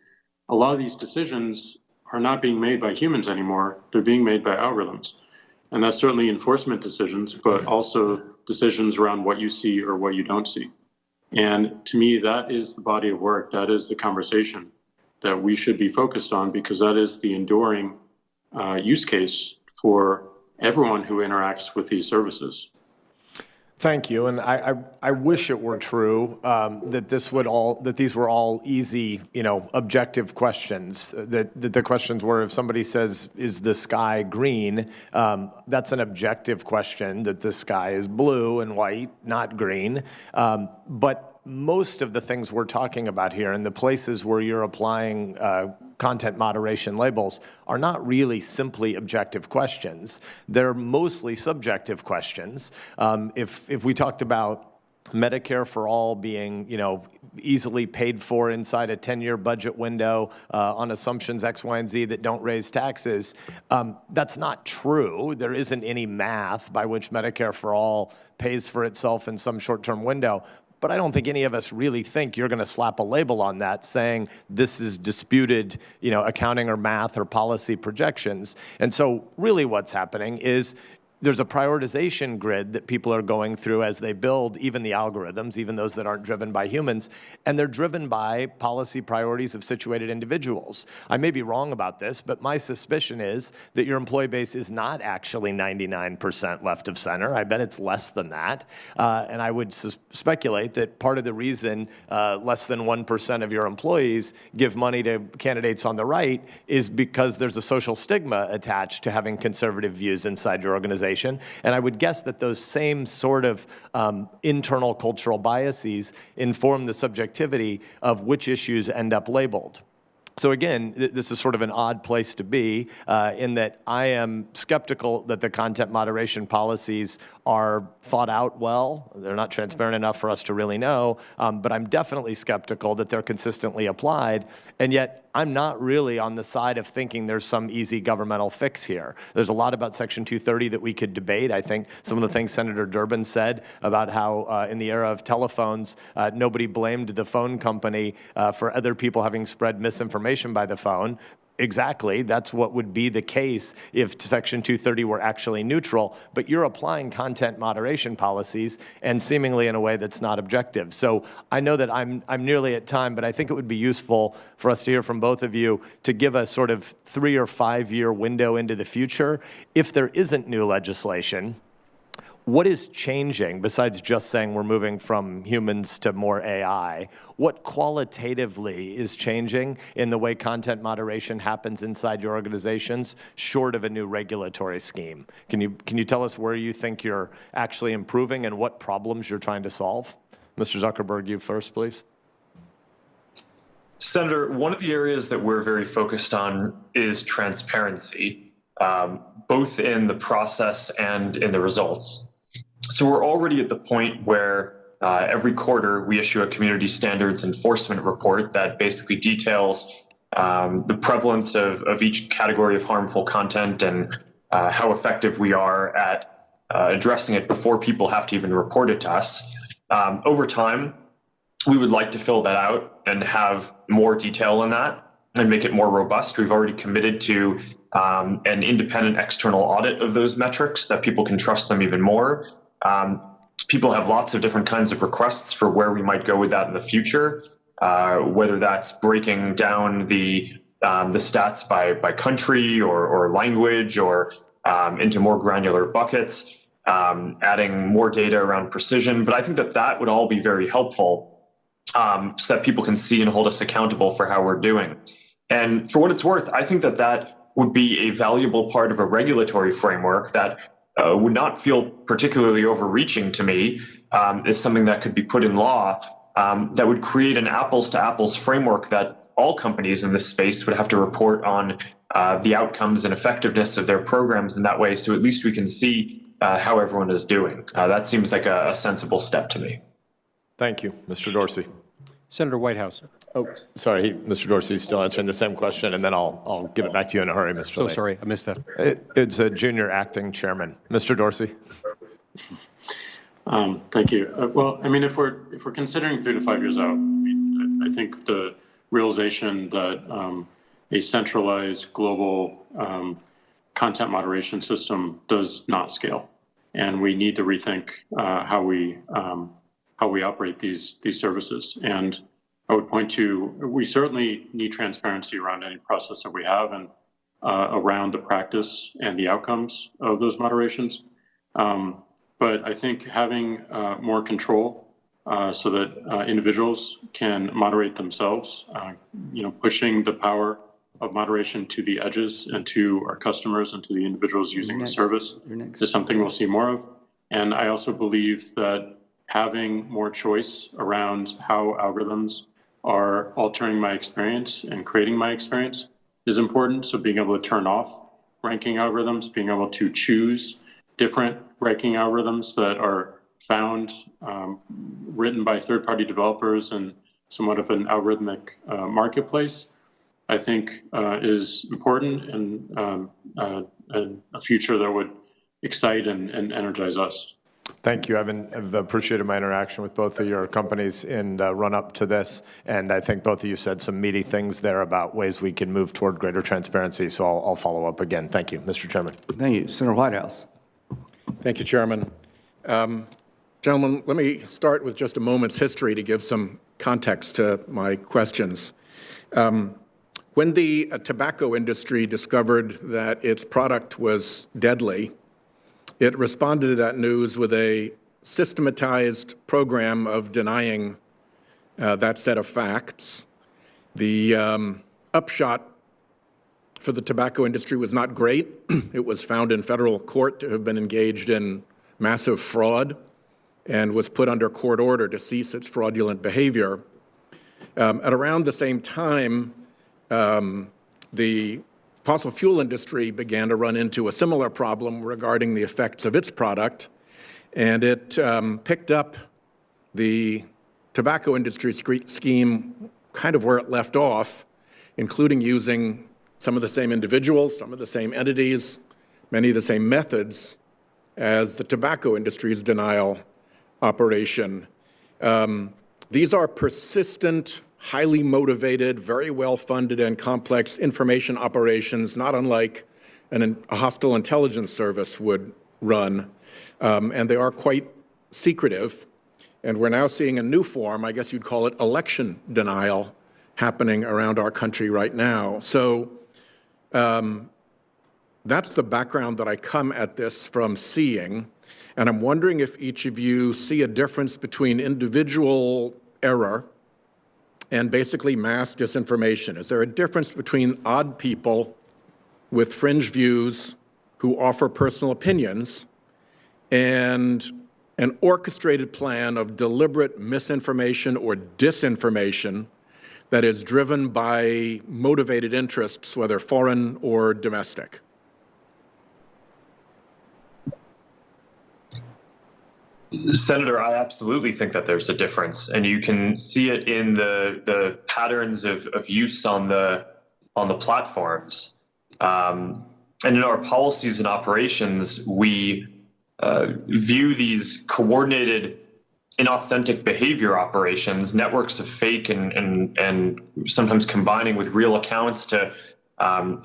a lot of these decisions are not being made by humans anymore. They're being made by algorithms. And that's certainly enforcement decisions, but also decisions around what you see or what you don't see. And to me, that is the body of work. That is the conversation that we should be focused on, because that is the enduring use case for everyone who interacts with these services. Thank you, and I wish it were true that these were all easy, objective questions. That the questions were, if somebody says, "Is the sky green?" That's an objective question. That the sky is blue and white, not green. But most of the things we're talking about here, and the places where you're applying content moderation labels, are not really simply objective questions. They're mostly subjective questions. If we talked about Medicare for all being, easily paid for inside a 10-year budget window on assumptions X, Y, and Z that don't raise taxes, that's not true. There isn't any math by which Medicare for all pays for itself in some short-term window. But I don't think any of us really think you're going to slap a label on that saying this is disputed, accounting or math or policy projections. And so really what's happening is there's a prioritization grid that people are going through as they build even the algorithms, even those that aren't driven by humans, and they're driven by policy priorities of situated individuals. I may be wrong about this, but my suspicion is that your employee base is not actually 99% left of center. I bet it's less than that. And I would speculate that part of the reason less than 1% of your employees give money to candidates on the right is because there's a social stigma attached to having conservative views inside your organization. And I would guess that those same sort of internal cultural biases inform the subjectivity of which issues end up labeled. So again, this is sort of an odd place to be in that I am skeptical that the content moderation policies are thought out well. They're not transparent enough for us to really know, but I'm definitely skeptical that they're consistently applied. And yet, I'm not really on the side of thinking there's some easy governmental fix here. There's a lot about Section 230 that we could debate. I think some of the things Senator Durbin said about how in the era of telephones, nobody blamed the phone company for other people having spread misinformation by the phone. Exactly, that's what would be the case if Section 230 were actually neutral, but you're applying content moderation policies and seemingly in a way that's not objective. So I know that I'm nearly at time, but I think it would be useful for us to hear from both of you to give a sort of 3 or 5 year window into the future. If there isn't new legislation, what is changing besides just saying we're moving from humans to more AI? What qualitatively is changing in the way content moderation happens inside your organizations, short of a new regulatory scheme? Can you tell us where you think you're actually improving and what problems you're trying to solve? Mr. Zuckerberg, you first, please. Senator, one of the areas that we're very focused on is transparency, both in the process and in the results. So we're already at the point where every quarter we issue a community standards enforcement report that basically details the prevalence of each category of harmful content and how effective we are at addressing it before people have to even report it to us. Over time, we would like to fill that out and have more detail in that and make it more robust. We've already committed to an independent external audit of those metrics that people can trust them even more. People have lots of different kinds of requests for where we might go with that in the future, whether that's breaking down the stats by country or language or into more granular buckets, adding more data around precision. But I think that would all be very helpful so that people can see and hold us accountable for how we're doing. And for what it's worth, I think that would be a valuable part of a regulatory framework that would not feel particularly overreaching to me, is something that could be put in law that would create an apples to apples framework that all companies in this space would have to report on the outcomes and effectiveness of their programs in that way. So at least we can see how everyone is doing. That seems like a sensible step to me. Thank you. Mr. Dorsey. Senator Whitehouse. Oh, sorry, Mr. Dorsey's still answering the same question, and then I'll give it back to you in a hurry, Mr. So Lay. sorry, I missed that. It's a junior acting chairman. Mr. Dorsey. Thank you. Well, I mean, if we're considering 3 to 5 years out, I think the realization that a centralized global content moderation system does not scale. And we need to rethink how we operate these services. And I would point to, we certainly need transparency around any process that we have and around the practice and the outcomes of those moderations. But I think having more control so that individuals can moderate themselves, pushing the power of moderation to the edges and to our customers and to the individuals using the service is something we'll see more of. And I also believe that having more choice around how algorithms are altering my experience and creating my experience is important. So being able to turn off ranking algorithms, being able to choose different ranking algorithms that are found, written by third-party developers and somewhat of an algorithmic marketplace, I think is important and a future that would excite and energize us. Thank you. I've appreciated my interaction with both of your companies in the run-up to this, and I think both of you said some meaty things there about ways we can move toward greater transparency, so I'll follow up again. Thank you, Mr. Chairman. Thank you. Senator Whitehouse. Thank you, Chairman. Gentlemen, let me start with just a moment's history to give some context to my questions. When the tobacco industry discovered that its product was deadly, it responded to that news with a systematized program of denying that set of facts. The upshot for the tobacco industry was not great. It was found in federal court to have been engaged in massive fraud and was put under court order to cease its fraudulent behavior. At around the same time, the fossil fuel industry began to run into a similar problem regarding the effects of its product, and it picked up the tobacco industry scheme kind of where it left off, including using some of the same individuals, some of the same entities, many of the same methods as the tobacco industry's denial operation. These are persistent, highly motivated, very well-funded and complex information operations, not unlike a hostile intelligence service would run, and they are quite secretive. And we're now seeing a new form, I guess you'd call it election denial, happening around our country right now. So that's the background that I come at this from seeing, and I'm wondering if each of you see a difference between individual error and basically mass disinformation. Is there a difference between odd people with fringe views who offer personal opinions and an orchestrated plan of deliberate misinformation or disinformation that is driven by motivated interests, whether foreign or domestic? Senator, I absolutely think that there's a difference, and you can see it in the patterns of use on the platforms. And in our policies and operations, we view these coordinated inauthentic behavior operations, networks of fake and sometimes combining with real accounts to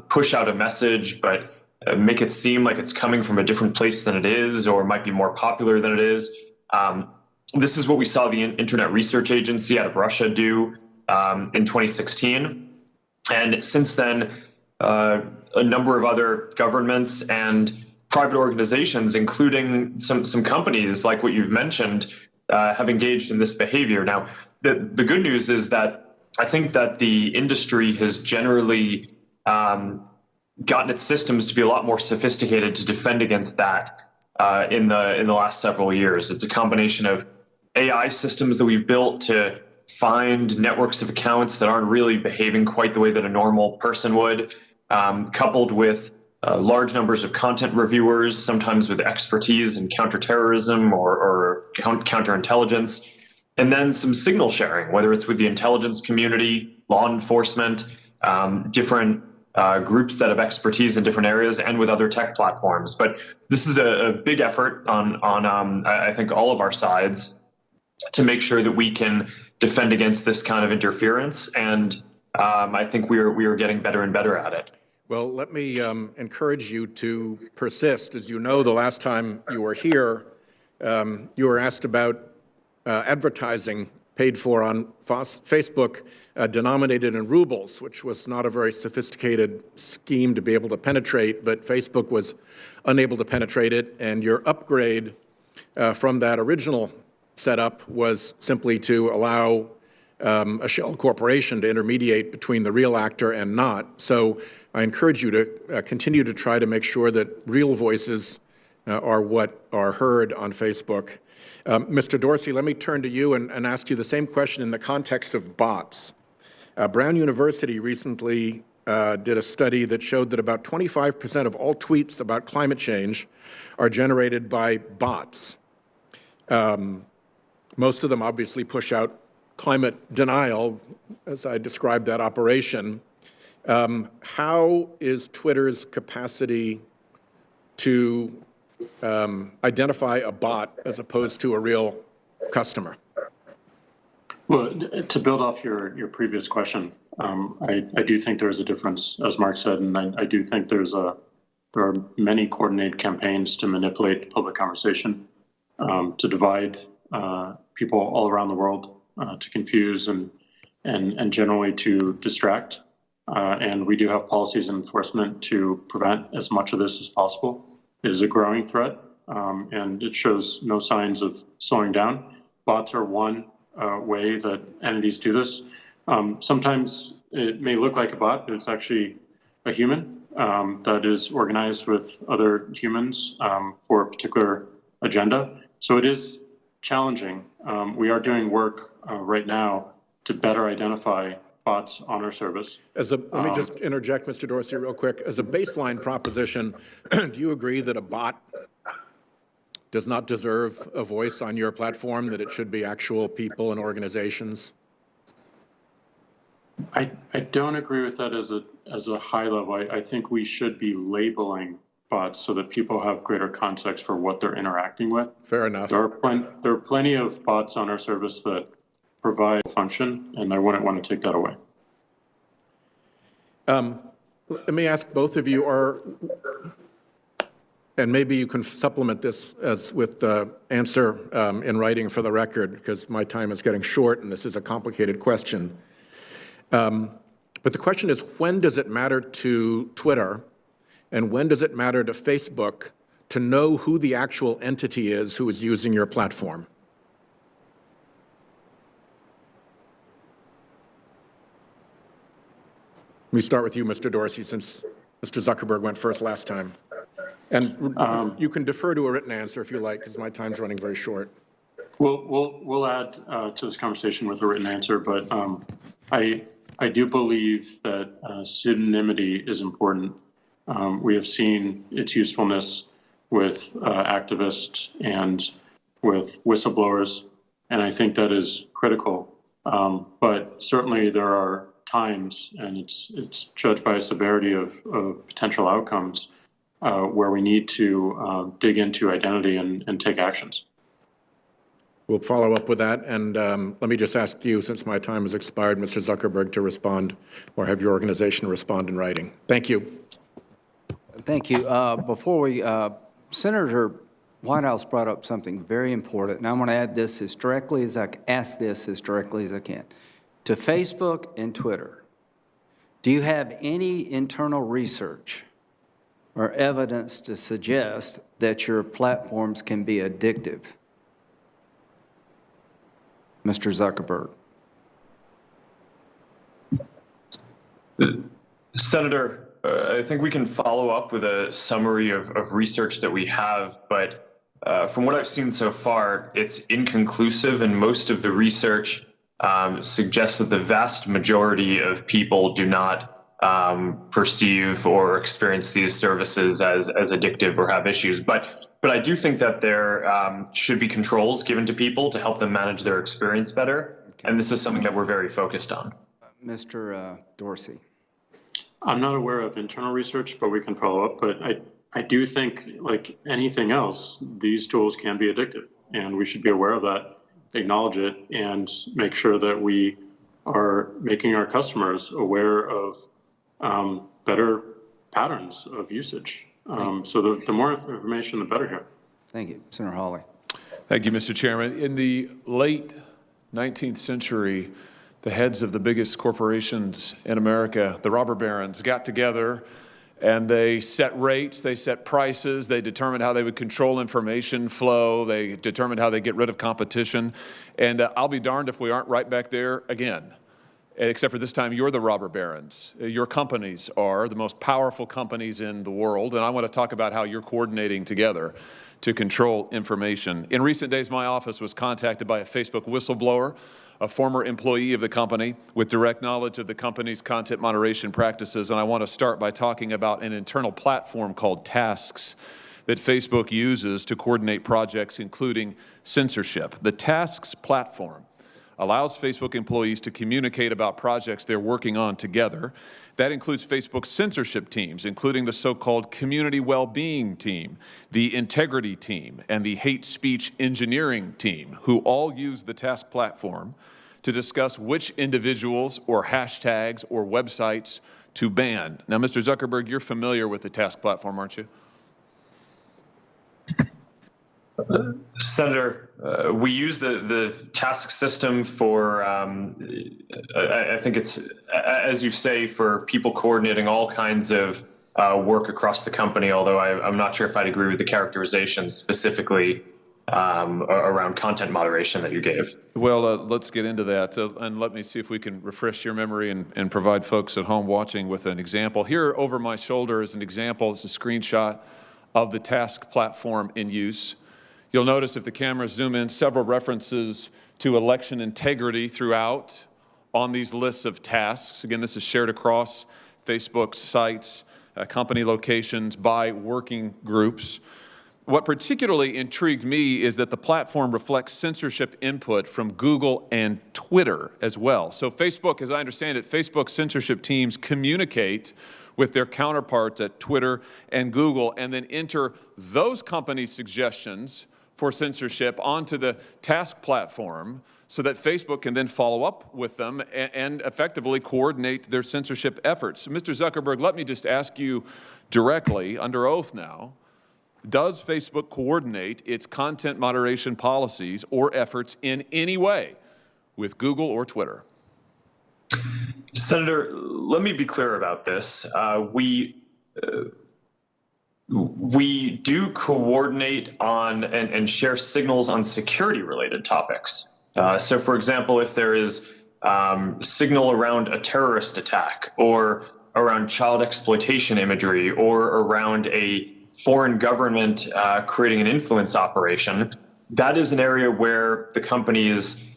push out a message, but make it seem like it's coming from a different place than it is, or might be more popular than it is. This is what we saw the Internet Research Agency out of Russia do in 2016. And since then, a number of other governments and private organizations, including some companies like what you've mentioned, have engaged in this behavior. Now, the good news is that I think that the industry has generally gotten its systems to be a lot more sophisticated to defend against that in the last several years. It's a combination of AI systems that we've built to find networks of accounts that aren't really behaving quite the way that a normal person would, coupled with large numbers of content reviewers, sometimes with expertise in counterterrorism or counterintelligence, and then some signal sharing, whether it's with the intelligence community, law enforcement, different groups that have expertise in different areas, and with other tech platforms. But this is a big effort on I think all of our sides to make sure that we can defend against this kind of interference. And I think we are getting better and better at it. Well, let me encourage you to persist. As you know, the last time you were here, you were asked about advertising paid for on Facebook denominated in rubles, which was not a very sophisticated scheme to be able to penetrate, but Facebook was unable to penetrate it, and your upgrade from that original setup was simply to allow a shell corporation to intermediate between the real actor and not. So I encourage you to continue to try to make sure that real voices are what are heard on Facebook. Mr. Dorsey, let me turn to you and ask you the same question in the context of bots. Brown University recently did a study that showed that about 25% of all tweets about climate change are generated by bots. Most of them obviously push out climate denial, as I described that operation. How is Twitter's capacity to identify a bot as opposed to a real customer? Well, to build off your previous question, I do think there's a difference, as Mark said, and I do think there are many coordinated campaigns to manipulate the public conversation, to divide people all around the world, to confuse and generally to distract. And we do have policies and enforcement to prevent as much of this as possible. It is a growing threat, and it shows no signs of slowing down. Bots are one way that entities do this. Sometimes it may look like a bot, but it's actually a human that is organized with other humans for a particular agenda. So it is challenging. We are doing work right now to better identify bots on our service. Let me just interject, Mr. Dorsey, real quick. As a baseline proposition, do you agree that a bot does not deserve a voice on your platform, that it should be actual people and organizations? I don't agree with that as a high level. I think we should be labeling bots so that people have greater context for what they're interacting with. Fair enough. There are plenty of bots on our service that provide function, and I wouldn't want to take that away. Let me ask both of you, and maybe you can supplement this with the answer in writing for the record, because my time is getting short and this is a complicated question. But the question is, when does it matter to Twitter and when does it matter to Facebook to know who the actual entity is who is using your platform? Let me start with you, Mr. Dorsey, since Mr. Zuckerberg went first last time. And you can defer to a written answer if you like, because my time's running very short. We'll add to this conversation with a written answer, but I do believe that pseudonymity is important. We have seen its usefulness with activists and with whistleblowers, and I think that is critical. But certainly there are times, and it's judged by a severity of potential outcomes, where we need to dig into identity and take actions. We'll follow up with that, and let me just ask you, since my time has expired, Mr. Zuckerberg, to respond, or have your organization respond in writing. Thank you. Thank you. Before we, Senator Whitehouse brought up something very important, and I'm going to add this as directly as I can. To Facebook and Twitter, do you have any internal research or evidence to suggest that your platforms can be addictive? Mr. Zuckerberg. Senator, I think we can follow up with a summary of research that we have, but from what I've seen so far, it's inconclusive, and most of the research suggests that the vast majority of people do not perceive or experience these services as addictive or have issues. But I do think that there should be controls given to people to help them manage their experience better. Okay. And this is something that we're very focused on. Mr. Dorsey. I'm not aware of internal research, but we can follow up. But I do think, like anything else, these tools can be addictive, and we should be aware of that, acknowledge it, and make sure that we are making our customers aware of better patterns of usage. So the more information, the better here. Thank you. Senator Hawley. Thank you, Mr. Chairman. In the late 19th century, the heads of the biggest corporations in America, the robber barons, got together and they set rates, they set prices, they determined how they would control information flow, they determined how they get rid of competition. And I'll be darned if we aren't right back there again. Except for this time, you're the robber barons. Your companies are the most powerful companies in the world, and I want to talk about how you're coordinating together to control information. In recent days, my office was contacted by a Facebook whistleblower, a former employee of the company with direct knowledge of the company's content moderation practices, and I want to start by talking about an internal platform called Tasks that Facebook uses to coordinate projects, including censorship. The Tasks platform allows Facebook employees to communicate about projects they're working on together. That includes Facebook's censorship teams, including the so-called community well-being team, the integrity team, and the hate speech engineering team, who all use the Task platform to discuss which individuals or hashtags or websites to ban. Now, Mr. Zuckerberg, you're familiar with the Task platform, aren't you? Senator, we use the task system for, I think it's, as you say, for people coordinating all kinds of work across the company, although I'm not sure if I'd agree with the characterization specifically around content moderation that you gave. Well, let's get into that, and let me see if we can refresh your memory and provide folks at home watching with an example. Here over my shoulder is an example. It's a screenshot of the Task platform in use. You'll notice if the cameras zoom in, several references to election integrity throughout on these lists of tasks. Again, this is shared across Facebook's sites, company locations, by working groups. What particularly intrigued me is that the platform reflects censorship input from Google and Twitter as well. So Facebook, as I understand it, Facebook censorship teams communicate with their counterparts at Twitter and Google and then enter those companies' suggestions for censorship onto the Task platform so that Facebook can then follow up with them and effectively coordinate their censorship efforts. So Mr. Zuckerberg, let me just ask you directly, under oath now, does Facebook coordinate its content moderation policies or efforts in any way with Google or Twitter? Senator, let me be clear about this. We do coordinate on and share signals on security-related topics. So, for example, if there is signal around a terrorist attack or around child exploitation imagery or around a foreign government creating an influence operation, that is an area where the companies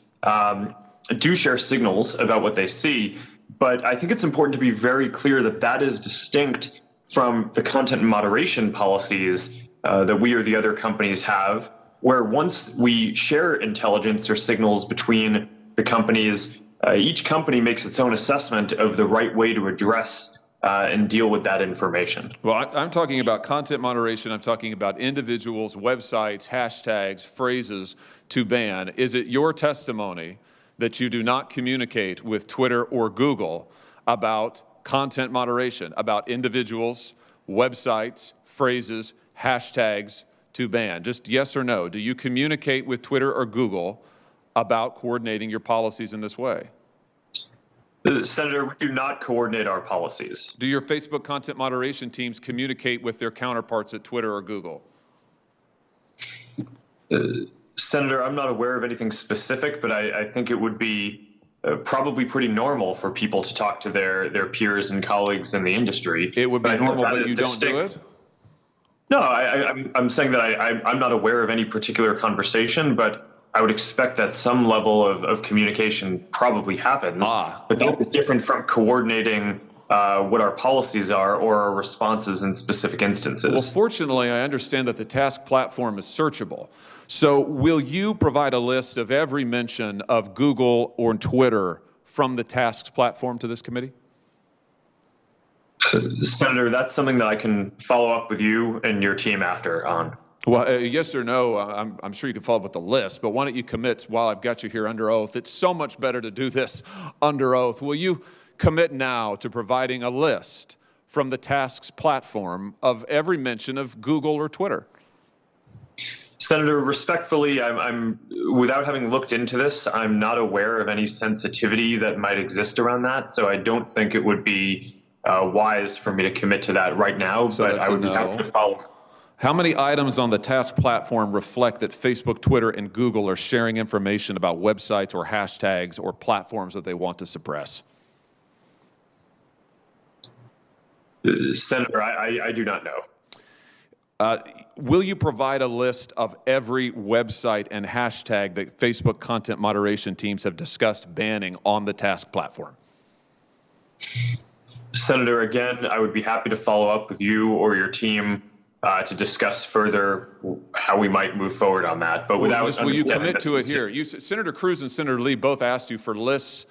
do share signals about what they see. But I think it's important to be very clear that that is distinct from the content moderation policies that we or the other companies have, where once we share intelligence or signals between the companies, each company makes its own assessment of the right way to address and deal with that information. Well, I'm talking about content moderation. I'm talking about individuals, websites, hashtags, phrases to ban. Is it your testimony that you do not communicate with Twitter or Google about content moderation, about individuals, websites, phrases, hashtags to ban? Just yes or no. Do you communicate with Twitter or Google about coordinating your policies in this way? Senator, we do not coordinate our policies. Do your Facebook content moderation teams communicate with their counterparts at Twitter or Google? Senator, I'm not aware of anything specific, but I think it would be probably pretty normal for people to talk to their peers and colleagues in the industry. It would be normal, but you don't do it? No, I'm saying that I'm not aware of any particular conversation, but I would expect that some level of communication probably happens. But that is different from coordinating what our policies are or our responses in specific instances. Well, fortunately, I understand that the Task platform is searchable. So will you provide a list of every mention of Google or Twitter from the Tasks platform to this committee? Senator, that's something that I can follow up with you and your team after on. Well, yes or no, I'm sure you can follow up with the list, but why don't you commit while I've got you here under oath? It's so much better to do this under oath. Will you commit now to providing a list from the Tasks platform of every mention of Google or Twitter? Senator, respectfully, I'm without having looked into this, I'm not aware of any sensitivity that might exist around that. So I don't think it would be wise for me to commit to that right now, So but that's I a would be no. happy to follow. How many items on the Task platform reflect that Facebook, Twitter, and Google are sharing information about websites or hashtags or platforms that they want to suppress? Senator, I do not know. Will you provide a list of every website and hashtag that Facebook content moderation teams have discussed banning on the Task platform? Senator, again, I would be happy to follow up with you or your team to discuss further how we might move forward on that. But without will you commit to it here? Senator Cruz and Senator Lee both asked you for lists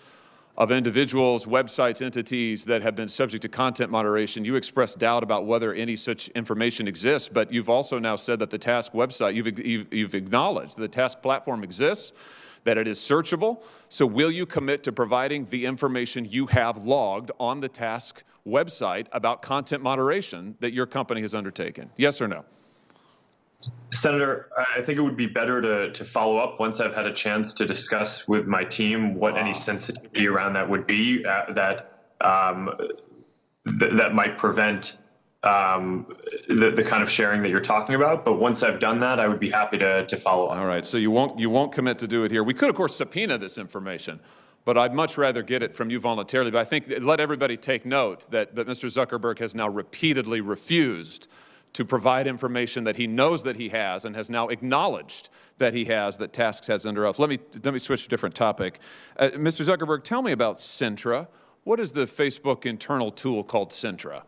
of individuals, websites, entities that have been subject to content moderation. You expressed doubt about whether any such information exists, but you've also now said that the Task website, you've acknowledged the Task platform exists, that it is searchable. So will you commit to providing the information you have logged on the Task website about content moderation that your company has undertaken? Yes or no? Senator, I think it would be better to follow up once I've had a chance to discuss with my team what any sensitivity around that would be that might prevent the kind of sharing that you're talking about. But once I've done that, I would be happy to follow up. All right, so you won't commit to do it here. We could, of course, subpoena this information, but I'd much rather get it from you voluntarily. But I think let everybody take note that Mr. Zuckerberg has now repeatedly refused to provide information that he knows that he has and has now acknowledged that he has, that Tasks has under oath. Let me switch to a different topic. Mr. Zuckerberg, tell me about Centra. What is the Facebook internal tool called Centra?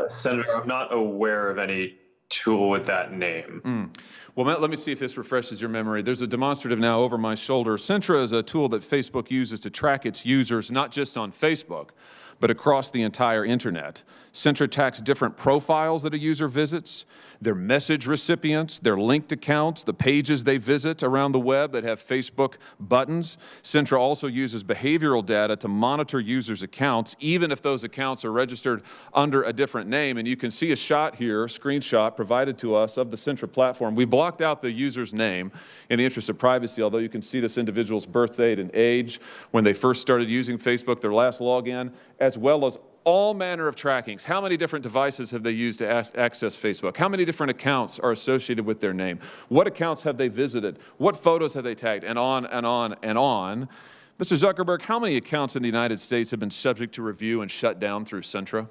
Senator, I'm not aware of any tool with that name. Well, Matt, let me see if this refreshes your memory. There's a demonstrative now over my shoulder. Centra is a tool that Facebook uses to track its users, not just on Facebook, but across the entire internet. Centra tracks different profiles that a user visits, their message recipients, their linked accounts, the pages they visit around the web that have Facebook buttons. Centra also uses behavioral data to monitor users' accounts, even if those accounts are registered under a different name. And you can see a shot here, a screenshot provided to us of the Centra platform. We blocked out the user's name in the interest of privacy, although you can see this individual's birth date and age, when they first started using Facebook, their last login, as well as all manner of trackings. How many different devices have they used to access Facebook? How many different accounts are associated with their name? What accounts have they visited? What photos have they tagged? And on and on and on. Mr. Zuckerberg, how many accounts in the United States have been subject to review and shut down through Centra?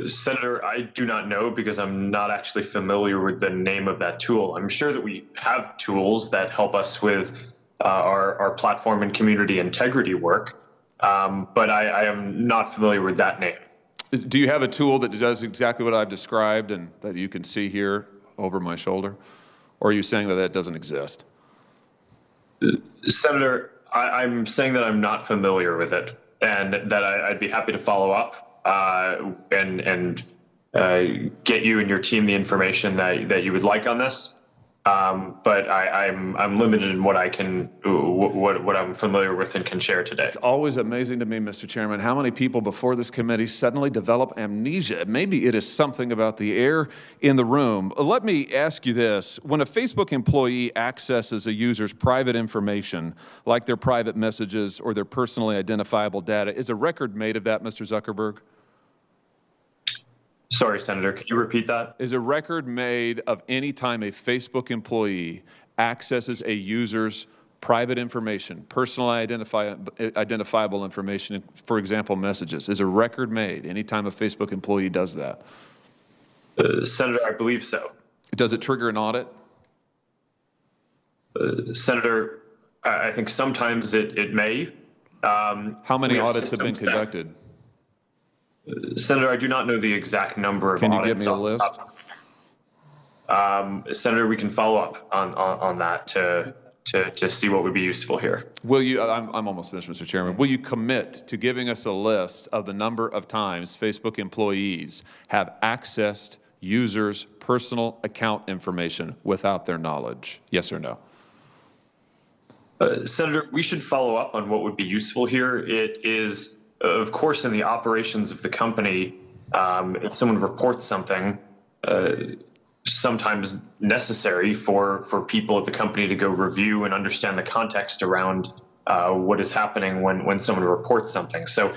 Senator, I do not know because I'm not actually familiar with the name of that tool. I'm sure that we have tools that help us with our platform and community integrity work. But I am not familiar with that name. Do you have a tool that does exactly what I've described and that you can see here over my shoulder? Or are you saying that that doesn't exist? Senator, I'm saying that I'm not familiar with it and that I'd be happy to follow up and get you and your team the information that you would like on this. But I'm limited in what I can, what I'm familiar with and can share today. It's always amazing to me, Mr. Chairman, how many people before this committee suddenly develop amnesia. Maybe it is something about the air in the room. Let me ask you this. When a Facebook employee accesses a user's private information, like their private messages or their personally identifiable data, is a record made of that, Mr. Zuckerberg? Sorry, Senator, could you repeat that? Is a record made of any time a Facebook employee accesses a user's private information, personally identifiable information, for example, messages? Is a record made any time a Facebook employee does that? Senator, I believe so. Does it trigger an audit? Senator, I think sometimes it may. How many audits have been conducted? Senator, I do not know the exact number of audits. Can you audits. give me a list? Senator, we can follow up on that to see what would be useful here. Will you, I'm almost finished, Mr. Chairman. Will you commit to giving us a list of the number of times Facebook employees have accessed users' personal account information without their knowledge? Yes or no? Senator, we should follow up on what would be useful here. It is, of course, in the operations of the company, if someone reports something, sometimes necessary for people at the company to go review and understand the context around what is happening when someone reports something. So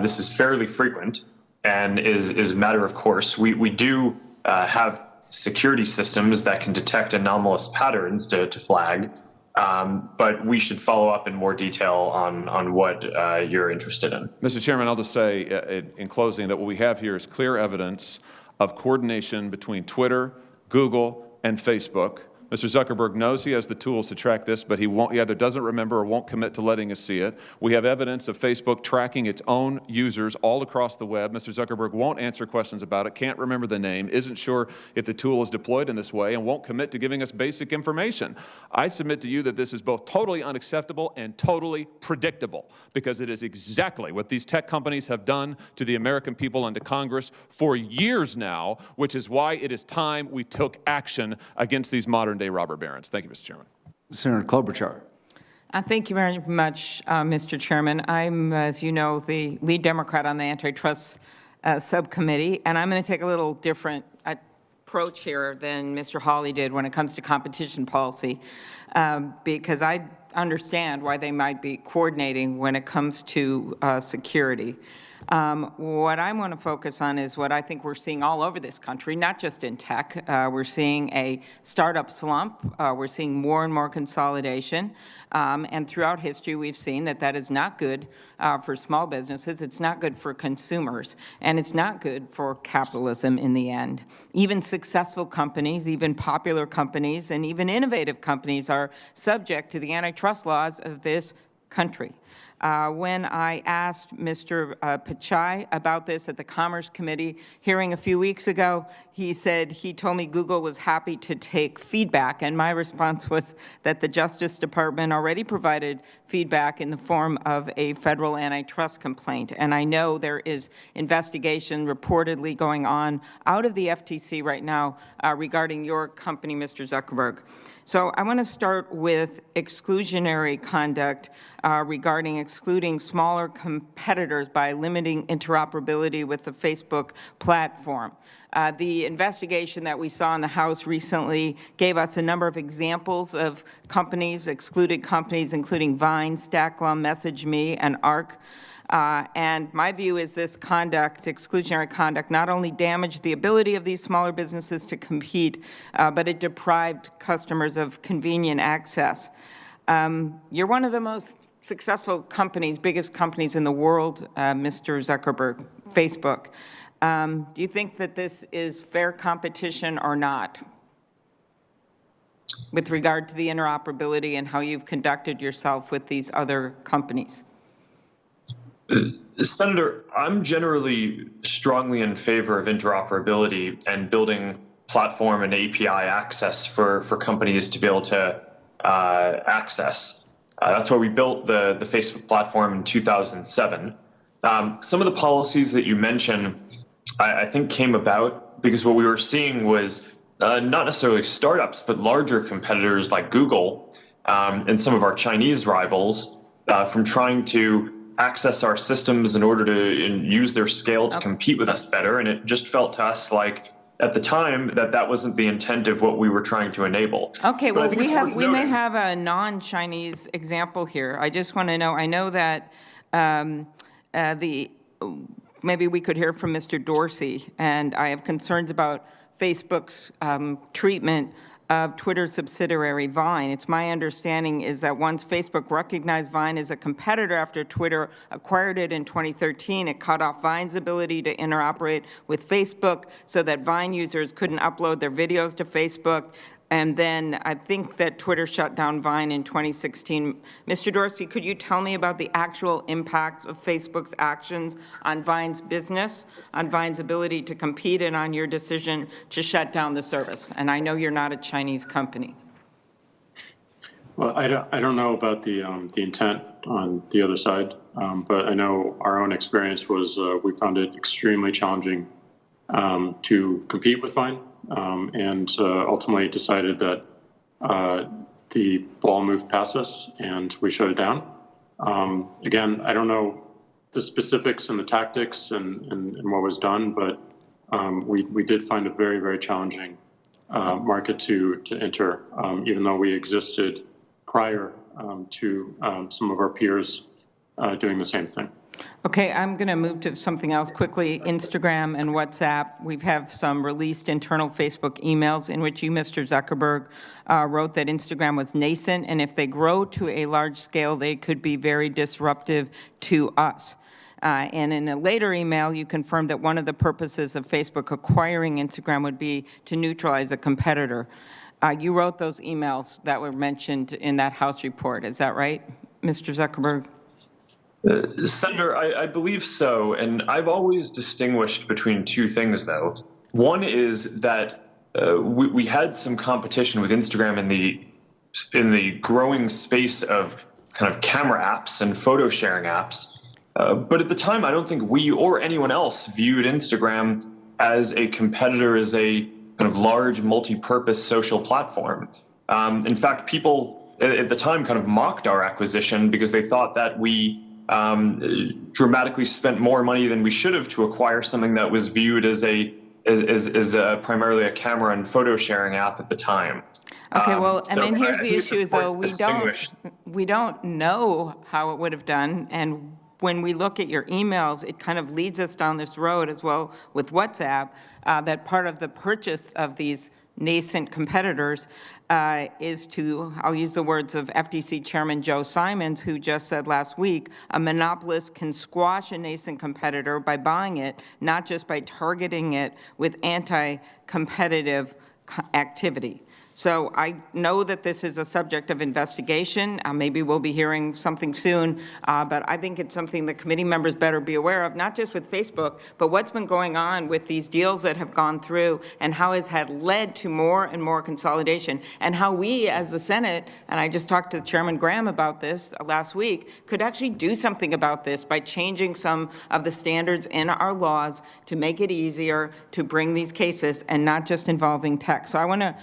this is fairly frequent and is a matter of course. We do have security systems that can detect anomalous patterns to flag. But we should follow up in more detail on what you're interested in. Mr. Chairman, I'll just say in closing that what we have here is clear evidence of coordination between Twitter, Google, and Facebook. Mr. Zuckerberg knows he has the tools to track this, but he either doesn't remember or won't commit to letting us see it. We have evidence of Facebook tracking its own users all across the web. Mr. Zuckerberg won't answer questions about it, can't remember the name, isn't sure if the tool is deployed in this way, and won't commit to giving us basic information. I submit to you that this is both totally unacceptable and totally predictable, because it is exactly what these tech companies have done to the American people and to Congress for years now, which is why it is time we took action against these modern-day robber barons. Thank you, Mr. Chairman. Senator Klobuchar. Thank you very much, Mr. Chairman. I'm, as you know, the lead Democrat on the antitrust subcommittee, and I'm going to take a little different approach here than Mr. Hawley did when it comes to competition policy, because I understand why they might be coordinating when it comes to security. What I want to focus on is what I think we're seeing all over this country, not just in tech. We're seeing a startup slump. We're seeing more and more consolidation. And throughout history, we've seen that that is not good for small businesses. It's not good for consumers. And it's not good for capitalism in the end. Even successful companies, even popular companies, and even innovative companies are subject to the antitrust laws of this country. When I asked Mr. Pichai about this at the Commerce Committee hearing a few weeks ago, he said he told me Google was happy to take feedback, and my response was that the Justice Department already provided feedback in the form of a federal antitrust complaint. And I know there is investigation reportedly going on out of the FTC right now regarding your company, Mr. Zuckerberg. So I want to start with exclusionary conduct regarding excluding smaller competitors by limiting interoperability with the Facebook platform. The investigation that we saw in the House recently gave us a number of examples of companies, excluded companies, including Vine, Stacklum, MessageMe, and Arc. And my view is this conduct, exclusionary conduct, not only damaged the ability of these smaller businesses to compete, but it deprived customers of convenient access. You're one of the most successful companies, biggest companies in the world, Mr. Zuckerberg, Facebook. Do you think that this is fair competition or not with regard to the interoperability and how you've conducted yourself with these other companies? Senator, I'm generally strongly in favor of interoperability and building platform and API access for companies to be able to access. That's why we built the Facebook platform in 2007. Some of the policies that you mentioned, I think came about because what we were seeing was not necessarily startups, but larger competitors like Google and some of our Chinese rivals from trying to access our systems in order to use their scale to compete with us better. And it just felt to us like at the time that wasn't the intent of what we were trying to enable. Okay, well, we may have a non-Chinese example here. I just want to know, I know that maybe we could hear from Mr. Dorsey, and I have concerns about Facebook's treatment of Twitter's subsidiary Vine. It's my understanding is that once Facebook recognized Vine as a competitor after Twitter acquired it in 2013, it cut off Vine's ability to interoperate with Facebook so that Vine users couldn't upload their videos to Facebook. And then I think that Twitter shut down Vine in 2016. Mr. Dorsey, could you tell me about the actual impact of Facebook's actions on Vine's business, on Vine's ability to compete, and on your decision to shut down the service? And I know you're not a Chinese company. Well, I don't know about the intent on the other side, but I know our own experience was we found it extremely challenging to compete with Vine, and ultimately decided that the ball moved past us and we shut it down. Again, I don't know the specifics and the tactics and what was done, but we did find a very, very challenging market to enter, even though we existed prior to some of our peers doing the same thing. Okay, I'm going to move to something else quickly. Instagram and WhatsApp. We have some released internal Facebook emails in which you, Mr. Zuckerberg, wrote that Instagram was nascent, and if they grow to a large scale, they could be very disruptive to us. And in a later email, you confirmed that one of the purposes of Facebook acquiring Instagram would be to neutralize a competitor. You wrote those emails that were mentioned in that House report. Is that right, Mr. Zuckerberg? Senator, I believe so, and I've always distinguished between two things, though. One is that we had some competition with Instagram in the growing space of kind of camera apps and photo sharing apps. But at the time, I don't think we or anyone else viewed Instagram as a competitor, as a kind of large multi-purpose social platform. In fact, people at the time kind of mocked our acquisition because they thought that we dramatically spent more money than we should have to acquire something that was viewed as primarily a camera and photo sharing app at the time. Okay, well, I mean, here's the issue is, though, we don't know how it would have done, and when we look at your emails, it kind of leads us down this road as well with WhatsApp, that part of the purchase of these nascent competitors is to, I'll use the words of FTC Chairman Joe Simons, who just said last week, a monopolist can squash a nascent competitor by buying it, not just by targeting it with anti-competitive activity. So I know that this is a subject of investigation. Maybe we'll be hearing something soon, but I think it's something that committee members better be aware of, not just with Facebook, but what's been going on with these deals that have gone through and how it's had led to more and more consolidation, and how we as the Senate, and I just talked to Chairman Graham about this last week, could actually do something about this by changing some of the standards in our laws to make it easier to bring these cases and not just involving tech. So I want to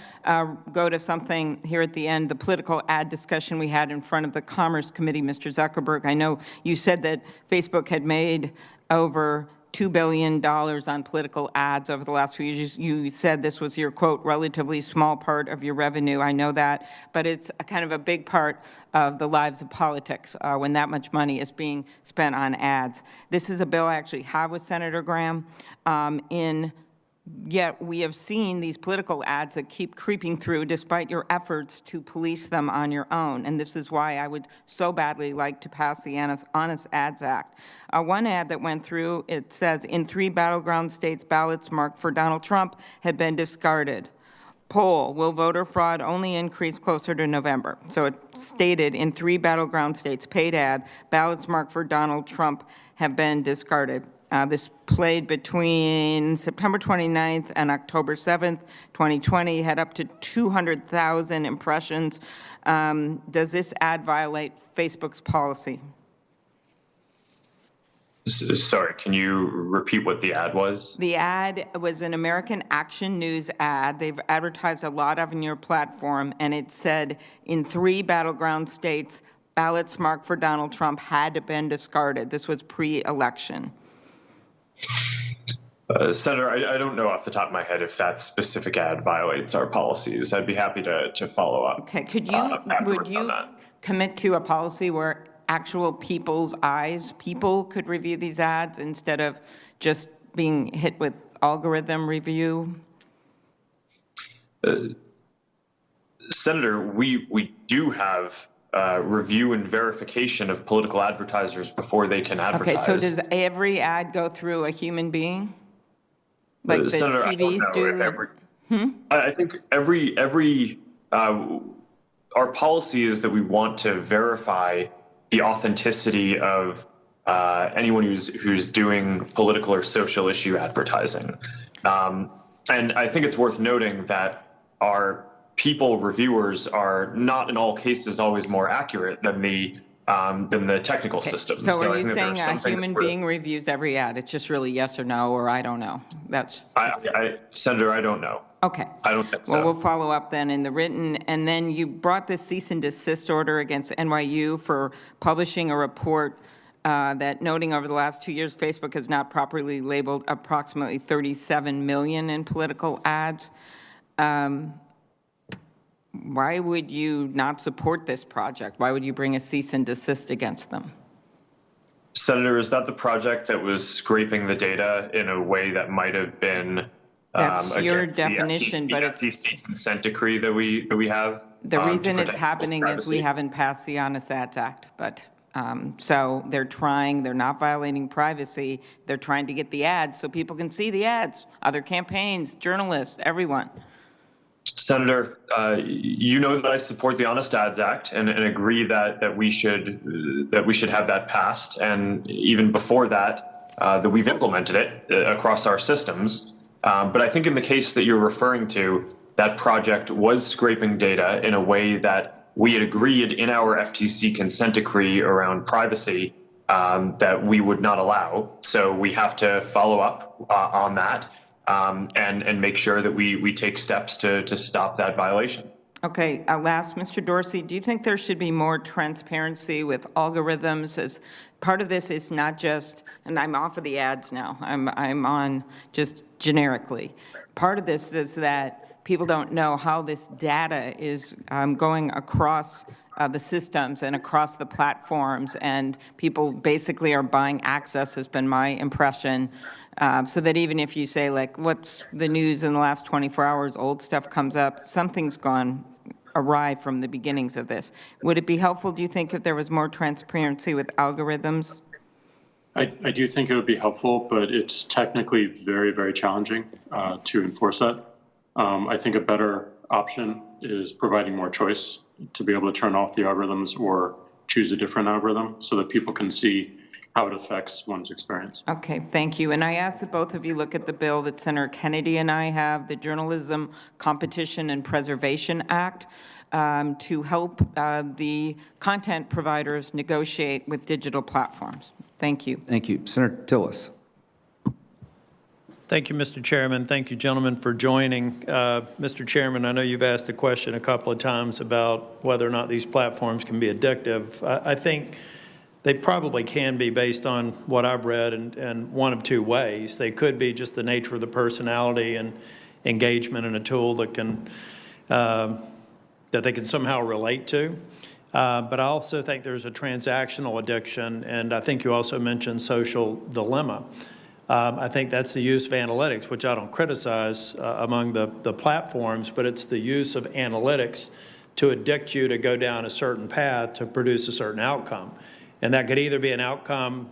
go to something here at the end, the political ad discussion we had in front of the Commerce Committee, Mr. Zuckerberg. I know you said that Facebook had made over $2 billion on political ads over the last few years. You said this was your, quote, relatively small part of your revenue. I know that, but it's a kind of a big part of the lives of politics when that much money is being spent on ads. This is a bill I actually have with Senator Graham Yet we have seen these political ads that keep creeping through despite your efforts to police them on your own. And this is why I would so badly like to pass the Honest Ads Act. One ad that went through, it says, in 3 battleground states, ballots marked for Donald Trump had been discarded. Poll, will voter fraud only increase closer to November? So it stated in 3 battleground states, paid ad, ballots marked for Donald Trump have been discarded. This played between September 29th and October 7th, 2020, had up to 200,000 impressions. Does this ad violate Facebook's policy? Sorry, can you repeat what the ad was? The ad was an American Action News ad. They've advertised a lot of on your platform, and it said in 3 battleground states, ballots marked for Donald Trump had been discarded. This was pre-election. Senator, I don't know off the top of my head if that specific ad violates our policies. I'd be happy to follow up. Okay, would you commit to a policy where actual people's eyes, people could review these ads instead of just being hit with algorithm review? Senator, we do have review and verification of political advertisers before they can advertise. Okay, so does every ad go through a human being? Like the Senator, TVs do? I think our policy is that we want to verify the authenticity of anyone who's doing political or social issue advertising. And I think it's worth noting that our people reviewers are not in all cases always more accurate than the than the technical systems. So are I you think that there saying are some a things human where- being reviews every ad? It's just really yes or no, or I don't know? Senator, I don't know. Okay. I don't think so. Well, we'll follow up then in the written. And then you brought this cease and desist order against NYU for publishing a report that noting over the last 2 years, Facebook has not properly labeled approximately 37 million in political ads. Why would you not support this project? Why would you bring a cease and desist against them? Senator, is that the project that was scraping the data in a way that might have been That's your against definition, but it's FTC consent decree that we have? the reason to it's protect happening is we privacy? haven't passed the Honest Ads Act, but so they're trying, they're not violating privacy, they're trying to get the ads so people can see the ads, other campaigns, journalists, everyone. Senator, you know that I support the Honest Ads Act and agree that we should have that passed, and even before that, that we've implemented it across our systems. But I think in the case that you're referring to, that project was scraping data in a way that we had agreed in our FTC consent decree around privacy that we would not allow. So we have to follow up on that. And make sure that we take steps to stop that violation. Okay, last, Mr. Dorsey, do you think there should be more transparency with algorithms? As part of this is not just, and I'm off of the ads now, I'm on just generically. Part of this is that people don't know how this data is going across the systems and across the platforms, and people basically are buying access, has been my impression. So that even if you say, like, what's the news in the last 24 hours, old stuff comes up, something's gone awry from the beginnings of this. Would it be helpful, do you think, if there was more transparency with algorithms? I do think it would be helpful, but it's technically very, very challenging to enforce that. I think a better option is providing more choice to be able to turn off the algorithms or choose a different algorithm so that people can see how it affects one's experience. Okay, thank you. And I ask that both of you look at the bill that Senator Kennedy and I have, the Journalism Competition and Preservation Act, to help the content providers negotiate with digital platforms. Thank you. Thank you. Senator Tillis. Thank you, Mr. Chairman. Thank you, gentlemen, for joining. Mr. Chairman, I know you've asked the question a couple of times about whether or not these platforms can be addictive. I think they probably can be based on what I've read in one of two ways. They could be just the nature of the personality and engagement in a tool that can that they can somehow relate to. But I also think there's a transactional addiction, and I think you also mentioned social dilemma. I think that's the use of analytics, which I don't criticize among the platforms, but it's the use of analytics to addict you to go down a certain path to produce a certain outcome. And that could either be an outcome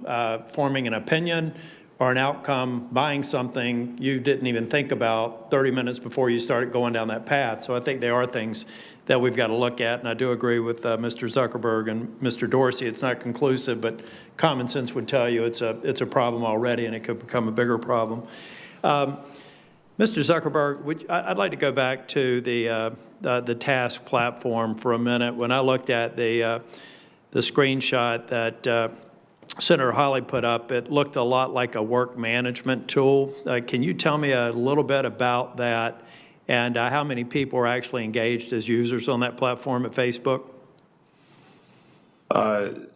forming an opinion or an outcome buying something you didn't even think about 30 minutes before you started going down that path. So I think there are things that we've got to look at, and I do agree with Mr. Zuckerberg and Mr. Dorsey. It's not conclusive, but common sense would tell you it's a problem already, and it could become a bigger problem. Mr. Zuckerberg, I'd like to go back to the task platform for a minute. When I looked at the screenshot that Senator Hawley put up, it looked a lot like a work management tool. Can you tell me a little bit about that and how many people are actually engaged as users on that platform at Facebook?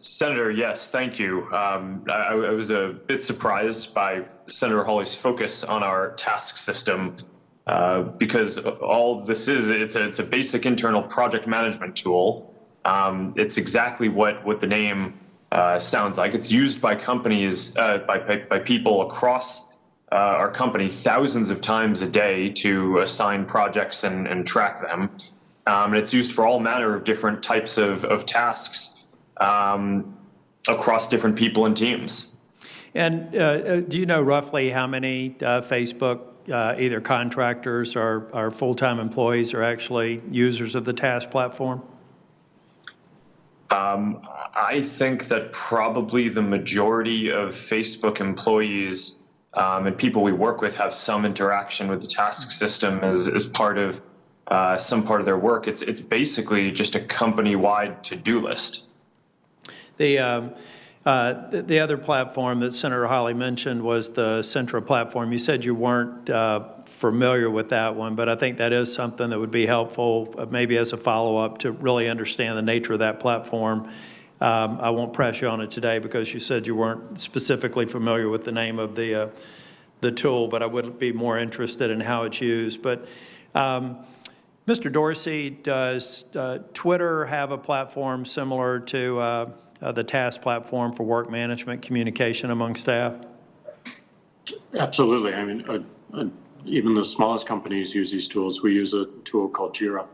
Senator, yes, thank you. I was a bit surprised by Senator Hawley's focus on our task system because all this is, it's a basic internal project management tool. It's exactly what the name sounds like. It's used by companies, by people across our company thousands of times a day to assign projects and track them. And it's used for all manner of different types of tasks across different people and teams. And do you know roughly how many Facebook either contractors or full-time employees are actually users of the task platform? I think that probably the majority of Facebook employees and people we work with have some interaction with the task system as part of some part of their work. It's basically just a company-wide to-do list. The other platform that Senator Hawley mentioned was the Centra platform. You said you weren't familiar with that one, but I think that is something that would be helpful, maybe as a follow-up, to really understand the nature of that platform. I won't press you on it today because you said you weren't specifically familiar with the name of the tool, but I would be more interested in how it's used. But Mr. Dorsey, does Twitter have a platform similar to the task platform for work management communication among staff? Absolutely. I mean, even the smallest companies use these tools. We use a tool called Jira.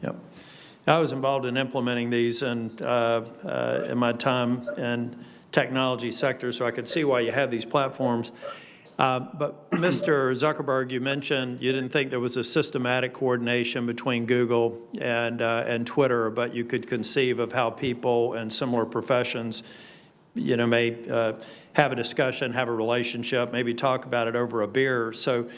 Yep. I was involved in implementing these in my time in technology sector, so I could see why you have these platforms. But Mr. Zuckerberg, you mentioned you didn't think there was a systematic coordination between Google and Twitter, but you could conceive of how people in similar professions, may have a discussion, have a relationship, maybe talk about it over a beer. So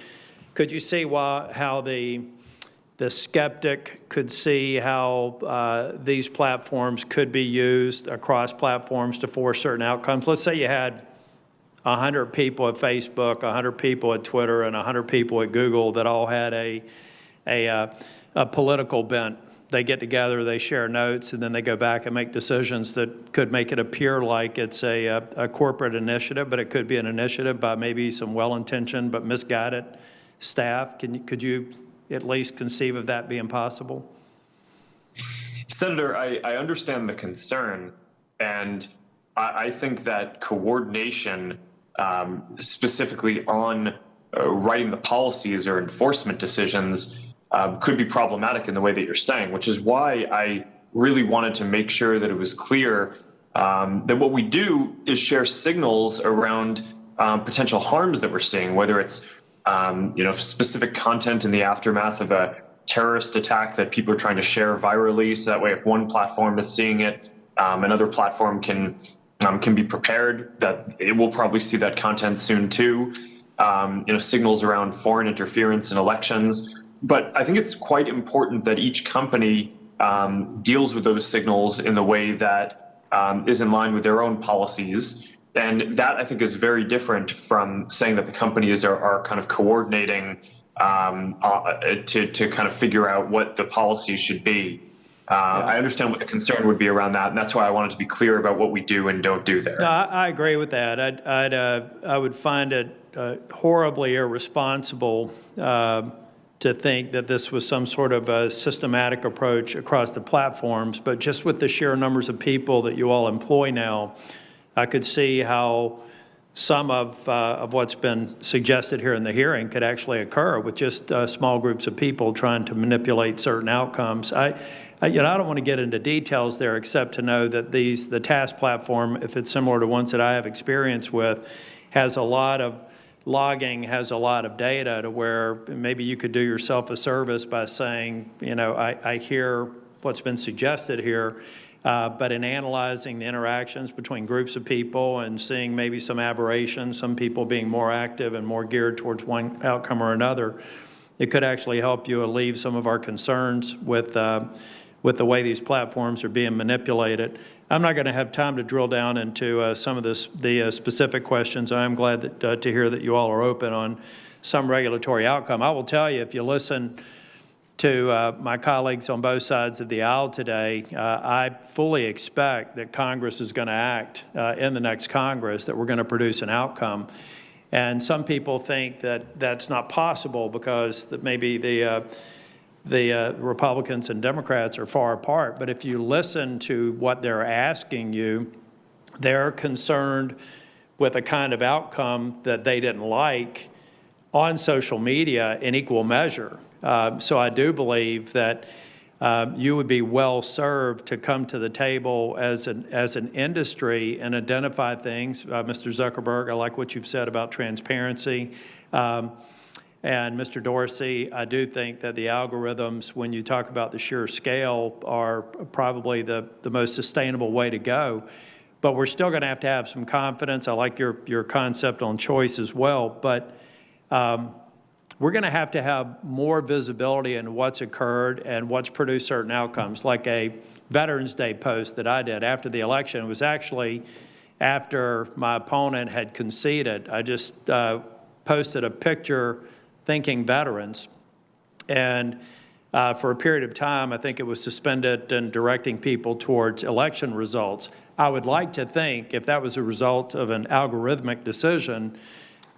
could you see how the skeptic could see how these platforms could be used across platforms to force certain outcomes? Let's say you had 100 people at Facebook, 100 people at Twitter, and 100 people at Google that all had a political bent. They get together, they share notes, and then they go back and make decisions that could make it appear like it's a corporate initiative, but it could be an initiative by maybe some well-intentioned but misguided staff. Could you at least conceive of that being possible? Senator, I understand the concern, and I think that coordination, specifically on writing the policies or enforcement decisions, could be problematic in the way that you're saying, which is why I really wanted to make sure that it was clear that what we do is share signals around potential harms that we're seeing, whether it's specific content in the aftermath of a terrorist attack that people are trying to share virally. So that way, if one platform is seeing it, another platform can be prepared that it will probably see that content soon too. Signals around foreign interference in elections. But I think it's quite important that each company deals with those signals in the way that is in line with their own policies. And that, I think, is very different from saying that the companies are kind of coordinating to kind of figure out what the policy should be. I understand what the concern would be around that, and that's why I wanted to be clear about what we do and don't do there. No, I agree with that. I would find it horribly irresponsible to think that this was some sort of a systematic approach across the platforms, but just with the sheer numbers of people that you all employ now, I could see how some of what's been suggested here in the hearing could actually occur with just small groups of people trying to manipulate certain outcomes. I don't want to get into details there except to know that the task platform, if it's similar to ones that I have experience with, has a lot of logging, has a lot of data to where maybe you could do yourself a service by saying, I hear what's been suggested here, but in analyzing the interactions between groups of people and seeing maybe some aberrations, some people being more active and more geared towards one outcome or another, it could actually help you alleviate some of our concerns with the way these platforms are being manipulated. I'm not going to have time to drill down into some of the specific questions. I'm glad to hear that you all are open on some regulatory outcome. I will tell you, if you listen to my colleagues on both sides of the aisle today, I fully expect that Congress is going to act in the next Congress, that we're going to produce an outcome. And some people think that that's not possible because that maybe the Republicans and Democrats are far apart. But if you listen to what they're asking you, they're concerned with a kind of outcome that they didn't like on social media in equal measure. So I do believe that you would be well served to come to the table as an industry and identify things. Mr. Zuckerberg, I like what you've said about transparency. And Mr. Dorsey, I do think that the algorithms, when you talk about the sheer scale, are probably the most sustainable way to go. But we're still going to have some confidence. I like your concept on choice as well. But we're going to have more visibility into what's occurred and what's produced certain outcomes, like a Veterans Day post that I did after the election. It was actually after my opponent had conceded. I just posted a picture thanking veterans, and for a period of time, I think it was suspended and directing people towards election results. I would like to think, if that was a result of an algorithmic decision,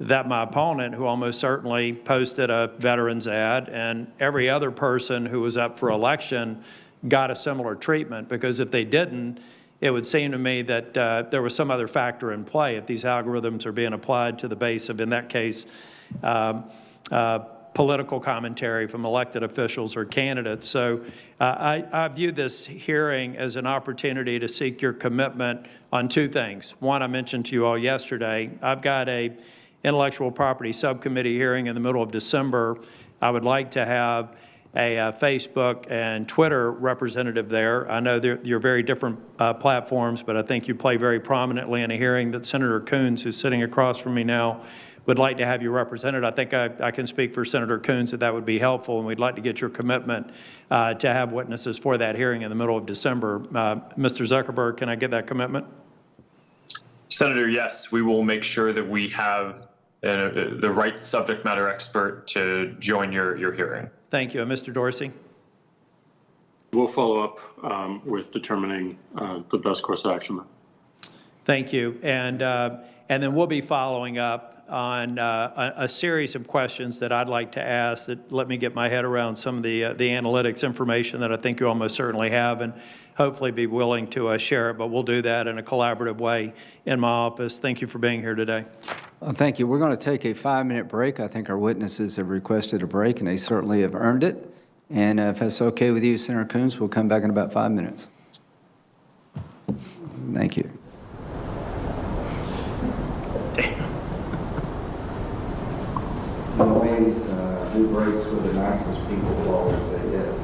that my opponent, who almost certainly posted a veterans ad, and every other person who was up for election got a similar treatment, because if they didn't, it would seem to me that there was some other factor in play if these algorithms are being applied to the base of, in that case, political commentary from elected officials or candidates. So I view this hearing as an opportunity to seek your commitment on two things. One, I mentioned to you all yesterday, I've got a intellectual property subcommittee hearing in the middle of December. I would like to have a Facebook and Twitter representative there. I know you're very different platforms, but I think you play very prominently in a hearing that Senator Coons, who's sitting across from me now, would like to have you represented. I think I can speak for Senator Coons that would be helpful, and we'd like to get your commitment to have witnesses for that hearing in the middle of December. Mr. Zuckerberg, can I get that commitment? Senator, yes, we will make sure that we have the right subject matter expert to join your hearing. Thank you. And Mr. Dorsey? We'll follow up with determining the best course of action. Thank you. And then we'll be following up on a series of questions that I'd like to ask that let me get my head around some of the analytics information that I think you almost certainly have, and hopefully be willing to share it. But we'll do that in a collaborative way in my office. Thank you for being here today. Well, thank you. We're going to take a 5-minute break. I think our witnesses have requested a break, and they certainly have earned it. And if that's okay with you, Senator Coons, we'll come back in about 5 minutes. Thank you. Always, who breaks with the nicest people will always say yes.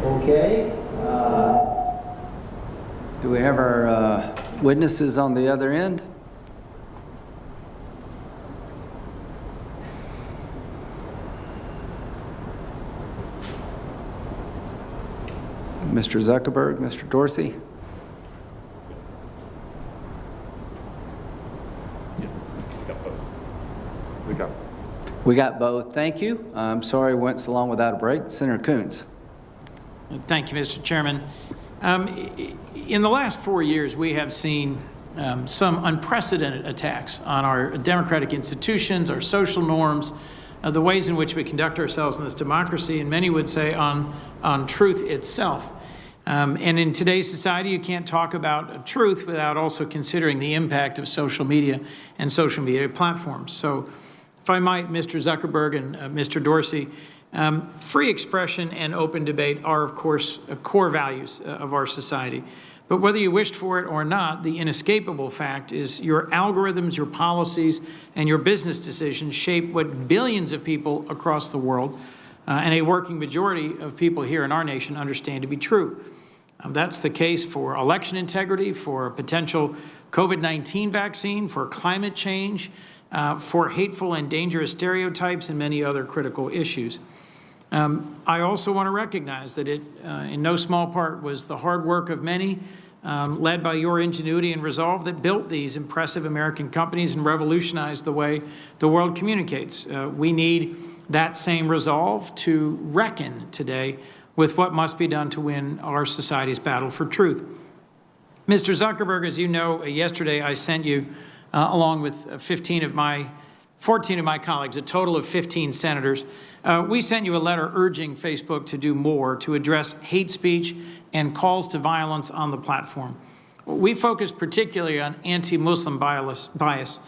Okay. Do we have our witnesses on the other end? Mr. Zuckerberg, Mr. Dorsey? We got both. Thank you. I'm sorry it went so long without a break. Senator Coons. Thank you, Mr. Chairman. In the last 4 years, we have seen some unprecedented attacks on our democratic institutions, our social norms, the ways in which we conduct ourselves in this democracy, and many would say on truth itself. And in today's society, you can't talk about truth without also considering the impact of social media and social media platforms. So if I might, Mr. Zuckerberg and Mr. Dorsey, free expression and open debate are, of course, core values of our society. But whether you wished for it or not, the inescapable fact is your algorithms, your policies, and your business decisions shape what billions of people across the world and a working majority of people here in our nation understand to be true. That's the case for election integrity, for a potential COVID-19 vaccine, for climate change, for hateful and dangerous stereotypes, and many other critical issues. I also want to recognize that it, in no small part, was the hard work of many, led by your ingenuity and resolve, that built these impressive American companies and revolutionized the way the world communicates. We need that same resolve to reckon today with what must be done to win our society's battle for truth. Mr. Zuckerberg, as you know, yesterday I sent you, along with 14 of my colleagues, a total of 15 senators, we sent you a letter urging Facebook to do more to address hate speech and calls to violence on the platform. We focused particularly on anti-Muslim bias,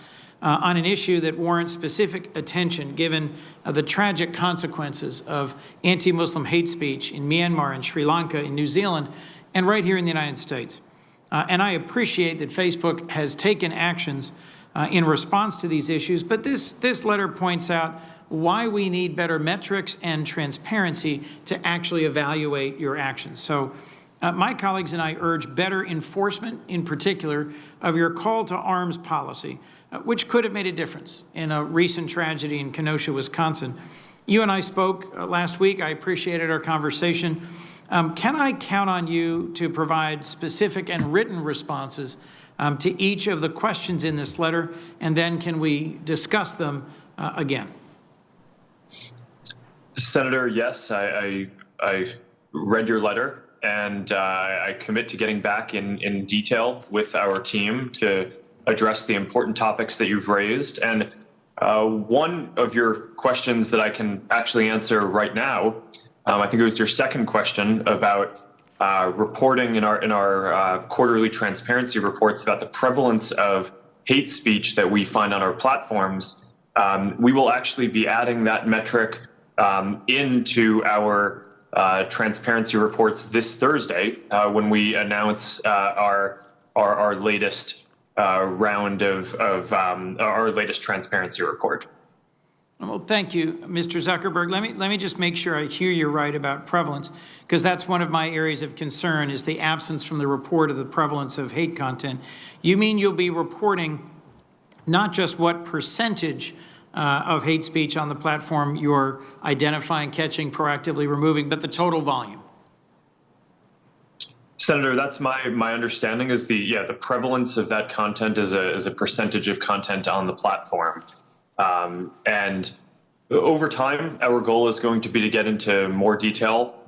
on an issue that warrants specific attention given the tragic consequences of anti-Muslim hate speech in Myanmar and Sri Lanka, in New Zealand, and right here in the United States. And I appreciate that Facebook has taken actions in response to these issues, but this letter points out why we need better metrics and transparency to actually evaluate your actions. So my colleagues and I urge better enforcement, in particular, of your call to arms policy, which could have made a difference in a recent tragedy in Kenosha, Wisconsin. You and I spoke last week. I appreciated our conversation. Can I count on you to provide specific and written responses to each of the questions in this letter, and then can we discuss them again? Senator, yes, I read your letter, and I commit to getting back in detail with our team to address the important topics that you've raised. And one of your questions that I can actually answer right now, I think it was your second question about reporting in our quarterly transparency reports about the prevalence of hate speech that we find on our platforms. We will actually be adding that metric into our transparency reports this Thursday when we announce our latest round of our latest transparency report. Well, thank you, Mr. Zuckerberg. Let me just make sure I hear you right about prevalence, because that's one of my areas of concern is the absence from the report of the prevalence of hate content. You mean you'll be reporting not just what percentage of hate speech on the platform you're identifying, catching, proactively removing, but the total volume? Senator, that's my understanding is the prevalence of that content is a percentage of content on the platform. And over time, our goal is going to be to get into more detail,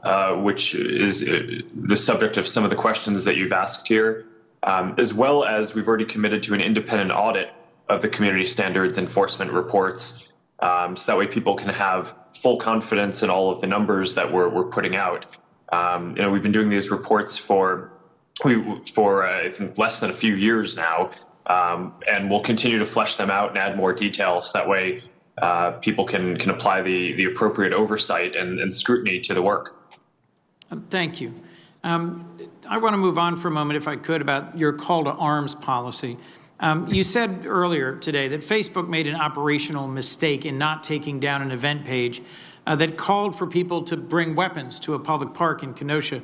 which is the subject of some of the questions that you've asked here, as well as we've already committed to an independent audit of the community standards enforcement reports, so that way people can have full confidence in all of the numbers that we're putting out. We've been doing these reports for I think less than a few years now, and we'll continue to flesh them out and add more details. That way, people can apply the appropriate oversight and scrutiny to the work. Thank you. I want to move on for a moment, if I could, about your call to arms policy. You said earlier today that Facebook made an operational mistake in not taking down an event page that called for people to bring weapons to a public park in Kenosha.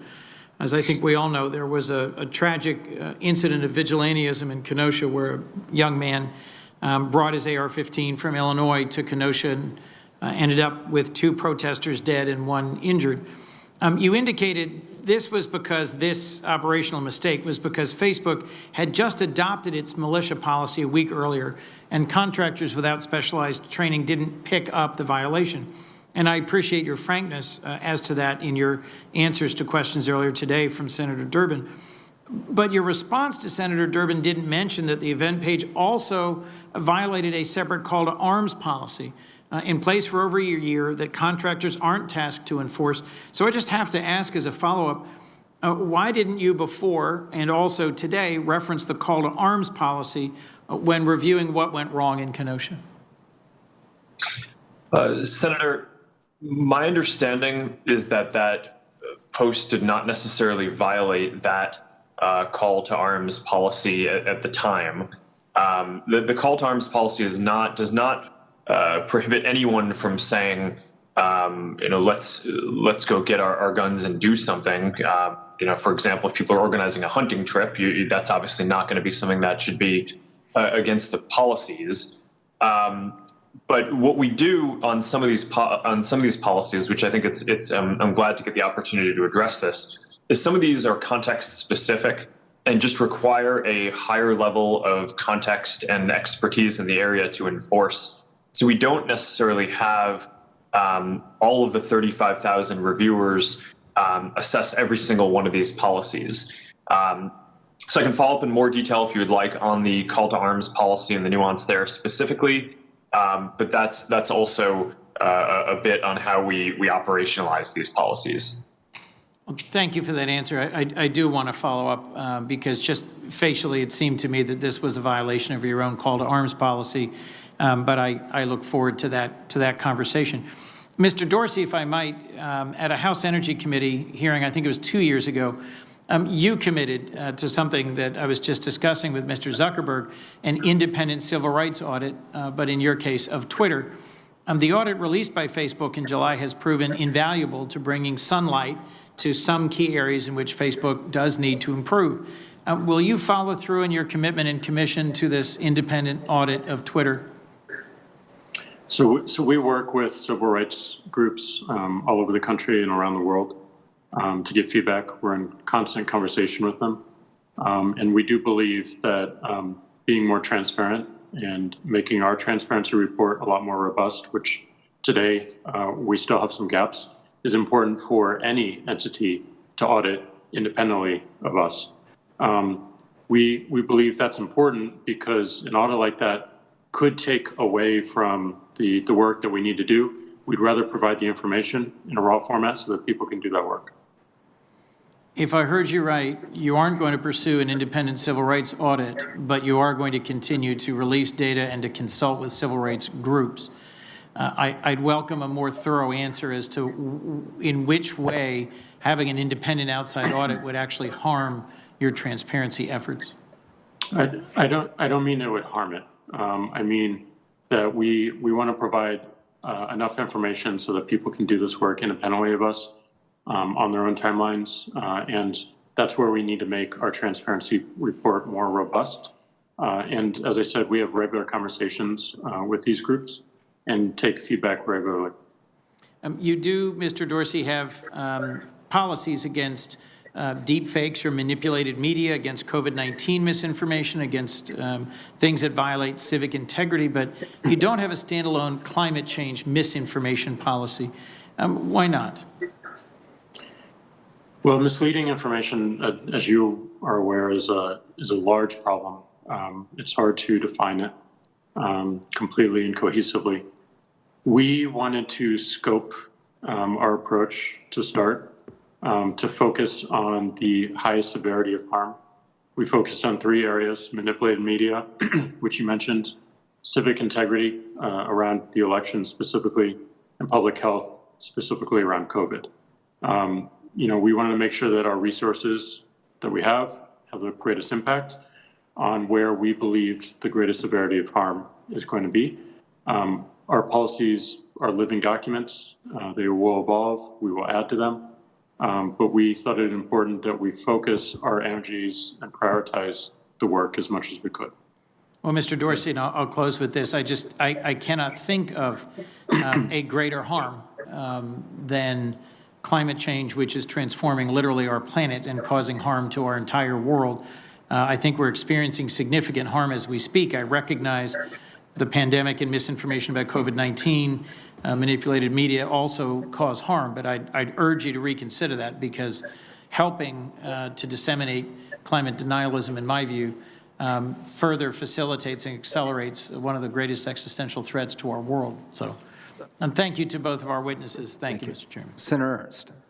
As I think we all know, there was a tragic incident of vigilantism in Kenosha where a young man brought his AR-15 from Illinois to Kenosha and ended up with 2 protesters dead and 1 injured. You indicated this was because this operational mistake was because Facebook had just adopted its militia policy a week earlier, and contractors without specialized training didn't pick up the violation. And I appreciate your frankness as to that in your answers to questions earlier today from Senator Durbin. But your response to Senator Durbin didn't mention that the event page also violated a separate call to arms policy in place for over a year that contractors aren't tasked to enforce. So I just have to ask as a follow-up, why didn't you before and also today reference the call to arms policy when reviewing what went wrong in Kenosha? Senator, my understanding is that post did not necessarily violate that call to arms policy at the time. The call to arms policy does not prohibit anyone from saying, let's go get our guns and do something. For example, if people are organizing a hunting trip, that's obviously not going to be something that should be against the policies. But what we do on some of these policies, which I think I'm glad to get the opportunity to address this, is some of these are context specific and just require a higher level of context and expertise in the area to enforce. So we don't necessarily have all of the 35,000 reviewers assess every single one of these policies. So I can follow up in more detail if you would like on the call to arms policy and the nuance there specifically, but that's also a bit on how we operationalize these policies. Well, thank you for that answer. I do want to follow up because just facially it seemed to me that this was a violation of your own call to arms policy. But I look forward to that conversation. Mr. Dorsey, if I might, at a House Energy Committee hearing, I think it was 2 years ago, You committed to something that I was just discussing with Mr. Zuckerberg, an independent civil rights audit, but in your case of Twitter. The audit released by Facebook in July has proven invaluable to bringing sunlight to some key areas in which Facebook does need to improve. Will you follow through in your commitment and commission to this independent audit of Twitter? So we work with civil rights groups all over the country and around the world to get feedback. We're in constant conversation with them. And we do believe that being more transparent and making our transparency report a lot more robust, which today we still have some gaps, is important for any entity to audit independently of us. We believe that's important because an audit like that could take away from the work that we need to do. We'd rather provide the information in a raw format so that people can do that work. If I heard you right, you aren't going to pursue an independent civil rights audit, but you are going to continue to release data and to consult with civil rights groups. I'd welcome a more thorough answer as to in which way having an independent outside audit would actually harm your transparency efforts. I don't mean it would harm it. I mean that we want to provide enough information so that people can do this work independently of us on their own timelines. And that's where we need to make our transparency report more robust. And as I said, we have regular conversations with these groups and take feedback regularly. You do, Mr. Dorsey, have policies against deep fakes or manipulated media, against COVID-19 misinformation, against things that violate civic integrity, but you don't have a standalone climate change misinformation policy. Why not? Well, misleading information, as you are aware, is a large problem. It's hard to define it completely and cohesively. We wanted to scope our approach to start to focus on the highest severity of harm. We focused on 3 areas: manipulated media, which you mentioned, civic integrity around the election specifically, and public health specifically around COVID. We wanted to make sure that our resources that we have the greatest impact on where we believed the greatest severity of harm is going to be. Our policies are living documents. They will evolve. We will add to them. But we thought it important that we focus our energies and prioritize the work as much as we could. Well, Mr. Dorsey, and I'll close with this. I cannot think of a greater harm than climate change, which is transforming literally our planet and causing harm to our entire world. I think we're experiencing significant harm as we speak. I recognize the pandemic and misinformation about COVID-19, manipulated media also cause harm, but I'd urge you to reconsider that, because helping to disseminate climate denialism, in my view, further facilitates and accelerates one of the greatest existential threats to our world. So, and thank you to both of our witnesses. Thank you, Mr. Chairman. Senator Ernst.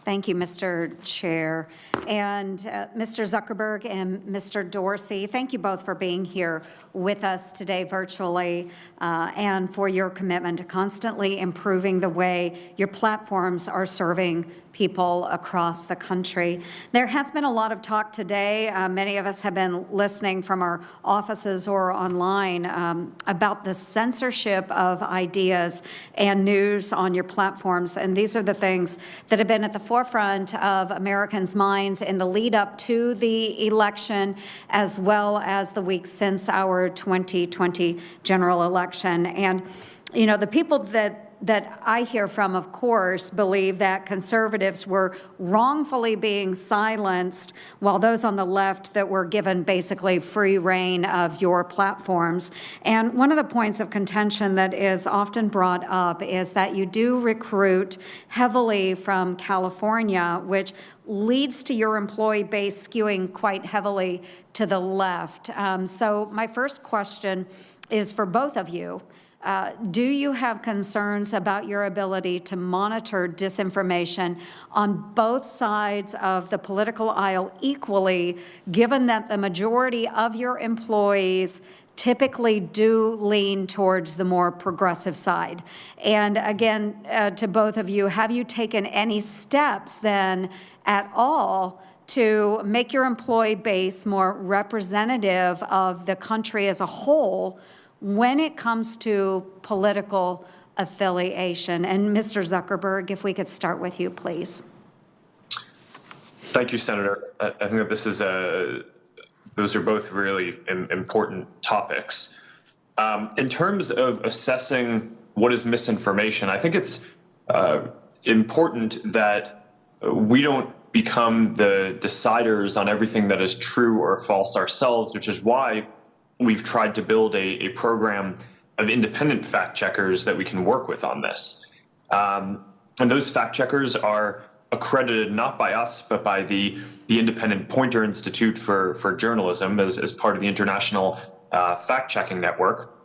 Thank you, Mr. Chair. And Mr. Zuckerberg and Mr. Dorsey, thank you both for being here with us today virtually and for your commitment to constantly improving the way your platforms are serving people across the country. There has been a lot of talk today. Many of us have been listening from our offices or online about the censorship of ideas and news on your platforms. And these are the things that have been at the forefront of Americans' minds in the lead up to the election, as well as the weeks since our 2020 general election. And, the people that I hear from, of course, believe that conservatives were wrongfully being silenced, while those on the left that were given basically free rein of your platforms. And one of the points of contention that is often brought up is that you do recruit heavily from California, which leads to your employee base skewing quite heavily to the left. So my first question is for both of you. Do you have concerns about your ability to monitor disinformation on both sides of the political aisle equally, given that the majority of your employees typically do lean towards the more progressive side. And again, to both of you, have you taken any steps then at all to make your employee base more representative of the country as a whole when it comes to political affiliation? And Mr. Zuckerberg, if we could start with you, please. Thank you, Senator. I think that this is those are both really important topics. In terms of assessing what is misinformation, I think it's important that we don't become the deciders on everything that is true or false ourselves, which is why we've tried to build a program of independent fact checkers that we can work with on this. And those fact checkers are accredited not by us, but by the Independent Pointer Institute for Journalism as part of the International Fact-Checking Network.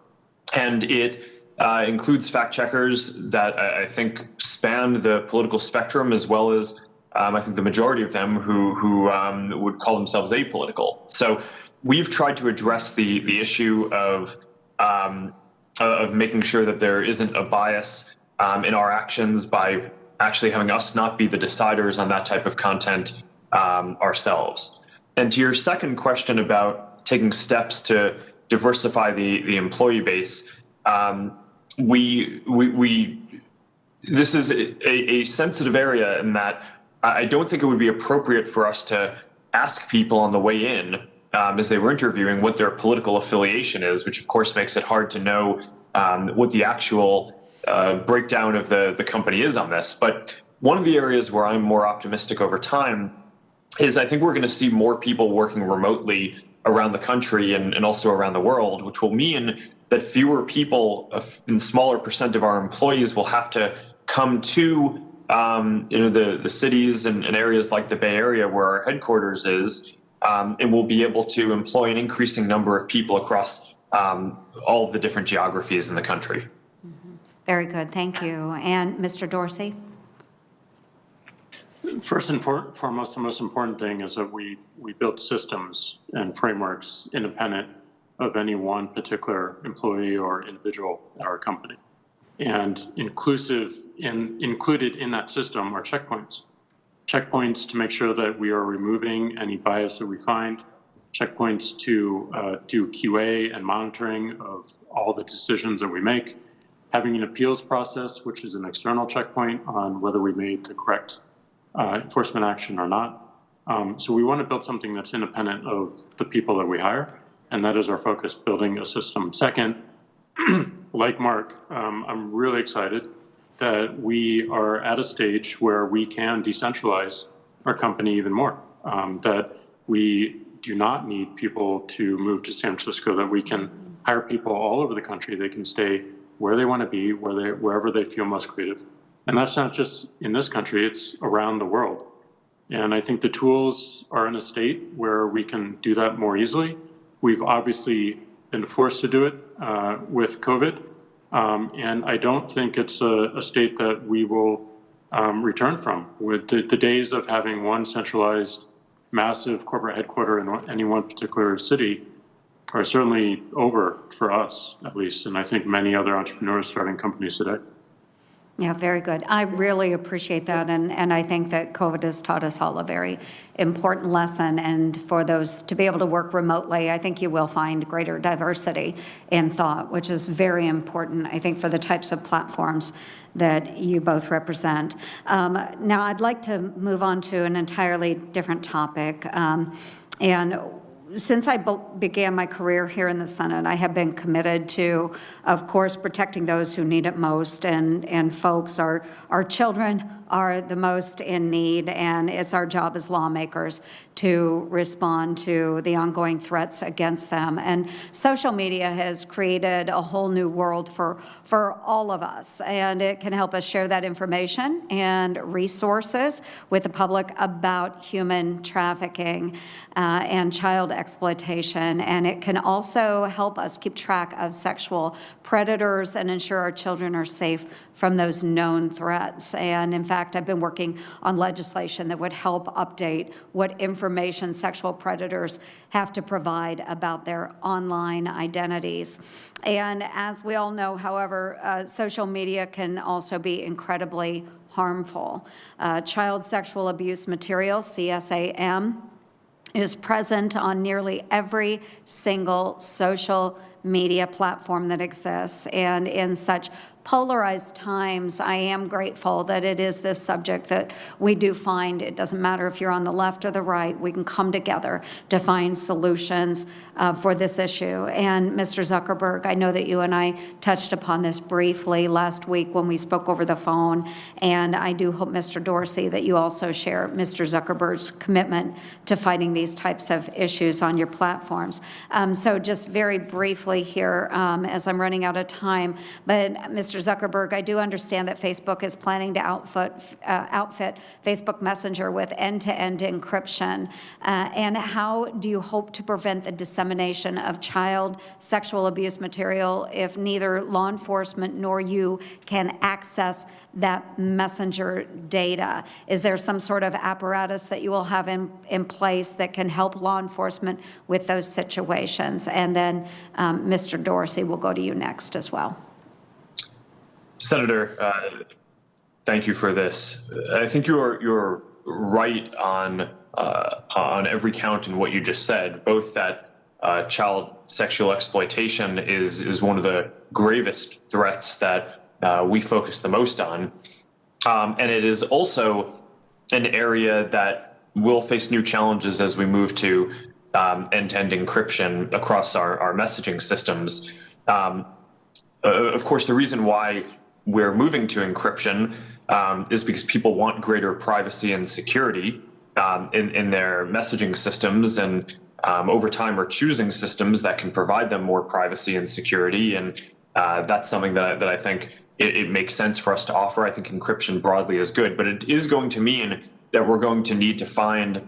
And it includes fact checkers that I think span the political spectrum, as well as I think the majority of them who would call themselves apolitical. So we've tried to address the issue of making sure that there isn't a bias in our actions by actually having us not be the deciders on that type of content ourselves. And to your second question about taking steps to diversify the employee base, this is a sensitive area in that I don't think it would be appropriate for us to ask people on the way in as they were interviewing what their political affiliation is, which of course makes it hard to know what the actual breakdown of the company is on this. But one of the areas where I'm more optimistic over time is I think we're going to see more people working remotely around the country and also around the world, which will mean that fewer people and smaller percent of our employees will have to come to the cities and areas like the Bay Area where our headquarters is, and we'll be able to employ an increasing number of people across all of the different geographies in the country. Very good, thank you. And Mr. Dorsey? First and foremost, the most important thing is that we build systems and frameworks independent of any one particular employee or individual at our company. And included in that system are checkpoints. Checkpoints to make sure that we are removing any bias that we find, checkpoints to do QA and monitoring of all the decisions that we make, having an appeals process, which is an external checkpoint on whether we made the correct enforcement action or not. So we want to build something that's independent of the people that we hire, and that is our focus, building a system. Second, like Mark, I'm really excited that we are at a stage where we can decentralize our company even more, that we do not need people to move to San Francisco, that we can hire people all over the country. They can stay where they want to be, wherever they feel most creative. And that's not just in this country, it's around the world. And I think the tools are in a state where we can do that more easily. We've obviously been forced to do it with COVID. And I don't think it's a state that we will return from. With the days of having one centralized, massive corporate headquarter in any one particular city are certainly over for us, at least, and I think many other entrepreneurs starting companies today. Yeah, very good. I really appreciate that, and I think that COVID has taught us all a very important lesson, and for those to be able to work remotely, I think you will find greater diversity in thought, which is very important, I think, for the types of platforms that you both represent. Now, I'd like to move on to an entirely different topic, and since I began my career here in the Senate, I have been committed to, of course, protecting those who need it most, and folks, our children are the most in need, and it's our job as lawmakers to respond to the ongoing threats against them. And social media has created a whole new world for all of us, and it can help us share that information and resources with the public about human trafficking and child exploitation, and it can also help us keep track of sexual predators and ensure our children are safe from those known threats. And in fact, I've been working on legislation that would help update what information sexual predators have to provide about their online identities. And as we all know, however, social media can also be incredibly harmful. Child sexual abuse material, CSAM, is present on nearly every single social media platform that exists. And in such polarized times, I am grateful that it is this subject that we do find, it doesn't matter if you're on the left or the right, we can come together to find solutions for this issue. And Mr. Zuckerberg, I know that you and I touched upon this briefly last week when we spoke over the phone, and I do hope, Mr. Dorsey, that you also share Mr. Zuckerberg's commitment to fighting these types of issues on your platforms. So just very briefly here, as I'm running out of time, but Mr. Zuckerberg, I do understand that Facebook is planning to outfit Facebook Messenger with end-to-end encryption. And how do you hope to prevent the dissemination of child sexual abuse material if neither law enforcement nor you can access that messenger data? Is there some sort of apparatus that you will have in place that can help law enforcement with those situations? And then Mr. Dorsey, will go to you next as well. Senator, thank you for this. I think you're right on every count in what you just said, both that child sexual exploitation is one of the gravest threats that we focus the most on. And it is also an area that will face new challenges as we move to end-to-end encryption across our messaging systems. Of course, the reason why we're moving to encryption is because people want greater privacy and security in their messaging systems, and over time are choosing systems that can provide them more privacy and security. And that's something that I think it makes sense for us to offer. I think encryption broadly is good, but it is going to mean that we're going to need to find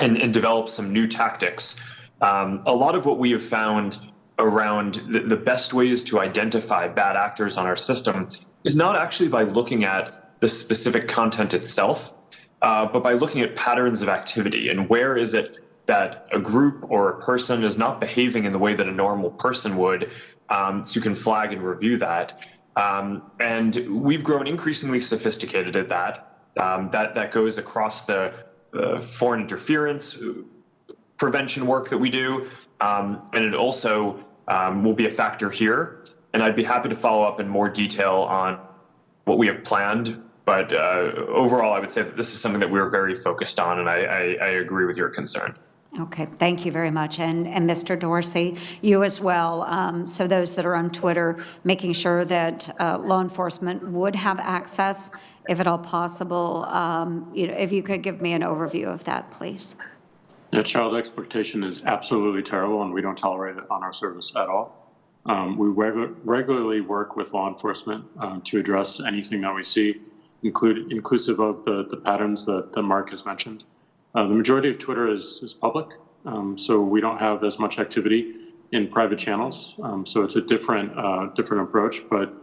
and develop some new tactics. A lot of what we have found around the best ways to identify bad actors on our system is not actually by looking at the specific content itself, but by looking at patterns of activity and where is it that a group or a person is not behaving in the way that a normal person would, so you can flag and review that. And we've grown increasingly sophisticated at that. That goes across the foreign interference prevention work that we do, and it also will be a factor here. And I'd be happy to follow up in more detail on what we have planned. But overall, I would say that this is something that we're very focused on, and I agree with your concern. Okay, thank you very much. And Mr. Dorsey, you as well. So those that are on Twitter, making sure that law enforcement would have access, if at all possible. If you could give me an overview of that, please. Yeah, child exploitation is absolutely terrible, and we don't tolerate it on our service at all. We regularly work with law enforcement to address anything that we see, inclusive of the patterns that Mark has mentioned. The majority of Twitter is public, so we don't have as much activity in private channels. So it's a different approach, but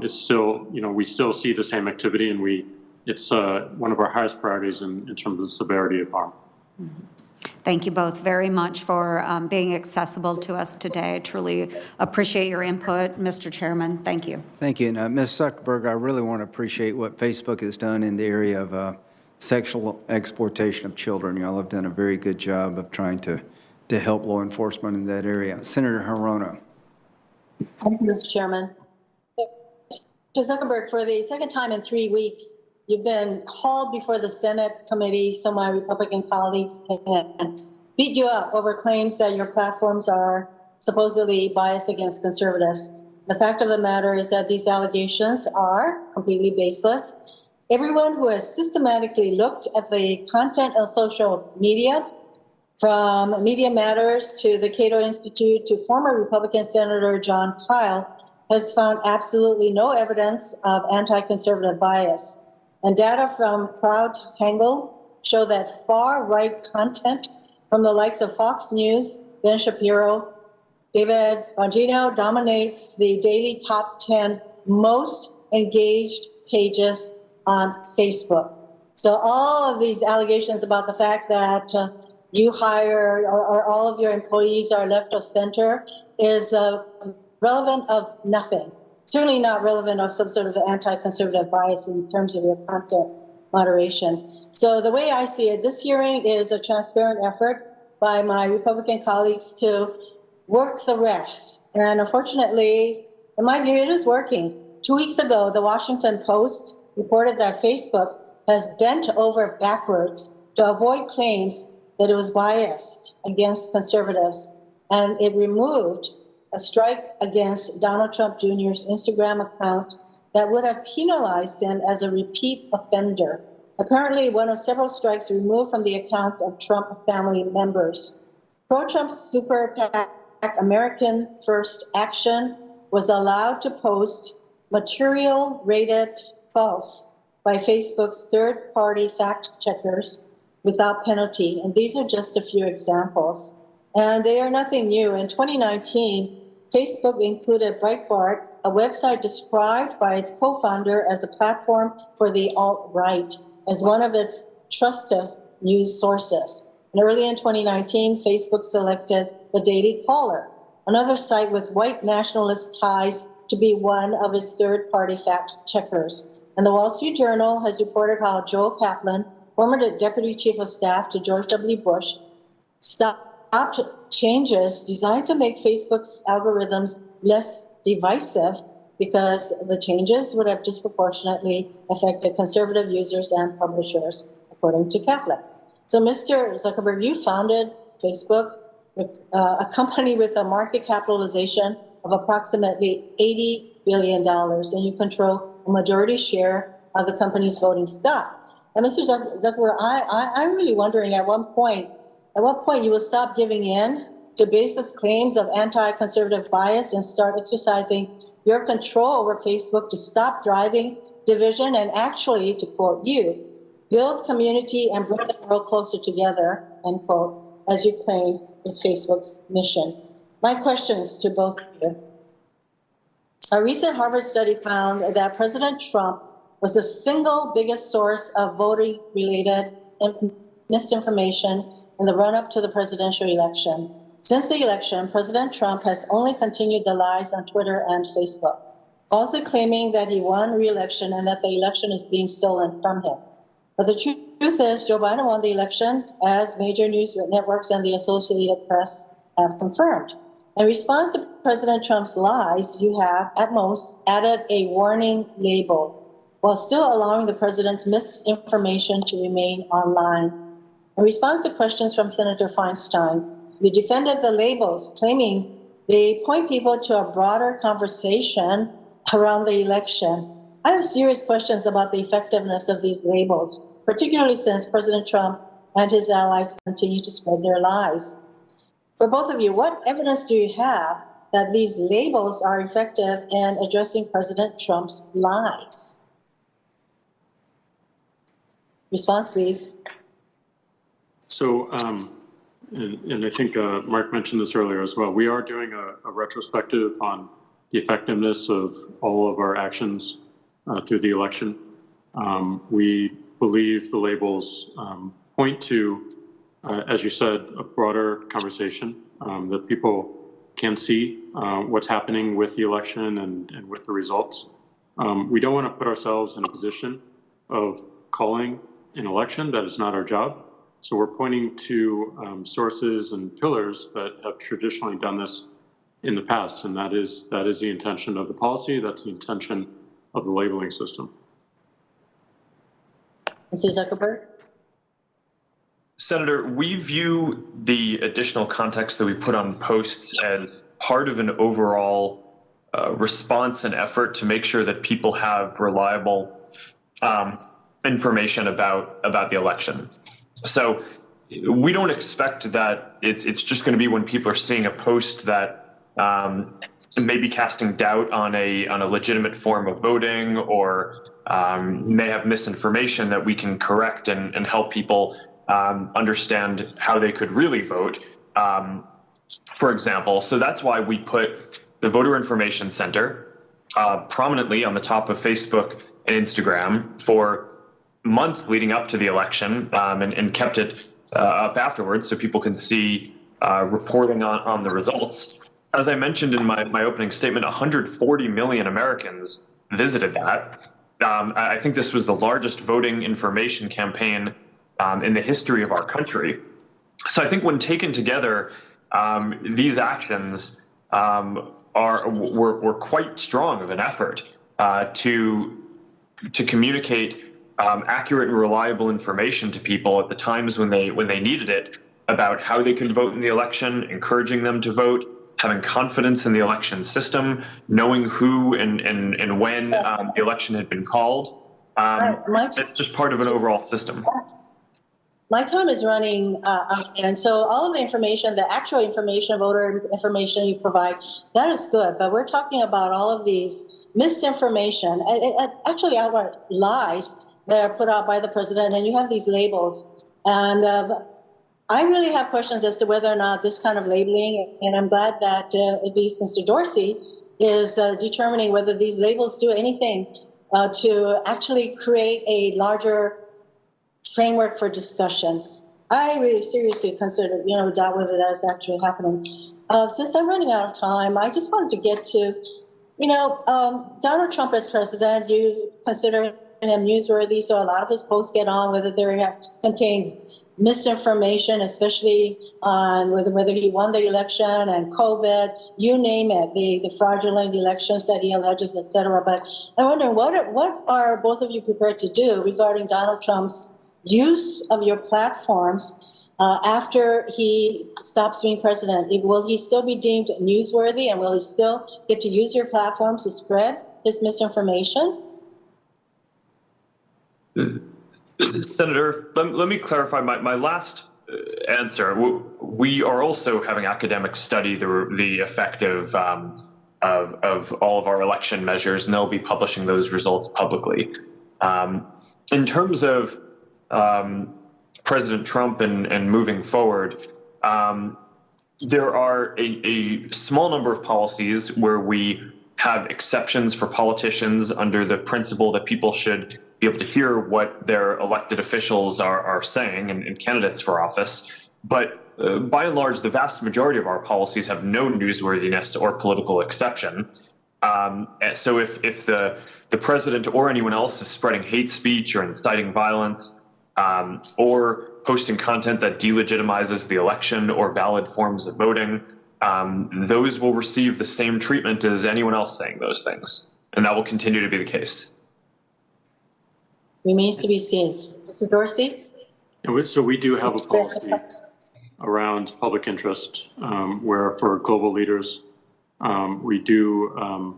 it's still, we still see the same activity, and it's one of our highest priorities in terms of the severity of harm. Mm-hmm. Thank you both very much for being accessible to us today. I truly appreciate your input, Mr. Chairman. Thank you. Thank you. And Ms. Zuckerberg, I really want to appreciate what Facebook has done in the area of sexual exploitation of children. Y'all have done a very good job of trying to help law enforcement in that area. Senator Hirono. Thank you, Mr. Chairman. Mr. Zuckerberg, for the second time in 3 weeks, you've been called before the Senate committee so my Republican colleagues can beat you up over claims that your platforms are supposedly biased against conservatives. The fact of the matter is that these allegations are completely baseless. Everyone who has systematically looked at the content of social media, from Media Matters to the Cato Institute to former Republican Senator John Kyle, has found absolutely no evidence of anti-conservative bias. And data from CrowdTangle show that far-right content from the likes of Fox News, Ben Shapiro, David Bongino dominates the daily top 10 most engaged pages on Facebook. So all of these allegations about the fact that you hire or all of your employees are left of center is relevant of nothing. Certainly not relevant of some sort of anti-conservative bias in terms of your content moderation. So the way I see it, this hearing is a transparent effort by my Republican colleagues to work the refs. And unfortunately, in my view, it is working. 2 weeks ago, the Washington Post reported that Facebook has bent over backwards to avoid claims that it was biased against conservatives, and it removed a strike against Donald Trump Jr.'s Instagram account that would have penalized him as a repeat offender. Apparently, one of several strikes removed from the accounts of Trump family members. Pro-Trump super PAC American First Action was allowed to post material rated false by Facebook's third-party fact checkers without penalty. And these are just a few examples. And they are nothing new. In 2019, Facebook included Breitbart, a website described by its co-founder as a platform for the alt-right, as one of its trusted news sources. And early in 2019, Facebook selected the Daily Caller, another site with white nationalist ties, to be one of its third-party fact checkers. And the Wall Street Journal has reported how Joel Kaplan, former Deputy Chief of Staff to George W. Bush, stopped changes designed to make Facebook's algorithms less divisive because the changes would have disproportionately affected conservative users and publishers, according to Kaplan. So, Mr. Zuckerberg, you founded Facebook, a company with a market capitalization of approximately $80 billion, and you control a majority share of the company's voting stock. And Mr. Zuckerberg, I'm really wondering at what point you will stop giving in to baseless claims of anti-conservative bias and start exercising your control over Facebook to stop driving division and actually, to quote you, build community and bring the world closer together, end quote, as you claim is Facebook's mission. My questions to both of you. A recent Harvard study found that President Trump was the single biggest source of voting-related misinformation in the run-up to the presidential election. Since the election, President Trump has only continued the lies on Twitter and Facebook, falsely claiming that he won re-election and that the election is being stolen from him. But the truth is, Joe Biden won the election, as major news networks and the Associated Press have confirmed. In response to President Trump's lies, you have, at most, added a warning label, while still allowing the president's misinformation to remain online. In response to questions from Senator Feinstein, you defended the labels, claiming they point people to a broader conversation around the election. I have serious questions about the effectiveness of these labels, particularly since President Trump and his allies continue to spread their lies. For both of you, what evidence do you have that these labels are effective in addressing President Trump's lies? Response, please. So, and I think Mark mentioned this earlier as well. We are doing a retrospective on the effectiveness of all of our actions through the election. We believe the labels point to, as you said, a broader conversation that people can see what's happening with the election and with the results. We don't want to put ourselves in a position of calling an election. That is not our job. So we're pointing to sources and pillars that have traditionally done this in the past, and that is the intention of the policy. That's the intention of the labeling system. Mr. Zuckerberg? Senator, we view the additional context that we put on posts as part of an overall response and effort to make sure that people have reliable information about the election. So we don't expect that it's just going to be when people are seeing a post that may be casting doubt on a legitimate form of voting or may have misinformation that we can correct and help people understand how they could really vote, for example. So that's why we put the Voter Information Center prominently on the top of Facebook and Instagram for months leading up to the election, and kept it up afterwards so people can see reporting on the results. As I mentioned in my opening statement, 140 million Americans visited that. I think this was the largest voting information campaign in the history of our country. So I think when taken together, these actions were quite strong of an effort to communicate accurate and reliable information to people at the times when they needed it about how they could vote in the election, encouraging them to vote, having confidence in the election system, knowing who and when the election had been called. It's just part of an overall system. My time is running out, and so all of the information, the actual information, voter information you provide, that is good. But we're talking about all of these misinformation, actually outright lies that are put out by the president, and you have these labels. And I really have questions as to whether or not this kind of labeling, and I'm glad that at least Mr. Dorsey is determining whether these labels do anything to actually create a larger framework for discussion. I really seriously consider, doubt whether that is actually happening. Since I'm running out of time, I just wanted to get to, Donald Trump as president, you consider him newsworthy, so a lot of his posts get on whether they contain misinformation, especially on whether he won the election and COVID, you name it, the fraudulent elections that he alleges, et cetera. But I'm wondering, what are both of you prepared to do regarding Donald Trump's use of your platforms after he stops being president? Will he still be deemed newsworthy, and will he still get to use your platforms to spread his misinformation? Senator, let me clarify my last answer. We are also having academics study the effect of all of our election measures, and they'll be publishing those results publicly. In terms of President Trump and moving forward, there are a small number of policies where we have exceptions for politicians under the principle that people should be able to hear what their elected officials are saying and candidates for office. But by and large, the vast majority of our policies have no newsworthiness or political exception. So if the president or anyone else is spreading hate speech or inciting violence, or posting content that delegitimizes the election or valid forms of voting, those will receive the same treatment as anyone else saying those things. And that will continue to be the case. Remains to be seen. Mr. Dorsey? So we do have a policy around public interest, where for global leaders, we do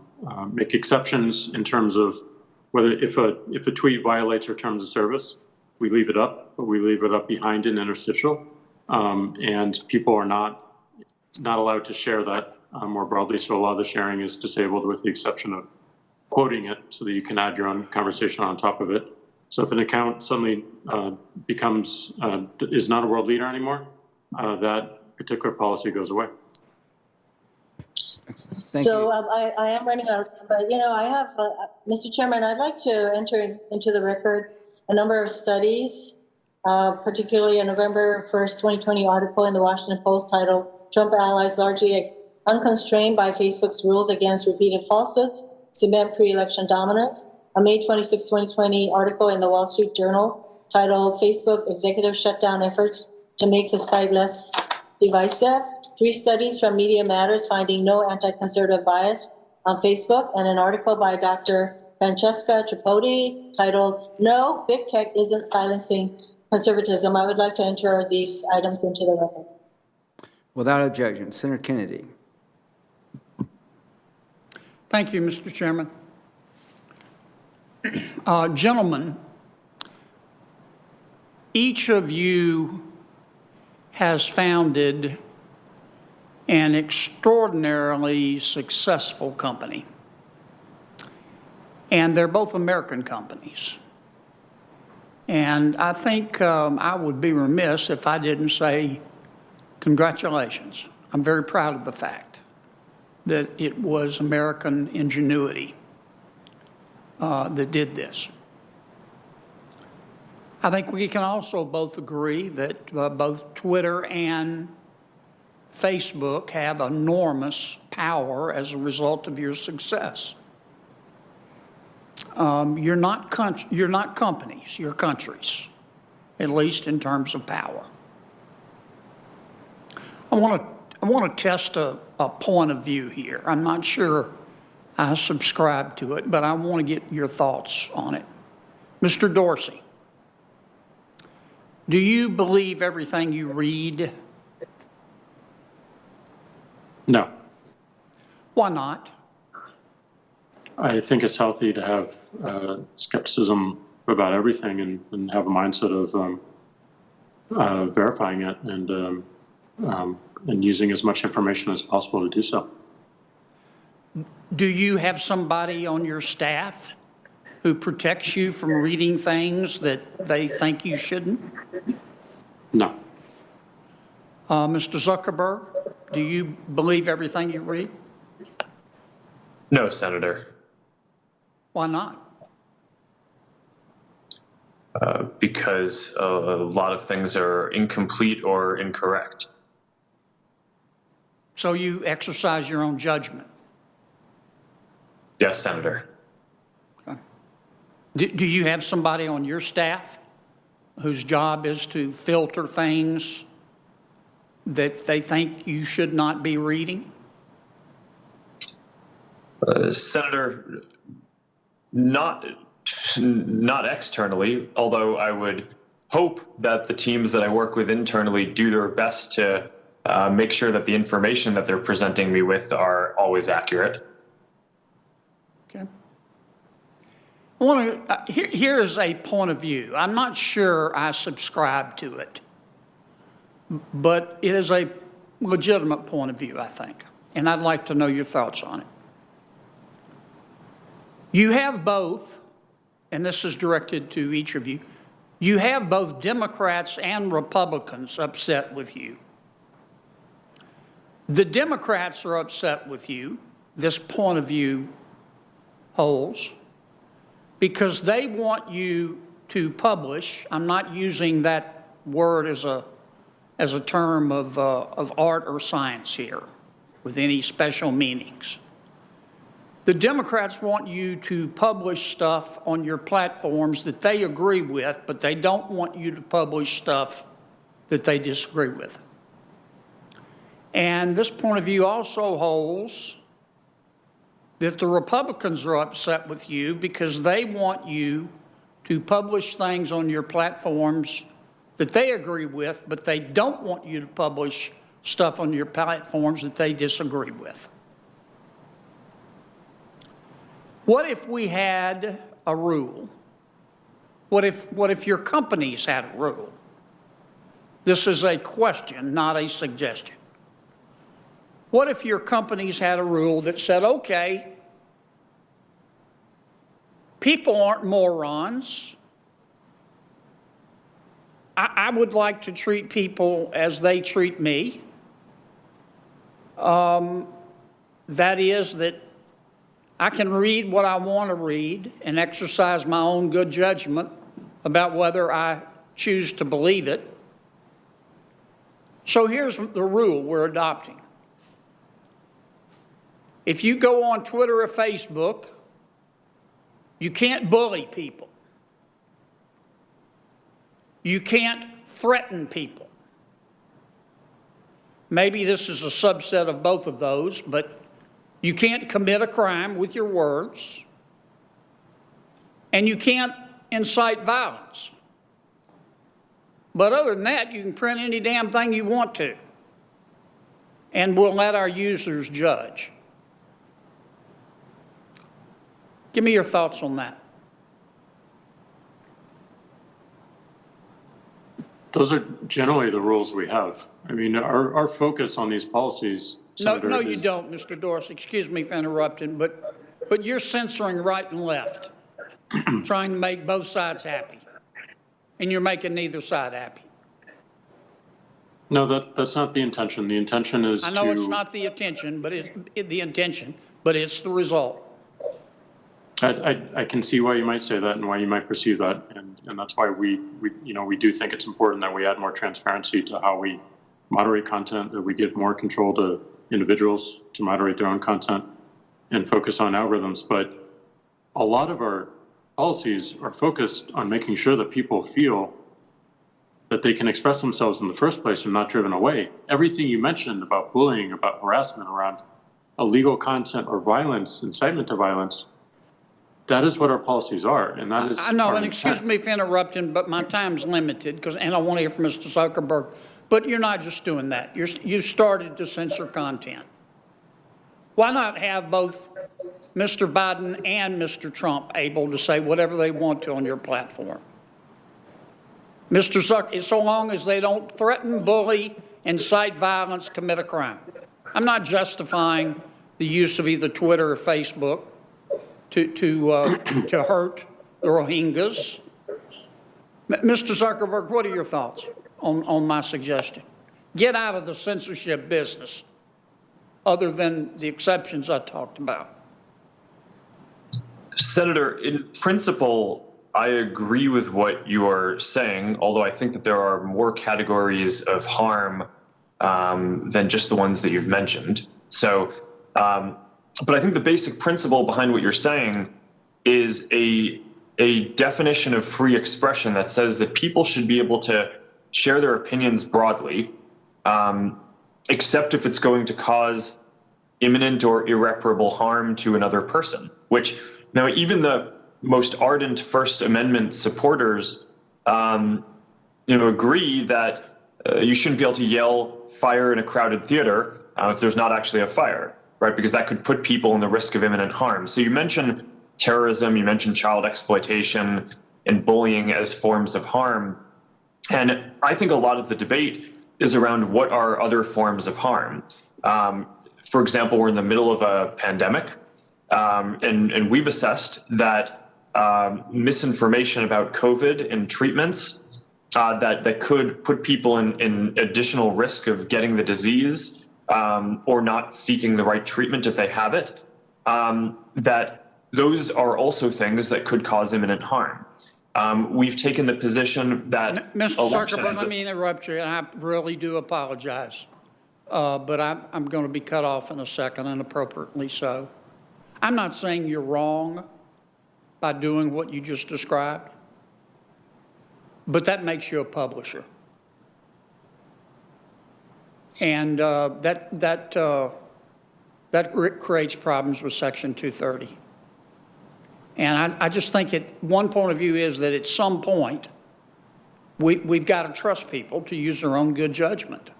make exceptions in terms of whether if a tweet violates our terms of service, we leave it up, but we leave it up behind an interstitial, and people are not allowed to share that more broadly. So a lot of the sharing is disabled, with the exception of quoting it so that you can add your own conversation on top of it. So if an account suddenly is not a world leader anymore, that particular policy goes away. I am running out of time, but I have, Mr. Chairman, I'd like to enter into the record a number of studies, particularly a November 1st, 2020 article in the Washington Post titled "Trump Allies Largely Unconstrained by Facebook's Rules Against Repeated Falsehoods Cement Pre-Election Dominance," a May 26, 2020 article in the Wall Street Journal titled "Facebook Executive Shutdown Efforts to Make the Site Less Divisive," 3 studies from Media Matters finding no anti-conservative bias on Facebook, and an article by Dr. Francesca Tripodi titled "No, Big Tech Isn't Silencing Conservatism." I would like to enter these items into the record. Without objection, Senator Kennedy. Thank you, Mr. Chairman. Gentlemen, each of you has founded an extraordinarily successful company, and they're both American companies. And I think I would be remiss if I didn't say congratulations. I'm very proud of the fact that it was American ingenuity that did this. I think we can also both agree that both Twitter and Facebook have enormous power as a result of your success. You're not companies, you're countries, at least in terms of power. I want to test a point of view here. I'm not sure I subscribe to it, but I want to get your thoughts on it. Mr. Dorsey, do you believe everything you read? No. Why not? I think it's healthy to have skepticism about everything and have a mindset of verifying it and using as much information as possible to do so. Do you have somebody on your staff who protects you from reading things that they think you shouldn't? No. Mr. Zuckerberg, do you believe everything you read? No, Senator. Why not? Because a lot of things are incomplete or incorrect. So you exercise your own judgment? Yes, Senator. Okay. Do you have somebody on your staff whose job is to filter things that they think you should not be reading? Senator, not externally, although I would hope that the teams that I work with internally do their best to make sure that the information that they're presenting me with are always accurate. Okay. I want to, here is a point of view. I'm not sure I subscribe to it, but it is a legitimate point of view, I think, and I'd like to know your thoughts on it. You have both, and this is directed to each of you, you have both Democrats and Republicans upset with you. The Democrats are upset with you, this point of view holds, because they want you to publish, I'm not using that word as a term of art or science here with any special meanings. The Democrats want you to publish stuff on your platforms that they agree with, but they don't want you to publish stuff that they disagree with. And this point of view also holds that the Republicans are upset with you because they want you to publish things on your platforms that they agree with, but they don't want you to publish stuff on your platforms that they disagree with. What if we had a rule? What if your companies had a rule? This is a question, not a suggestion. What if your companies had a rule that said, okay, people aren't morons. I would like to treat people as they treat me. That is that I can read what I want to read and exercise my own good judgment about whether I choose to believe it. So here's the rule we're adopting. If you go on Twitter or Facebook, you can't bully people. You can't threaten people. Maybe this is a subset of both of those, but you can't commit a crime with your words, and you can't incite violence. But other than that, you can print any damn thing you want to, and we'll let our users judge. Give me your thoughts on that. Those are generally the rules we have. I mean, our focus on these policies, Senator, No, you don't, Mr. Dorsey. Excuse me for interrupting, but you're censoring right and left, trying to make both sides happy. and you're making neither side happy. No, that's not the intention. The intention is to. I know it's not the intention, but it's the result. I can see why you might say that and why you might perceive that, and that's why we do think it's important that we add more transparency to how we moderate content, that we give more control to individuals to moderate their own content and focus on algorithms. But a lot of our policies are focused on making sure that people feel that they can express themselves in the first place and not driven away. Everything you mentioned about bullying, about harassment around illegal content or violence, incitement to violence, that is what our policies are, and that is. I know, our and excuse intent. me for interrupting, but my time's limited, and I want to hear from Mr. Zuckerberg. But you're not just doing that. You started to censor content. Why not have both Mr. Biden and Mr. Trump able to say whatever they want to on your platform? Mr. Zucker, so long as they don't threaten, bully, incite violence, commit a crime. I'm not justifying the use of either Twitter or Facebook to hurt the Rohingyas. Mr. Zuckerberg, what are your thoughts on my suggestion? Get out of the censorship business, other than the exceptions I talked about. Senator, in principle, I agree with what you are saying, although I think that there are more categories of harm than just the ones that you've mentioned. So, but I think the basic principle behind what you're saying is a definition of free expression that says that people should be able to share their opinions broadly, except if it's going to cause imminent or irreparable harm to another person, which now even the most ardent First Amendment supporters, agree that you shouldn't be able to yell fire in a crowded theater if there's not actually a fire, right? Because that could put people in the risk of imminent harm. So you mentioned terrorism, you mentioned child exploitation and bullying as forms of harm. And I think a lot of the debate is around what are other forms of harm. For example, we're in the middle of a pandemic, and we've assessed that misinformation about COVID and treatments that could put people in additional risk of getting the disease or not seeking the right treatment if they have it, that those are also things that could cause imminent harm. We've taken the position that Mr. Zuckerberg, let me interrupt you, and I really do apologize, but I'm going to be cut off in a second, and appropriately so. I'm not saying you're wrong by doing what you just described, but that makes you a publisher. And that creates problems with Section 230. And I just think one point of view is that at some point, we've got to trust people to use their own good judgment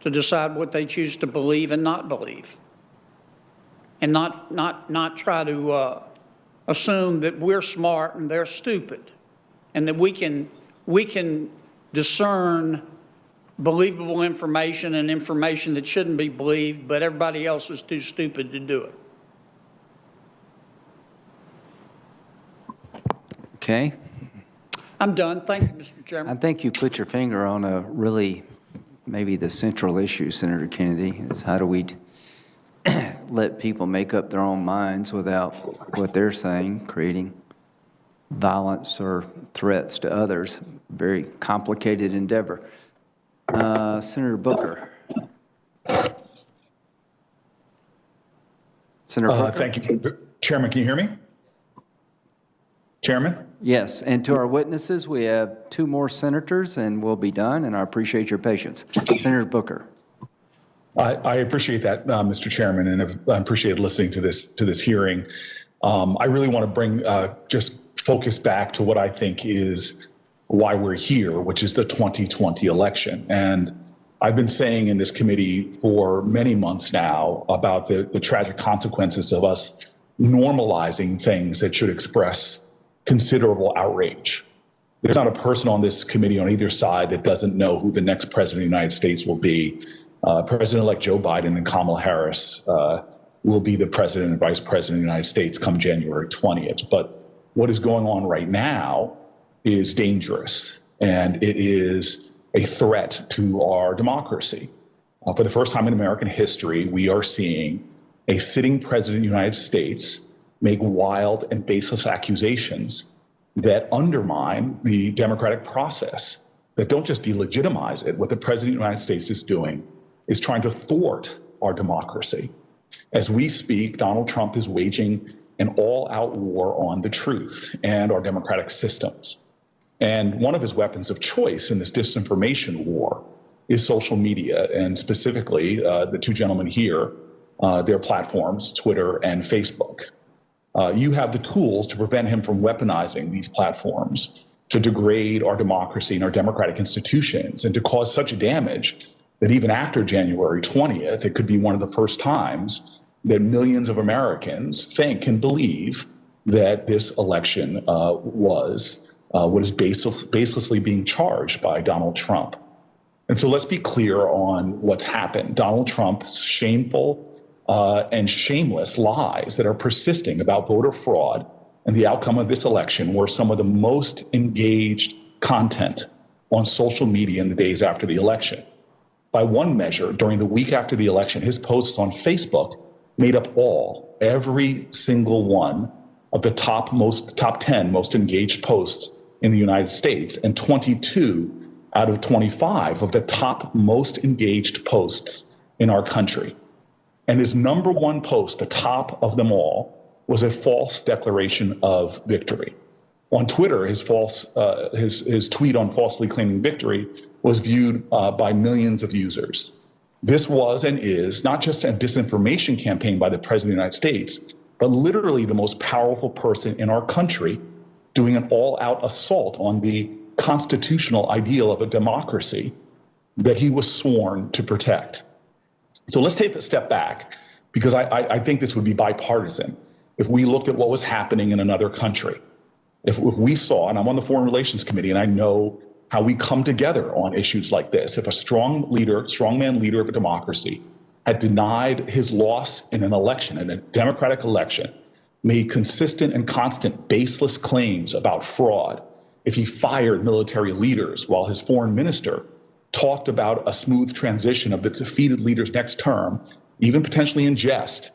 to decide what they choose to believe and not believe, and not try to assume that we're smart and they're stupid, and that we can discern believable information and information that shouldn't be believed, but everybody else is too stupid to do it. Okay. I'm done. Thank you, Mr. Chairman. I think you put your finger on a really, maybe the central issue, Senator Kennedy, is how do we let people make up their own minds without what they're saying, creating violence or threats to others. Very complicated endeavor. Senator Booker. Senator Booker. Thank you. Chairman, can you hear me? Chairman? Yes, and to our witnesses, we have 2 more senators and we'll be done, and I appreciate your patience. Senator Booker. I appreciate that, Mr. Chairman, and I appreciated listening to this hearing. I really want to bring just focus back to what I think is why we're here, which is the 2020 election. And I've been saying in this committee for many months now about the tragic consequences of us normalizing things that should express considerable outrage. There's not a person on this committee on either side that doesn't know who the next president of the United States will be. President-elect Joe Biden and Kamala Harris will be the president and vice president of the United States come January 20th. But what is going on right now is dangerous, and it is a threat to our democracy. For the first time in American history, we are seeing a sitting president of the United States make wild and baseless accusations that undermine the democratic process, that don't just delegitimize it. What the president of the United States is doing is trying to thwart our democracy. As we speak, Donald Trump is waging an all-out war on the truth and our democratic systems. And one of his weapons of choice in this disinformation war is social media, and specifically the two gentlemen here, their platforms, Twitter and Facebook. You have the tools to prevent him from weaponizing these platforms to degrade our democracy and our democratic institutions and to cause such damage that even after January 20th, it could be one of the first times that millions of Americans think and believe that this election was what is baselessly being charged by Donald Trump. And so let's be clear on what's happened. Donald Trump's shameful and shameless lies that are persisting about voter fraud and the outcome of this election were some of the most engaged content on social media in the days after the election. By one measure, during the week after the election, his posts on Facebook made up every single one of the top 10 most engaged posts in the United States, and 22 out of 25 of the top most engaged posts in our country. And his number one post, the top of them all, was a false declaration of victory. On Twitter, his tweet on falsely claiming victory was viewed by millions of users. This was and is not just a disinformation campaign by the President of the United States, but literally the most powerful person in our country doing an all-out assault on the constitutional ideal of a democracy that he was sworn to protect. So let's take a step back, because I think this would be bipartisan if we looked at what was happening in another country. If we saw, and I'm on the Foreign Relations Committee, and I know how we come together on issues like this. If a strongman leader of a democracy had denied his loss in an election, in a democratic election, made consistent and constant baseless claims about fraud, if he fired military leaders while his foreign minister talked about a smooth transition of the defeated leader's next term, even potentially in jest,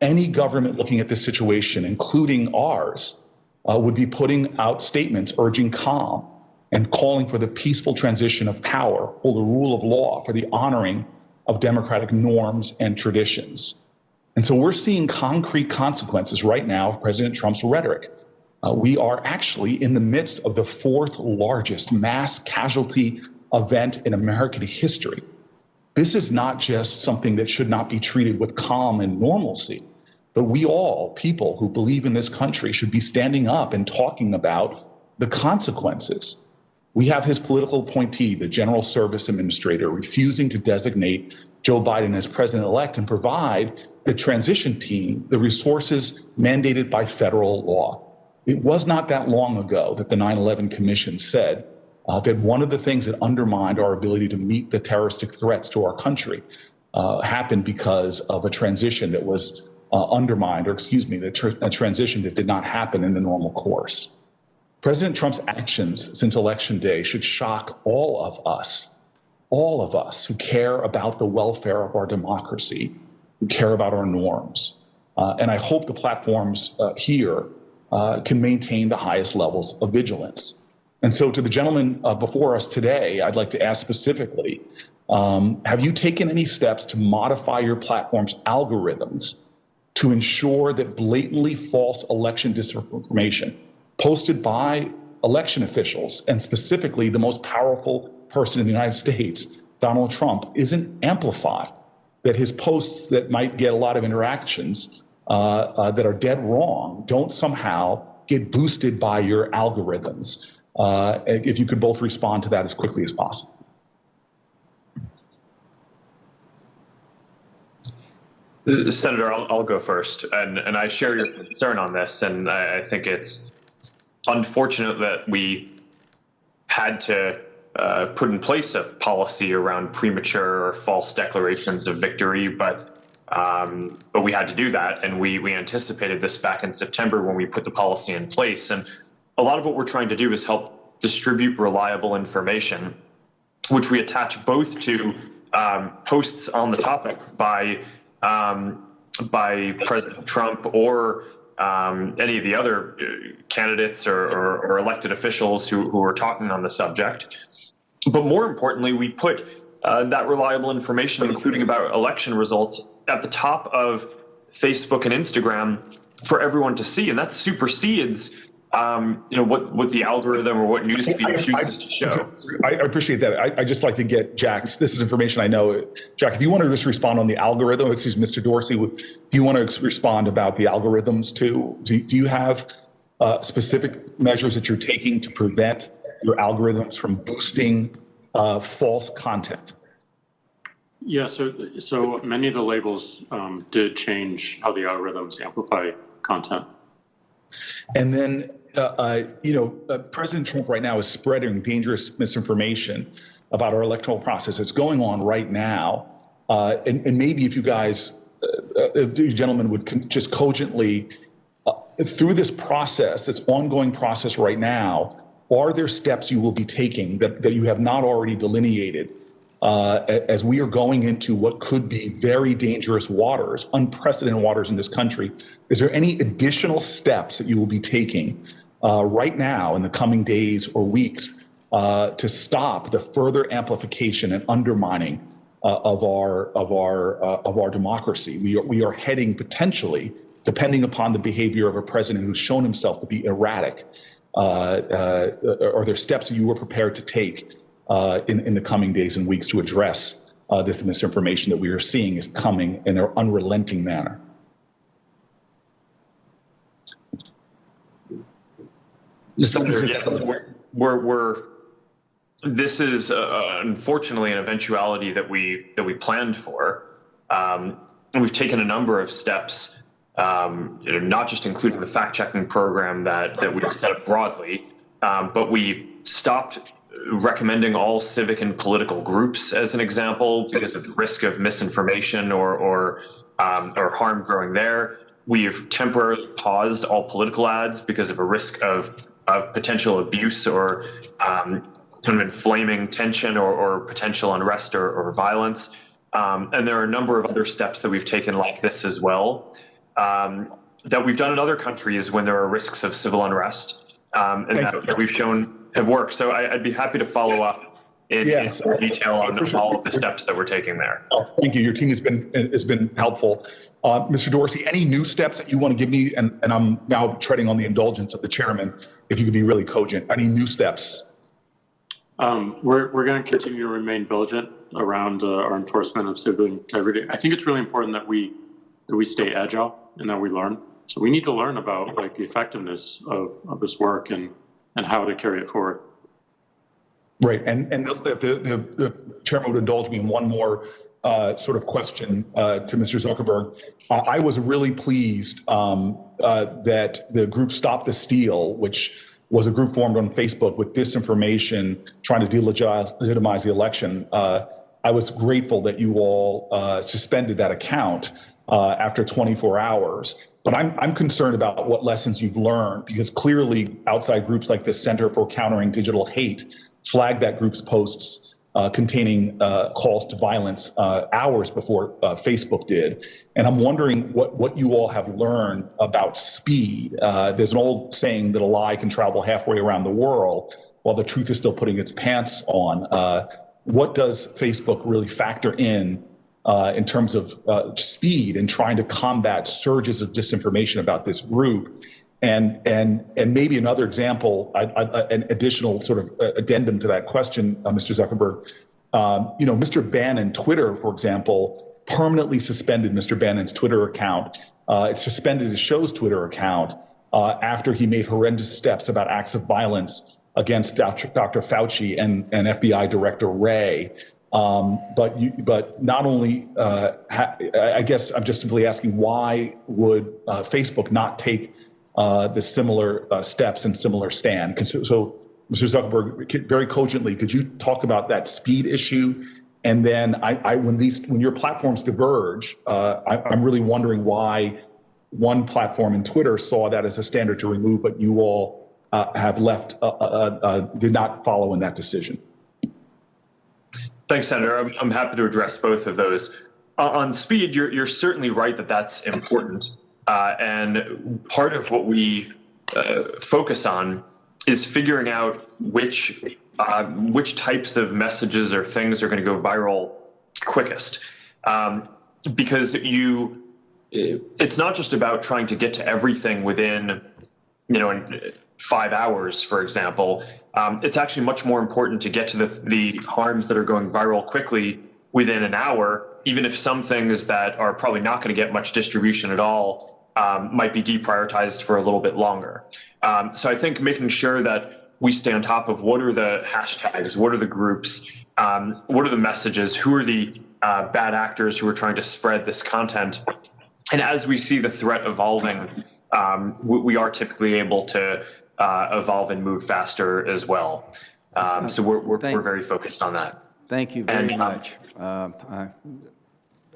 any government looking at this situation, including ours, would be putting out statements urging calm and calling for the peaceful transition of power, for the rule of law, for the honoring of democratic norms and traditions. And so we're seeing concrete consequences right now of President Trump's rhetoric. We are actually in the midst of the fourth largest mass casualty event in American history. This is not just something that should not be treated with calm and normalcy, but we all, people who believe in this country, should be standing up and talking about the consequences. We have his political appointee, the General Service Administrator, refusing to designate Joe Biden as president-elect and provide the transition team the resources mandated by federal law. It was not that long ago that the 9/11 Commission said that one of the things that undermined our ability to meet the terroristic threats to our country happened because of a transition that was undermined, or a transition that did not happen in the normal course. President Trump's actions since Election Day should shock all of us who care about the welfare of our democracy, who care about our norms. And I hope the platforms here can maintain the highest levels of vigilance. And so to the gentleman before us today, I'd like to ask specifically, have you taken any steps to modify your platform's algorithms to ensure that blatantly false election disinformation posted by election officials, and specifically the most powerful person in the United States, Donald Trump, isn't amplified, that his posts that might get a lot of interactions that are dead wrong don't somehow get boosted by your algorithms? If you could both respond to that as quickly as possible. Senator, I'll go first, and I share your concern on this, and I think it's unfortunate that we had to put in place a policy around premature or false declarations of victory, but we had to do that, and we anticipated this back in September when we put the policy in place. And a lot of what we're trying to do is help distribute reliable information, which we attach both to posts on the topic by President Trump or any of the other candidates or elected officials who are talking on the subject. But more importantly, we put that reliable information, including about election results, at the top of Facebook and Instagram for everyone to see, and that supersedes what the algorithm or what newsfeed chooses to show. I appreciate that. I just like to get Jack's. This is information I know. Jack, if you want to just respond on the algorithm, excuse me, Mr. Dorsey, do you want to respond about the algorithms too? Do you have specific measures that you're taking to prevent your algorithms from boosting false content? Yeah, so many of the labels did change how the algorithms amplify content. And then, President Trump right now is spreading dangerous misinformation about our electoral process. It's going on right now. And maybe if you guys, you gentlemen would just cogently, through this process, this ongoing process right now, are there steps you will be taking that you have not already delineated as we are going into what could be very dangerous waters, unprecedented waters in this country? Is there any additional steps that you will be taking right now in the coming days or weeks to stop the further amplification and undermining of our democracy? We are heading potentially, depending upon the behavior of a president who's shown himself to be erratic. Are there steps that you were prepared to take in the coming days and weeks to address this misinformation that we are seeing is coming in an unrelenting manner? Senator, yes, this is unfortunately an eventuality that we planned for, and we've taken a number of steps, not just including the fact-checking program that we've set up broadly, but we stopped recommending all civic and political groups as an example because of the risk of misinformation or harm growing there. We've temporarily paused all political ads because of a risk of potential abuse or kind of inflaming tension or potential unrest or violence. And there are a number of other steps that we've taken like this as well that we've done in other countries when there are risks of civil unrest and that we've shown have worked. So I'd be happy to follow up in detail on all of the steps that we're taking there. Thank you. Your team has been helpful. Mr. Dorsey, any new steps that you want to give me? And I'm now treading on the indulgence of the chairman, if you could be really cogent. Any new steps? We're going to continue to remain vigilant around our enforcement of civil integrity. I think it's really important that we stay agile and that we learn. So we need to learn about the effectiveness of this work and how to carry it forward. Right, and if the chairman would indulge me in one more sort of question to Mr. Zuckerberg. I was really pleased that the group Stop the Steal, which was a group formed on Facebook with disinformation, trying to delegitimize the election. I was grateful that you all suspended that account after 24 hours. But I'm concerned about what lessons you've learned, because clearly outside groups like the Center for Countering Digital Hate flagged that group's posts containing calls to violence hours before Facebook did. And I'm wondering what you all have learned about speed. There's an old saying that a lie can travel halfway around the world while the truth is still putting its pants on. What does Facebook really factor in terms of speed and trying to combat surges of disinformation about this group? And maybe another example, an additional sort of addendum to that question, Mr. Zuckerberg. Mr. Bannon, Twitter, for example, permanently suspended Mr. Bannon's Twitter account. It suspended his show's Twitter account after he made horrendous steps about acts of violence against Dr. Fauci and FBI Director Wray. But not only, I guess I'm just simply asking, why would Facebook not take the similar steps and similar stand? So, Mr. Zuckerberg, very cogently, could you talk about that speed issue? And then when your platforms diverge, I'm really wondering why one platform in Twitter saw that as a standard to remove, but you all have left, did not follow in that decision. Thanks, Senator. I'm happy to address both of those. On speed, you're certainly right that that's important. And part of what we focus on is figuring out which types of messages or things are going to go viral quickest. Because it's not just about trying to get to everything within, in 5 hours, for example. It's actually much more important to get to the harms that are going viral quickly within an hour, even if some things that are probably not going to get much distribution at all might be deprioritized for a little bit longer. So I think making sure that we stay on top of what are the hashtags, what are the groups, what are the messages, who are the bad actors who are trying to spread this content. And as we see the threat evolving, we are typically able to evolve and move faster as well. So we're very focused on that. Thank you very much.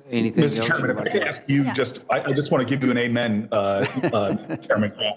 Anything Mr. else? Chairman, if I could ask you I just want to give you an amen, Chairman Graham.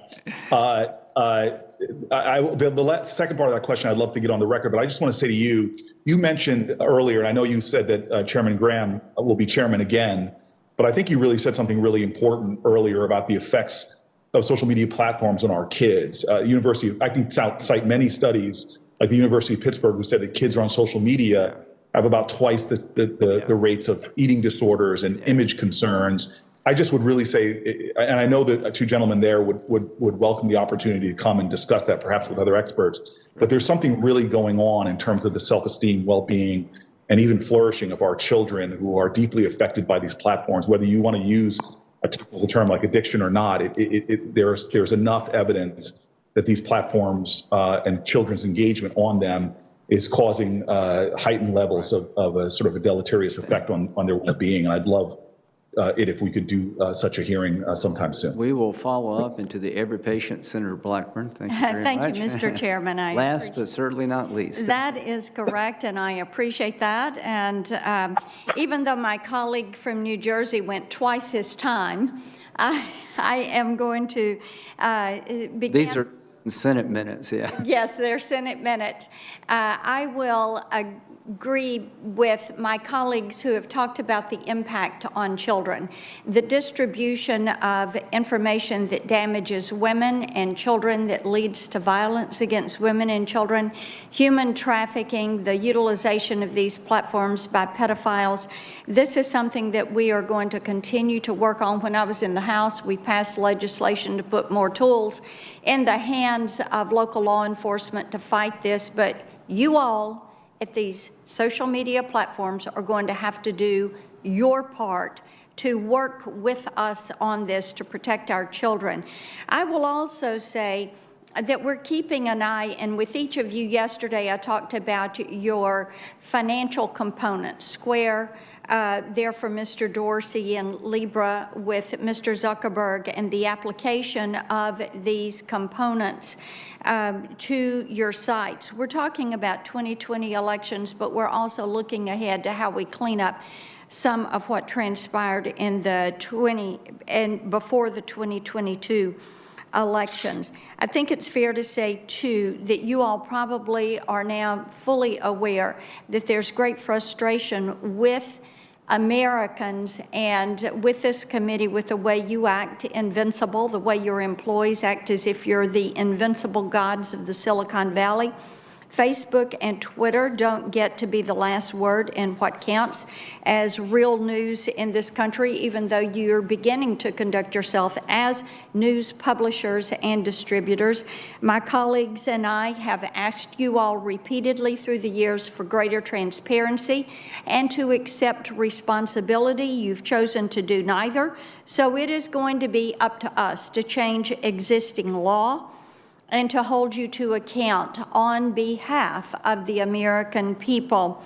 The second part of that question I'd love to get on the record, but I just want to say to you, you mentioned earlier, and I know you said that Chairman Graham will be chairman again, but I think you really said something really important earlier about the effects of social media platforms on our kids. I can cite many studies, like the University of Pittsburgh, who said that kids are on social media have about twice the rates of eating disorders and image concerns. I just would really say, and I know that two gentlemen there would welcome the opportunity to come and discuss that perhaps with other experts, but there's something really going on in terms of the self-esteem, well-being, and even flourishing of our children who are deeply affected by these platforms. Whether you want to use a technical term like addiction or not, there's enough evidence that these platforms and children's engagement on them is causing heightened levels of a sort of a deleterious effect on their well-being. And I'd love it if we could do such a hearing sometime soon. We will follow up into the Every Patient Center Blackburn. Thank you very much. Thank you, Mr. Chairman. Last but certainly not least. That is correct, and I appreciate that. And even though my colleague from New Jersey went twice his time, I am going to begin. These are Senate minutes, yeah. Yes, they're Senate minutes. I will agree with my colleagues who have talked about the impact on children. The distribution of information that damages women and children, that leads to violence against women and children, human trafficking, the utilization of these platforms by pedophiles. This is something that we are going to continue to work on. When I was in the House, we passed legislation to put more tools in the hands of local law enforcement to fight this, but you all at these social media platforms are going to have to do your part to work with us on this to protect our children. I will also say that we're keeping an eye, and with each of you yesterday, I talked about your financial components, Square, there for Mr. Dorsey, and Libra with Mr. Zuckerberg, and the application of these components to your sites. We're talking about 2020 elections, but we're also looking ahead to how we clean up some of what transpired in the before the 2022 elections. I think it's fair to say, too, that you all probably are now fully aware that there's great frustration with Americans and with this committee, with the way you act invincible, the way your employees act as if you're the invincible gods of the Silicon Valley. Facebook and Twitter don't get to be the last word in what counts as real news in this country, even though you're beginning to conduct yourself as news publishers and distributors. My colleagues and I have asked you all repeatedly through the years for greater transparency and to accept responsibility. You've chosen to do neither. So it is going to be up to us to change existing law and to hold you to account on behalf of the American people.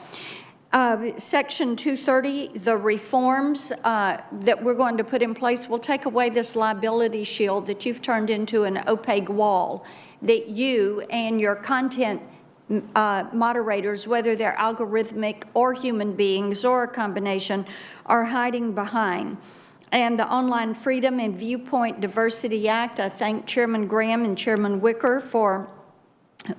Section 230, the reforms that we're going to put in place will take away this liability shield that you've turned into an opaque wall that you and your content moderators, whether they're algorithmic or human beings or a combination, are hiding behind. and the Online Freedom and Viewpoint Diversity Act. I thank Chairman Graham and Chairman Wicker for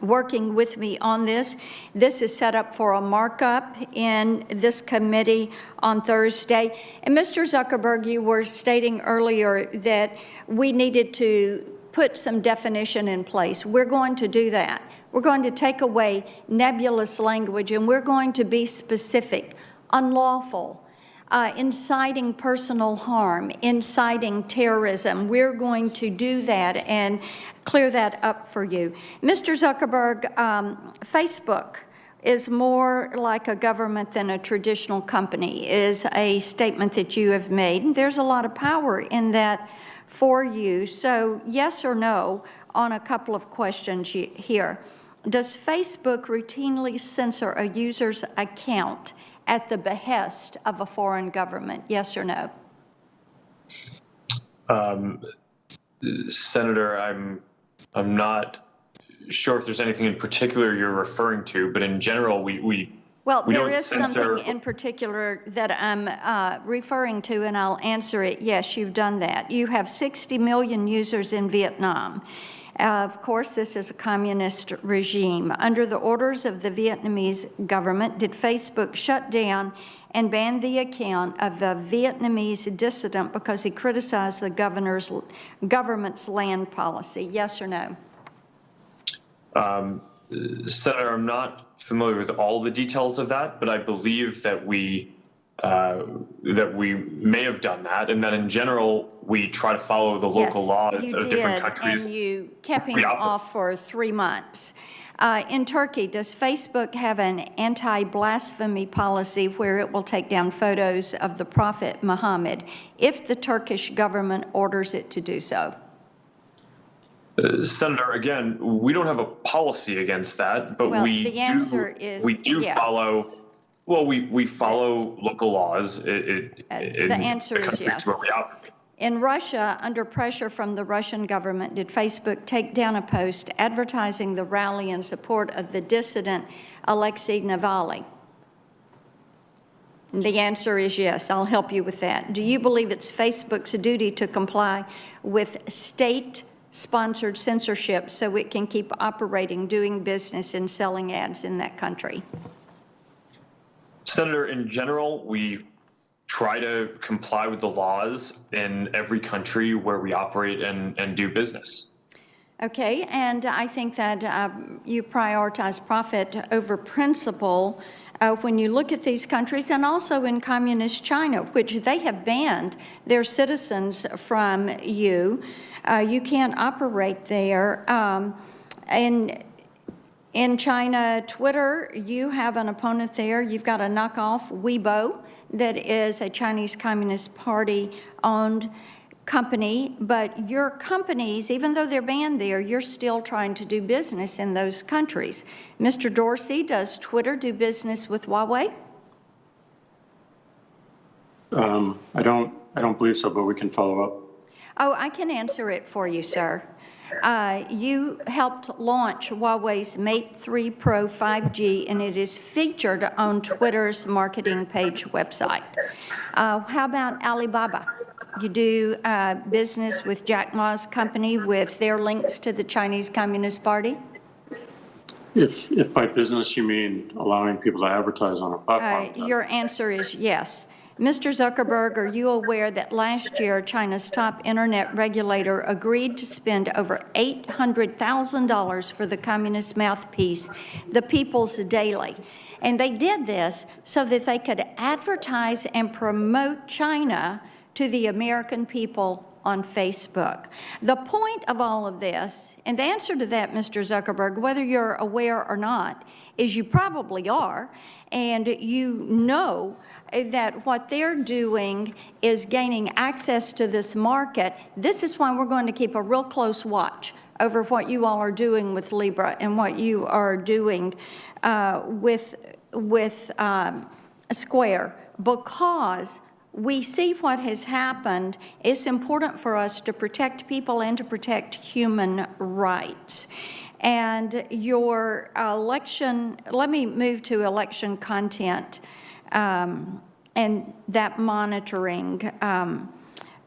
working with me on this. This is set up for a markup in this committee on Thursday. And Mr. Zuckerberg, you were stating earlier that we needed to put some definition in place. We're going to do that. We're going to take away nebulous language, and we're going to be specific. Unlawful, inciting personal harm, inciting terrorism. We're going to do that and clear that up for you. Mr. Zuckerberg, Facebook is more like a government than a traditional company, is a statement that you have made. There's a lot of power in that for you. So yes or no on a couple of questions here. Does Facebook routinely censor a user's account at the behest of a foreign government? Yes or no? Senator, I'm not sure if there's anything in particular you're referring to, but in general, well, we there don't is censor. something in particular that I'm referring to, and I'll answer it. Yes, you've done that. You have 60 million users in Vietnam. Of course, this is a communist regime. Under the orders of the Vietnamese government, did Facebook shut down and ban the account of a Vietnamese dissident because he criticized the government's land policy? Yes or no? Senator, I'm not familiar with all the details of that, but I believe that we may have done that, and that in general we try to follow the local laws of different countries. And you kept him off for 3 months. In Turkey, does Facebook have an anti-blasphemy policy where it will take down photos of the Prophet Muhammad if the Turkish government orders it to do so? Senator, again, we don't have a policy against that, but well, we the answer is yes. Follow. Well, we follow local laws. The answer is yes. Where we operate. In Russia, under pressure from the Russian government, did Facebook take down a post advertising the rally in support of the dissident Alexei Navalny? And the answer is yes. I'll help you with that. Do you believe it's Facebook's duty to comply with state-sponsored censorship so it can keep operating, doing business, and selling ads in that country? Senator, in general, we try to comply with the laws in every country where we operate and do business. Okay, and I think that you prioritize profit over principle when you look at these countries, and also in communist China, which they have banned their citizens from you. You can't operate there. And in China, Twitter, you have an opponent there. You've got a knockoff, Weibo, that is a Chinese Communist Party-owned company. But your companies, even though they're banned there, you're still trying to do business in those countries. Mr. Dorsey, does Twitter do business with Huawei? I don't believe so, but we can follow up. Oh, I can answer it for you, sir. You helped launch Huawei's Mate 3 Pro 5G, and it is featured on Twitter's marketing page website. How about Alibaba? You do business with Jack Ma's company with their links to the Chinese Communist Party? If by business you mean allowing people to advertise on a platform. Your answer is yes. Mr. Zuckerberg, are you aware that last year China's top internet regulator agreed to spend over $800,000 for the communist mouthpiece, the People's Daily? And they did this so that they could advertise and promote China to the American people on Facebook. The point of all of this, and the answer to that, Mr. Zuckerberg, whether you're aware or not, is you probably are, and you know that what they're doing is gaining access to this market. This is why we're going to keep a real close watch over what you all are doing with Libra and what you are doing with Square, because we see what has happened. It's important for us to protect people and to protect human rights. And your election, let me move to election content and that monitoring.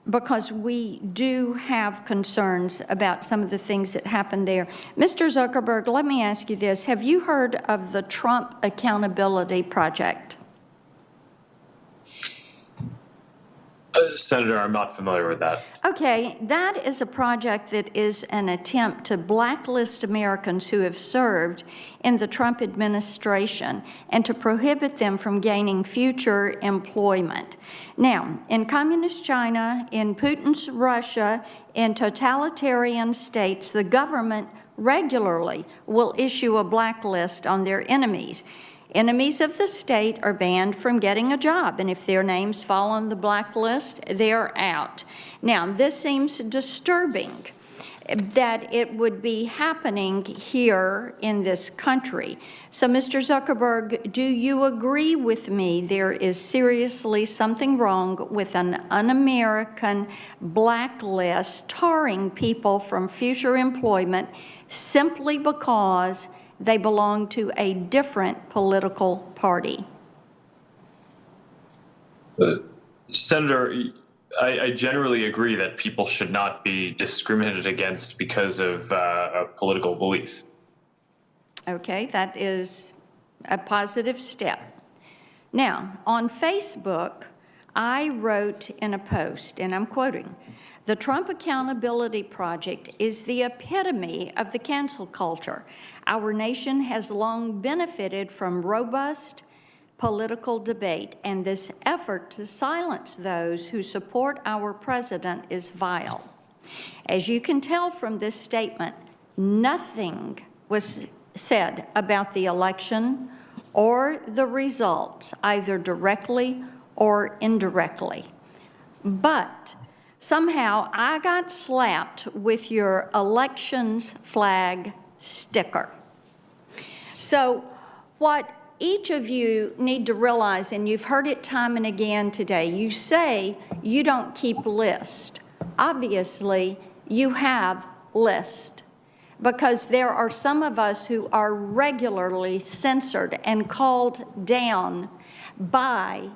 because we do have concerns about some of the things that happened there. Mr. Zuckerberg, let me ask you this. Have you heard of the Trump Accountability Project? Senator, I'm not familiar with that. Okay, that is a project that is an attempt to blacklist Americans who have served in the Trump administration and to prohibit them from gaining future employment. Now, in communist China, in Putin's Russia, in totalitarian states, the government regularly will issue a blacklist on their enemies. Enemies of the state are banned from getting a job, and if their names fall on the blacklist, they're out. Now, this seems disturbing that it would be happening here in this country. So, Mr. Zuckerberg, do you agree with me there is seriously something wrong with an un-American blacklist tarring people from future employment simply because they belong to a different political party? Senator, I generally agree that people should not be discriminated against because of a political belief. Okay, that is a positive step. Now, on Facebook, I wrote in a post, and I'm quoting, "The Trump Accountability Project is the epitome of the cancel culture. Our nation has long benefited from robust political debate, and this effort to silence those who support our president is vile." As you can tell from this statement, nothing was said about the election or the results, either directly or indirectly. But somehow I got slapped with your elections flag sticker. So what each of you need to realize, and you've heard it time and again today, you say you don't keep lists. Obviously, you have lists, because there are some of us who are regularly censored and called down by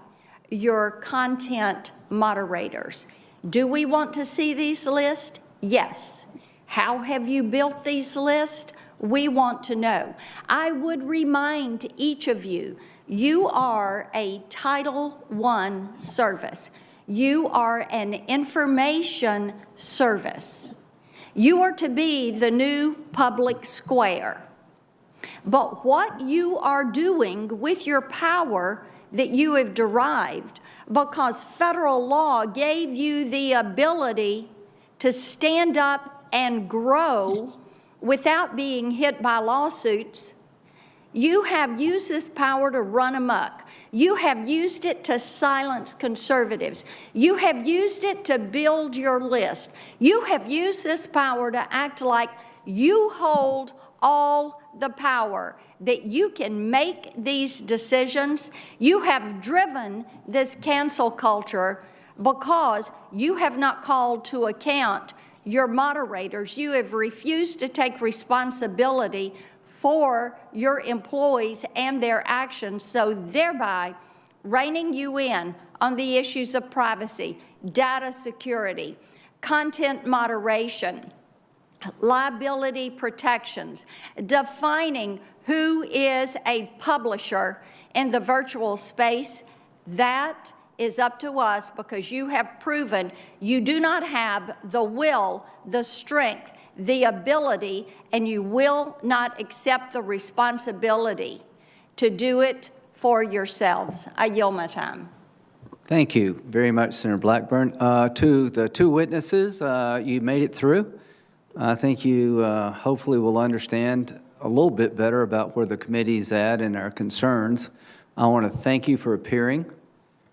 your content moderators. Do we want to see these lists? Yes. How have you built these lists? We want to know. I would remind each of you, you are a Title I service. You are an information service. You are to be the new public square. But what you are doing with your power that you have derived, because federal law gave you the ability to stand up and grow without being hit by lawsuits, you have used this power to run amok. You have used it to silence conservatives. You have used it to build your list. You have used this power to act like you hold all the power, that you can make these decisions. You have driven this cancel culture because you have not called to account your moderators. You have refused to take responsibility for your employees and their actions, so thereby reining you in on the issues of privacy, data security, content moderation, liability protections, defining who is a publisher in the virtual space. That is up to us, because you have proven you do not have the will, the strength, the ability, and you will not accept the responsibility to do it for yourselves. I yield my time. Thank you very much, Senator Blackburn. To the two witnesses, you made it through. I think you hopefully will understand a little bit better about where the committee's at and our concerns. I want to thank you for appearing.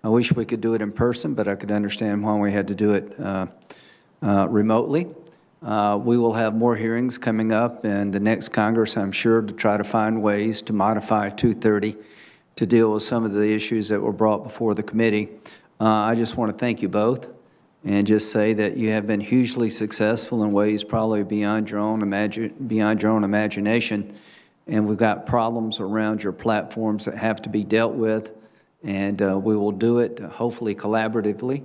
I wish we could do it in person, but I could understand why we had to do it remotely. We will have more hearings coming up in the next Congress, I'm sure, to try to find ways to modify 230 to deal with some of the issues that were brought before the committee. I just want to thank you both and just say that you have been hugely successful in ways probably beyond your own imagination. And we've got problems around your platforms that have to be dealt with. And we will do it, hopefully collaboratively.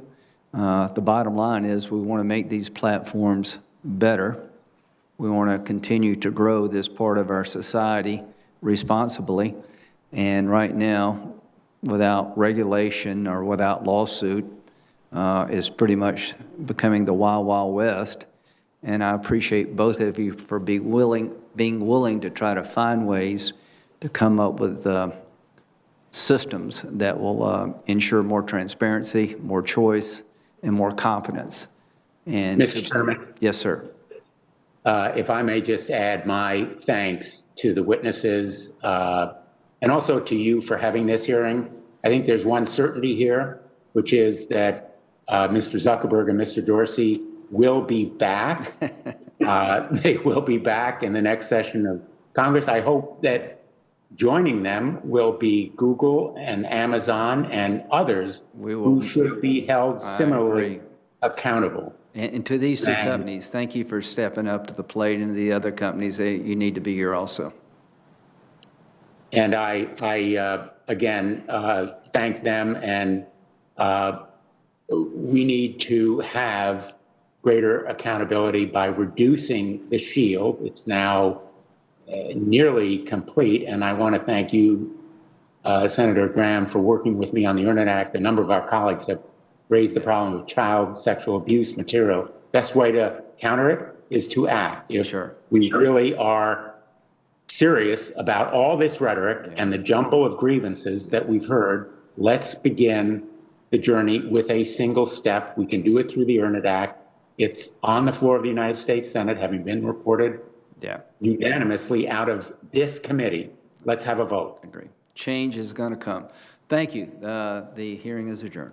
The bottom line is we want to make these platforms better. We want to continue to grow this part of our society responsibly. And right now, without regulation or without lawsuit, is pretty much becoming the Wild Wild West. And I appreciate both of you for being willing to try to find ways to come up with systems that will ensure more transparency, more choice, and more confidence. And Mr. Chairman? Yes, sir. If I may just add my thanks to the witnesses and also to you for having this hearing. I think there's one certainty here, which is that Mr. Zuckerberg and Mr. Dorsey will be back. They will be back in the next session of Congress. I hope that joining them will be Google and Amazon and others who should be held similarly accountable. And to these two companies, thank you for stepping up to the plate, and to the other companies, you need to be here also. And I again, thank them, and we need to have greater accountability by reducing the shield. It's now nearly complete, and I want to thank you, Senator Graham, for working with me on the Internet Act. A number of our colleagues have raised the problem of child sexual abuse material. Best way to counter it is to act. If we really are serious about all this rhetoric and the jumble of grievances that we've heard, let's begin the journey with a single step. We can do it through the Internet Act. It's on the floor of the United States Senate, having been reported unanimously out of this committee. Let's have a vote. Agree. Change is going to come. Thank you. The hearing is adjourned.